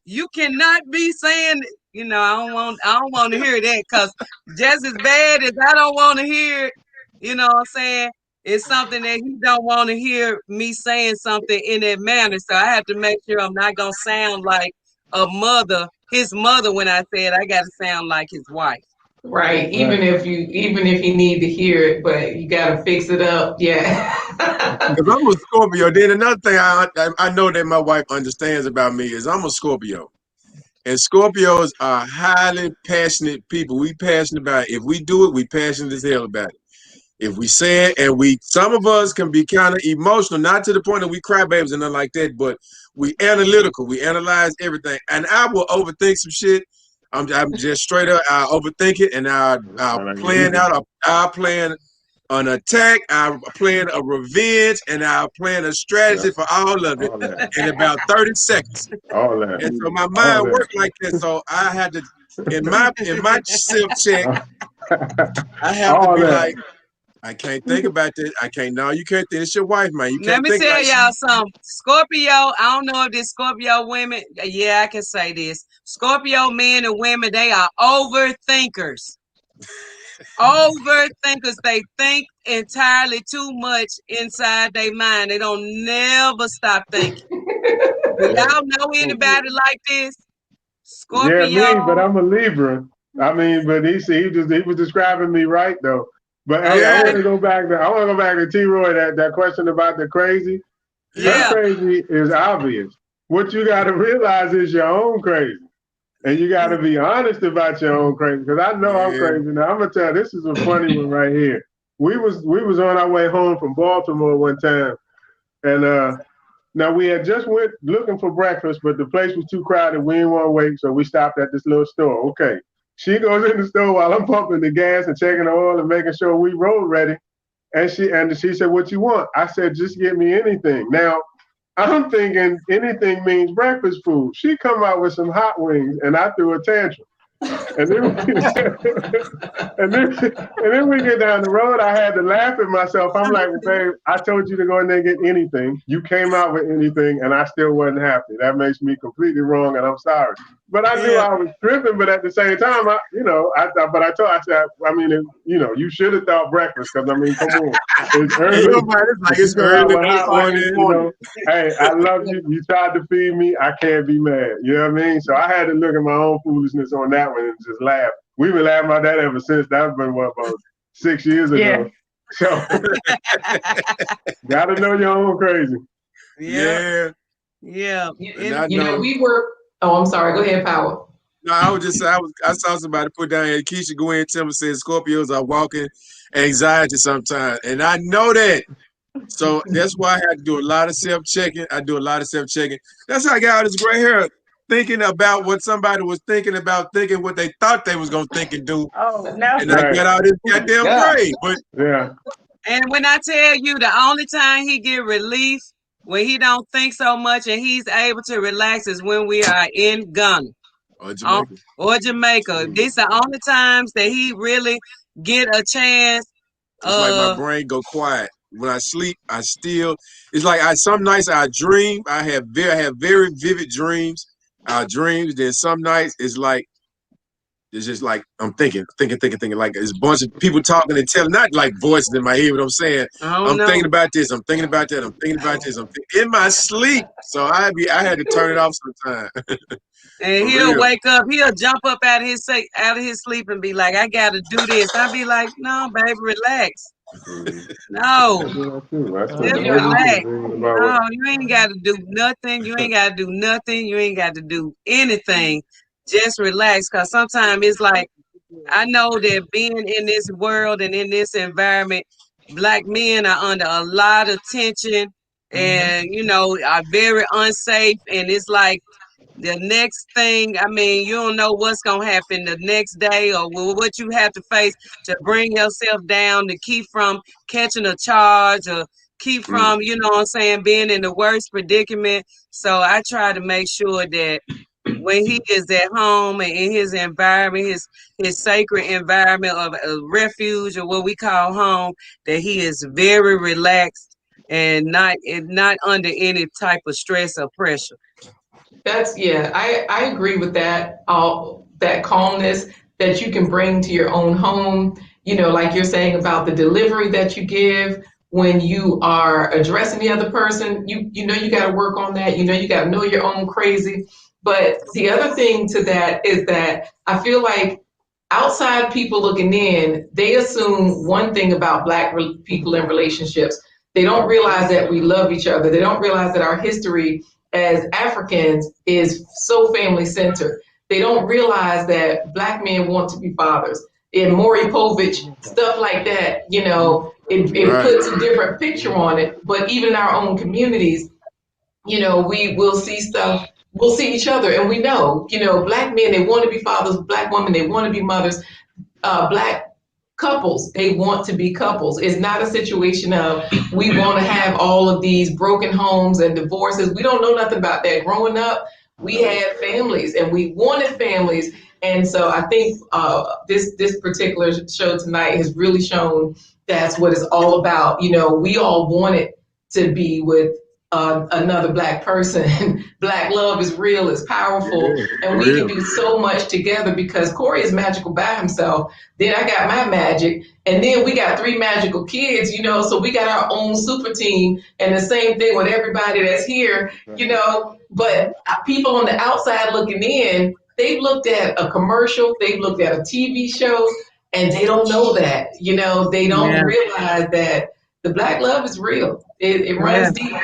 you cannot be saying, I don't want to hear that, because just as bad as I don't want to hear it, you know what I'm saying? It's something that he don't want to hear me saying something in that manner. So I have to make sure I'm not gonna sound like his mother when I say it. I gotta sound like his wife. Right. Right. Even if you need to hear it, but you gotta fix it up. Yeah. Because I'm a Scorpio. Then another thing I know that my wife understands about me is I'm a Scorpio. And Scorpios are highly passionate people. We passionate about it. If we do it, we passionate as hell about it. If we say it, and some of us can be kind of emotional, not to the point that we cry babies and nothing like that, but we analytical. We analyze everything. And I will overthink some shit. I'm just straight up, I overthink it, and I'll plan an attack, I plan a revenge, and I plan a strategy for all of it All that. in about 30 seconds. All that. And so my All mind worked like that. So I had to, in my self-check, that. I have to All be that. like, I can't think about this. I can't. No, you can't think. It's your wife, man. You Let can't me think tell like y'all something. Scorpio, I don't know if this Scorpio women, yeah, I can say this. Scorpio men and women, they are overthinkers. Overthinkers. They think entirely too much inside their mind. They don't never stop thinking. Do y'all know anybody like this? Yeah, me, but Scorpio. I'm a Libra. I mean, but he was describing me right though. But hey, I yeah. want to go back to T. Roy, that question about the crazy. Her Yeah. crazy is obvious. What you got to realize is your own crazy. And you got to be honest about your own crazy. Because I know I'm crazy. Now, I'm going to tell you, this is a funny one right here. We was on our way home from Baltimore one time. And now we had just went looking for breakfast, but the place was too crowded. We didn't want to wait, so we stopped at this little store. Okay. She goes in the store while I'm pumping the gas and checking the oil and making sure we road ready. And she said, "What you want?" I said, "Just get me anything." Now, I'm thinking anything means breakfast food. She come out with some hot wings, and I threw a tantrum. And then, and then we get down the road. I had to laugh at myself. I'm like, "Babe, I told you to go in there and get anything. You came out with anything, and I still wasn't happy. That makes me completely wrong, and I'm sorry." But I knew I was tripping. But at the same time, I said, you should have thought breakfast, because I mean, come on, it's early. It's like it's early morning. Hey, I love you. You tried to feed me. I can't be mad. You know what I mean? So I had to look at my own foolishness on that one and just laugh. We've been laughing about that ever since. That's been about 6 years ago. Yeah. So gotta know your own crazy. Yeah. We were. Oh, I'm sorry. Go ahead, Powwah. No, I was just I saw somebody put down here. Keisha Gwen Timber says Scorpios are walking anxiety sometimes, and I know that. So that's why I had to do a lot of self-checking. I do a lot of self-checking. That's how I got all this gray hair, thinking about what somebody was thinking about, thinking what they thought they was gonna think and do. Oh no! And I got all this goddamn gray. But and when I tell you, the only time he get relief when he don't think so much and he's able to relax is when we are in Ghana or Jamaica. These are the only times that he really get a chance. It's like my brain go quiet. When I sleep, it's like some nights I dream. I have very vivid dreams. Then some nights it's just like I'm thinking. Like there's a bunch of people talking and telling, not like voices in my head, but I'm saying, thinking about this, I'm thinking about that, I'm thinking about this, I'm in my sleep. So I had to turn it off sometime. And he'll wake up, he'll jump up out of his sleep and be like, I gotta do this. I'll be like, no, baby, relax. No, just relax. No, you ain't gotta do nothing. You ain't gotta do nothing. You ain't got to do anything. Just relax. Cause sometimes it's like, I know that being in this world and in this environment, Black men are under a lot of tension and, are very unsafe. And it's like, the next thing, I mean, you don't know what's going to happen the next day or what you have to face to bring yourself down, to keep from catching a charge or keep from, being in the worst predicament. So I try to make sure that when he is at home and in his environment, his sacred environment of a refuge or what we call home, that he is very relaxed and not under any type of stress or pressure. I agree with that. That calmness that you can bring to your own home, like you're saying about the delivery that you give when you are addressing the other person, you got to work on that. You got to know your own crazy. But the other thing to that is that I feel like outside people looking in, they assume one thing about Black people in relationships. They don't realize that we love each other. They don't realize that our history as Africans is so family centered. They don't realize that Black men want to be fathers. In Maury Povich, stuff like that, it puts a different picture on it. But even in our own communities, we will see stuff, we'll see each other, and we know, Black men, they want to be fathers, Black women, they want to be mothers, Black couples, they want to be couples. It's not a situation of we want to have all of these broken homes and divorces. We don't know nothing about that. Growing up, we had families and we wanted families. And so I think this particular show tonight has really shown that's what it's all about. We all wanted to be with another Black person. Black love is real, it's powerful, and we can do so much together because Corey is magical by himself. Then I got my magic, and then we got 3 magical kids, so we got our own super team, and the same thing with everybody that's here, but people on the outside looking in, they've looked at a commercial, they've looked at a TV show, and they don't know that, they don't realize that the Black love is real. It runs deep.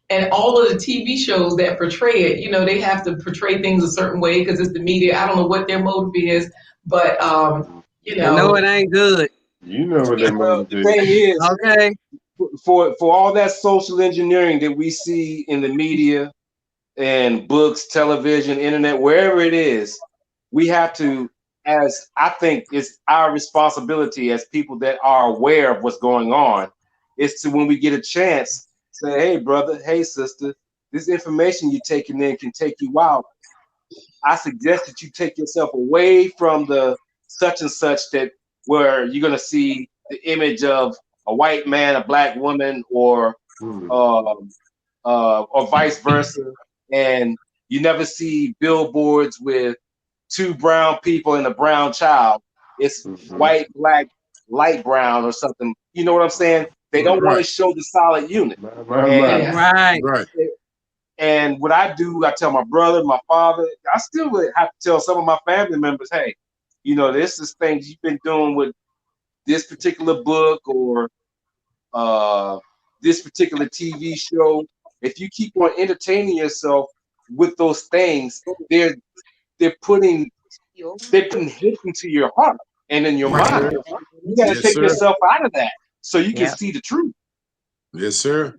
And all of the TV shows that portray it, they have to portray things a certain way because it's the media. I don't know what their motive is, but, I know it ain't good. You know what their motive is. The thing is, okay, for all that social engineering that we see in the media and books, television, internet, wherever it is, we have to, I think it's our responsibility as people that are aware of what's going on, is to, when we get a chance, say, hey, brother, hey, sister, this information you're taking in can take you out. I suggest that you take yourself away from the such and such that where you're going to see the image of a white man, a Black woman, or vice versa. And You never see billboards with 2 brown people and a brown child. It's white, black, light brown or something. You know what I'm saying? They don't want to show the solid unit. And what I do, I tell my brother, my father, I still would have to tell some of my family members, hey, you know, this is things you've been doing with this particular book or this particular TV show. If you keep on entertaining yourself with those things, they're putting hit into your heart and in your mind. You got to take yourself out of that so you can see the truth. Yes, sir.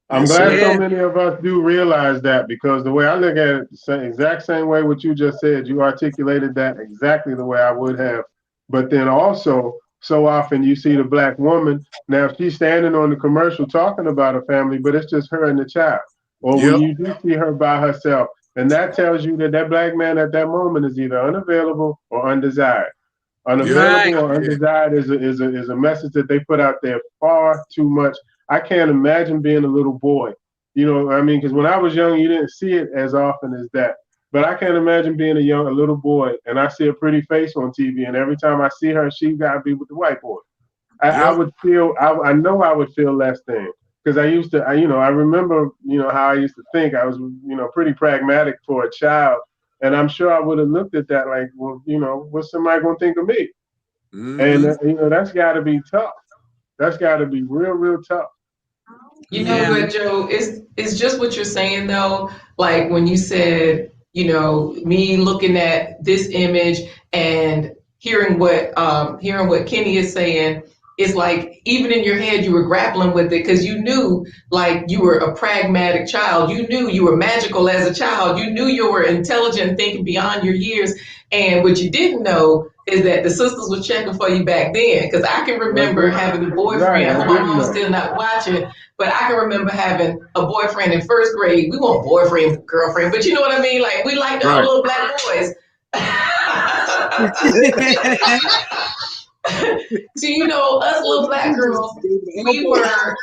I'm glad so many of us do realize that, because the way I look at it, the exact same way what you just said, you articulated that exactly the way I would have. But then also, so often you see the black woman, now she's standing on the commercial talking about a family, but it's just her and the child. Or when you do see her by herself, and that tells you that that black man at that moment is either unavailable or undesired. Unavailable or undesired is a message that they put out there far too much. I can't imagine being a little boy. You know, I mean, because when I was young, you didn't see it as often as that. But I can't imagine being a little boy, and I see a pretty face on TV, and every time I see her, she got to be with the white boy. I would feel, I know I would feel less than, because I used to, I remember, how I used to think. I was, pretty pragmatic for a child, and I'm sure I would have looked at that like, well, what's somebody going to think of me? And, that's got to be tough. That's got to be real, real tough. You know what, Joe? It's just what you're saying, though. Like when you said, me looking at this image and hearing what Kenny is saying, it's like even in your head you were grappling with it because you knew, like, you were a pragmatic child. You knew you were magical as a child. You knew you were intelligent, thinking beyond your years. And what you didn't know is that the sisters were checking for you back then. Because I can remember having a boyfriend. I hope my mom's still not watching, but I can remember having a boyfriend in first grade. We weren't boyfriend, girlfriend, but you know what I mean? Like, we liked our little black boys. So, us little black girls, we were,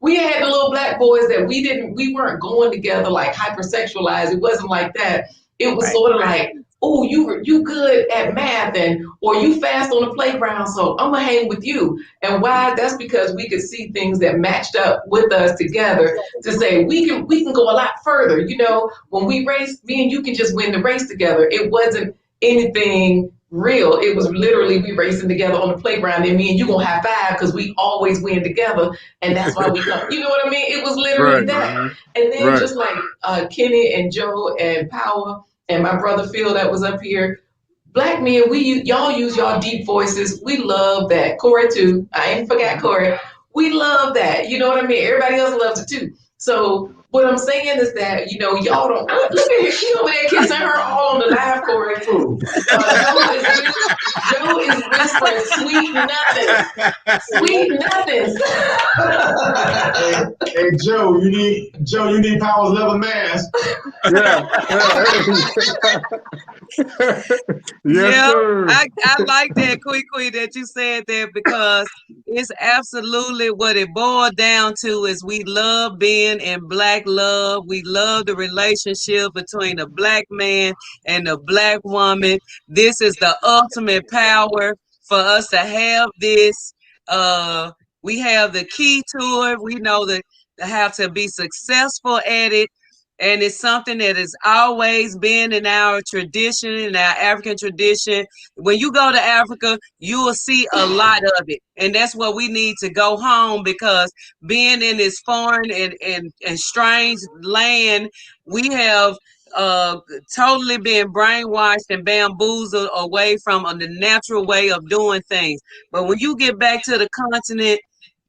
we had the little black boys that we weren't going together like hypersexualized. It wasn't like that. It was sort of like, oh, you good at math or you fast on the playground, so I'm gonna hang with you. And why? That's because we could see things that matched up with us together to say we can go a lot further. When we race, me and you can just win the race together. It wasn't anything real. It was literally we racing together on the playground, and me and you gonna high five because we always win together, and that's why we come. You know what I mean? It was literally that. And then just like Kenny and Joe and Powwah and my brother Phil that was up here, black men, y'all use y'all deep voices. We love that. Corey too. I ain't forgot Corey. We love that. You know what I mean? Everybody else loves it too. So what I'm saying is that, y'all don't, look at her, she over there kissing her all on the live, Corey. Joe is whispering sweet nothings. Hey, Joe, you need Powwah's leather mask. Sir. I like that, Qui Qui, that you said that, because it's absolutely what it boiled down to is we love being in black love. We love the relationship between the black man and the black woman. This is the ultimate power for us to have this. We have the key to it. We know that how to be successful at it. And it's something that has always been in our tradition, in our African tradition. When you go to Africa, you will see a lot of it. And that's what we need to go home, because being in this foreign and strange land, we have totally been brainwashed and bamboozled away from the natural way of doing things. But when you get back to the continent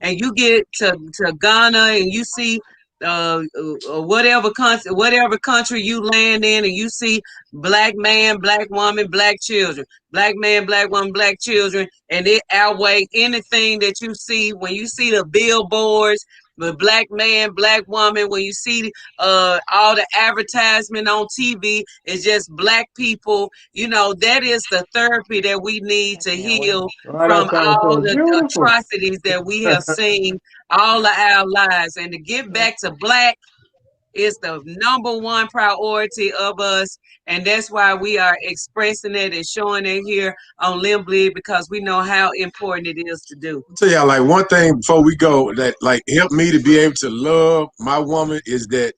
and you get to Ghana and you see whatever country you land in, and you see black man, black woman, black children, black man, black woman, black children, and it outweigh anything that you see when you see the billboards, the black man, black woman, when you see all the advertisement on TV, it's just black people. That is the therapy that we need to heal from all the atrocities that we have seen all of our lives. And to get back to black, is the #1 priority of us. And that's why we are expressing it and showing it here on LMBLIG, because we know how important it is to do. I'll tell y'all, like, one thing before we go that like helped me to be able to love my woman is that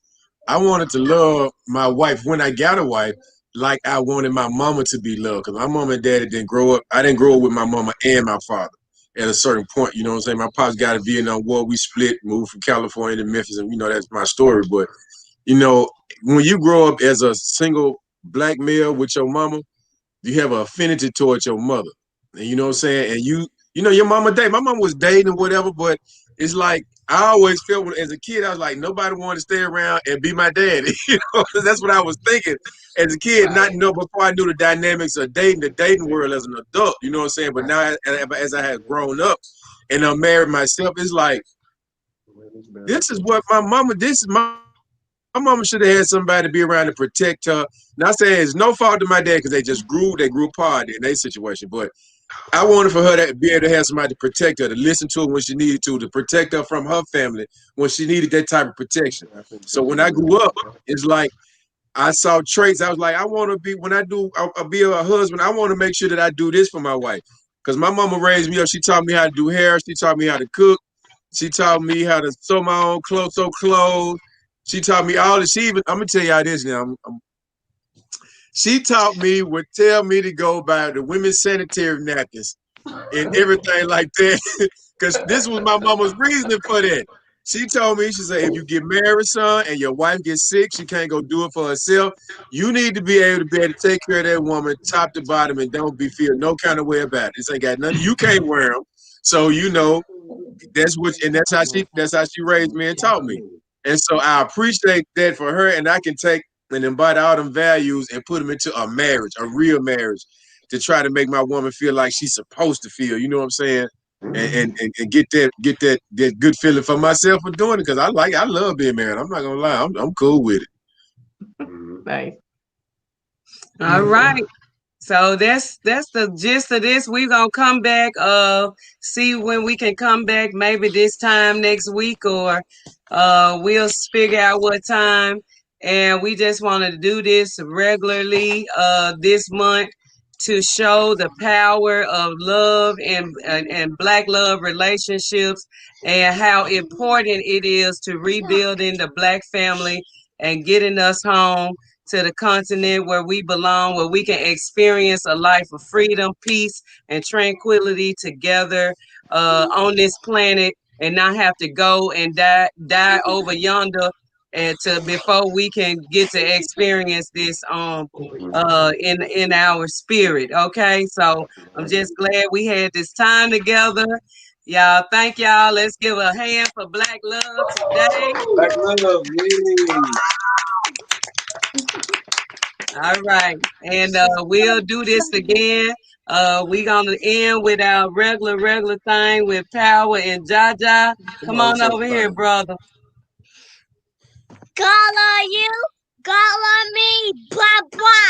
I wanted to love my wife when I got a wife like I wanted my mama to be loved. Because my mama and daddy didn't grow up. I didn't grow up with my mama and my father at a certain point. You know what I'm saying? My pops got a Vietnam War. We split, moved from California to Memphis, and you know that's my story. But you know, when you grow up as a single black male with your mama, you have an affinity towards your mother. And you know what I'm saying? And you know, your mama dated. My mama was dating or whatever, but it's like I always felt as a kid, I was like, nobody wanted to stay around and be my daddy. You know, that's what I was thinking as a kid, not know before I knew the dynamics of dating, the dating world as an adult. You know what I'm saying? But now, as I had grown up and I'm married myself, it's like, this is what my mama should have had somebody to be around to protect her. Not saying it's no fault to my dad because they grew apart in their situation. But I wanted for her to be able to have somebody to protect her, to listen to her when she needed to protect her from her family when she needed that type of protection. So when I grew up, it's like I saw traits. I was like, I want to be, when I'll be a husband, I want to make sure that I do this for my wife. Because my mama raised me up. She taught me how to do hair. She taught me how to cook. She taught me how to sew my own clothes. She taught me all this. I'm gonna tell y'all this now. She taught me, would tell me to go buy the women's sanitary napkins and everything like that. Because this was my mama's reasoning for that. She told me, she said, if you get married, son, and your wife gets sick, she can't go do it for herself. You need to be able to take care of that woman top to bottom and don't be feel no kind of way about it. This ain't got nothing. You can't wear them. So, you know, that's how she raised me and taught me. And so I appreciate that for her, and I can take and embody all them values and put them into a marriage, a real marriage, to try to make my woman feel like she's supposed to feel. You know what I'm saying? And get that good feeling for myself for doing it, because I love being married. I'm not gonna lie, I'm cool with it. Nice. All right. So that's the gist of this. We're gonna come back, see when we can come back, maybe this time next week, or we'll figure out what time. And we just wanted to do this regularly this month to show the power of love and Black love relationships, and how important it is to rebuilding the Black family and getting us home to the continent where we belong, where we can experience a life of freedom, peace, and tranquility together on this planet, and not have to go and die over yonder and before we can get to experience this in our spirit. Okay, so I'm just glad we had this time together. Y'all, thank y'all. Let's give a hand for Black love today. Black love, yay. All right, and we'll do this again. We're gonna end with our regular thing with Power and Jaja. Come on over here, brother. God love you. God love me. Blah, blah.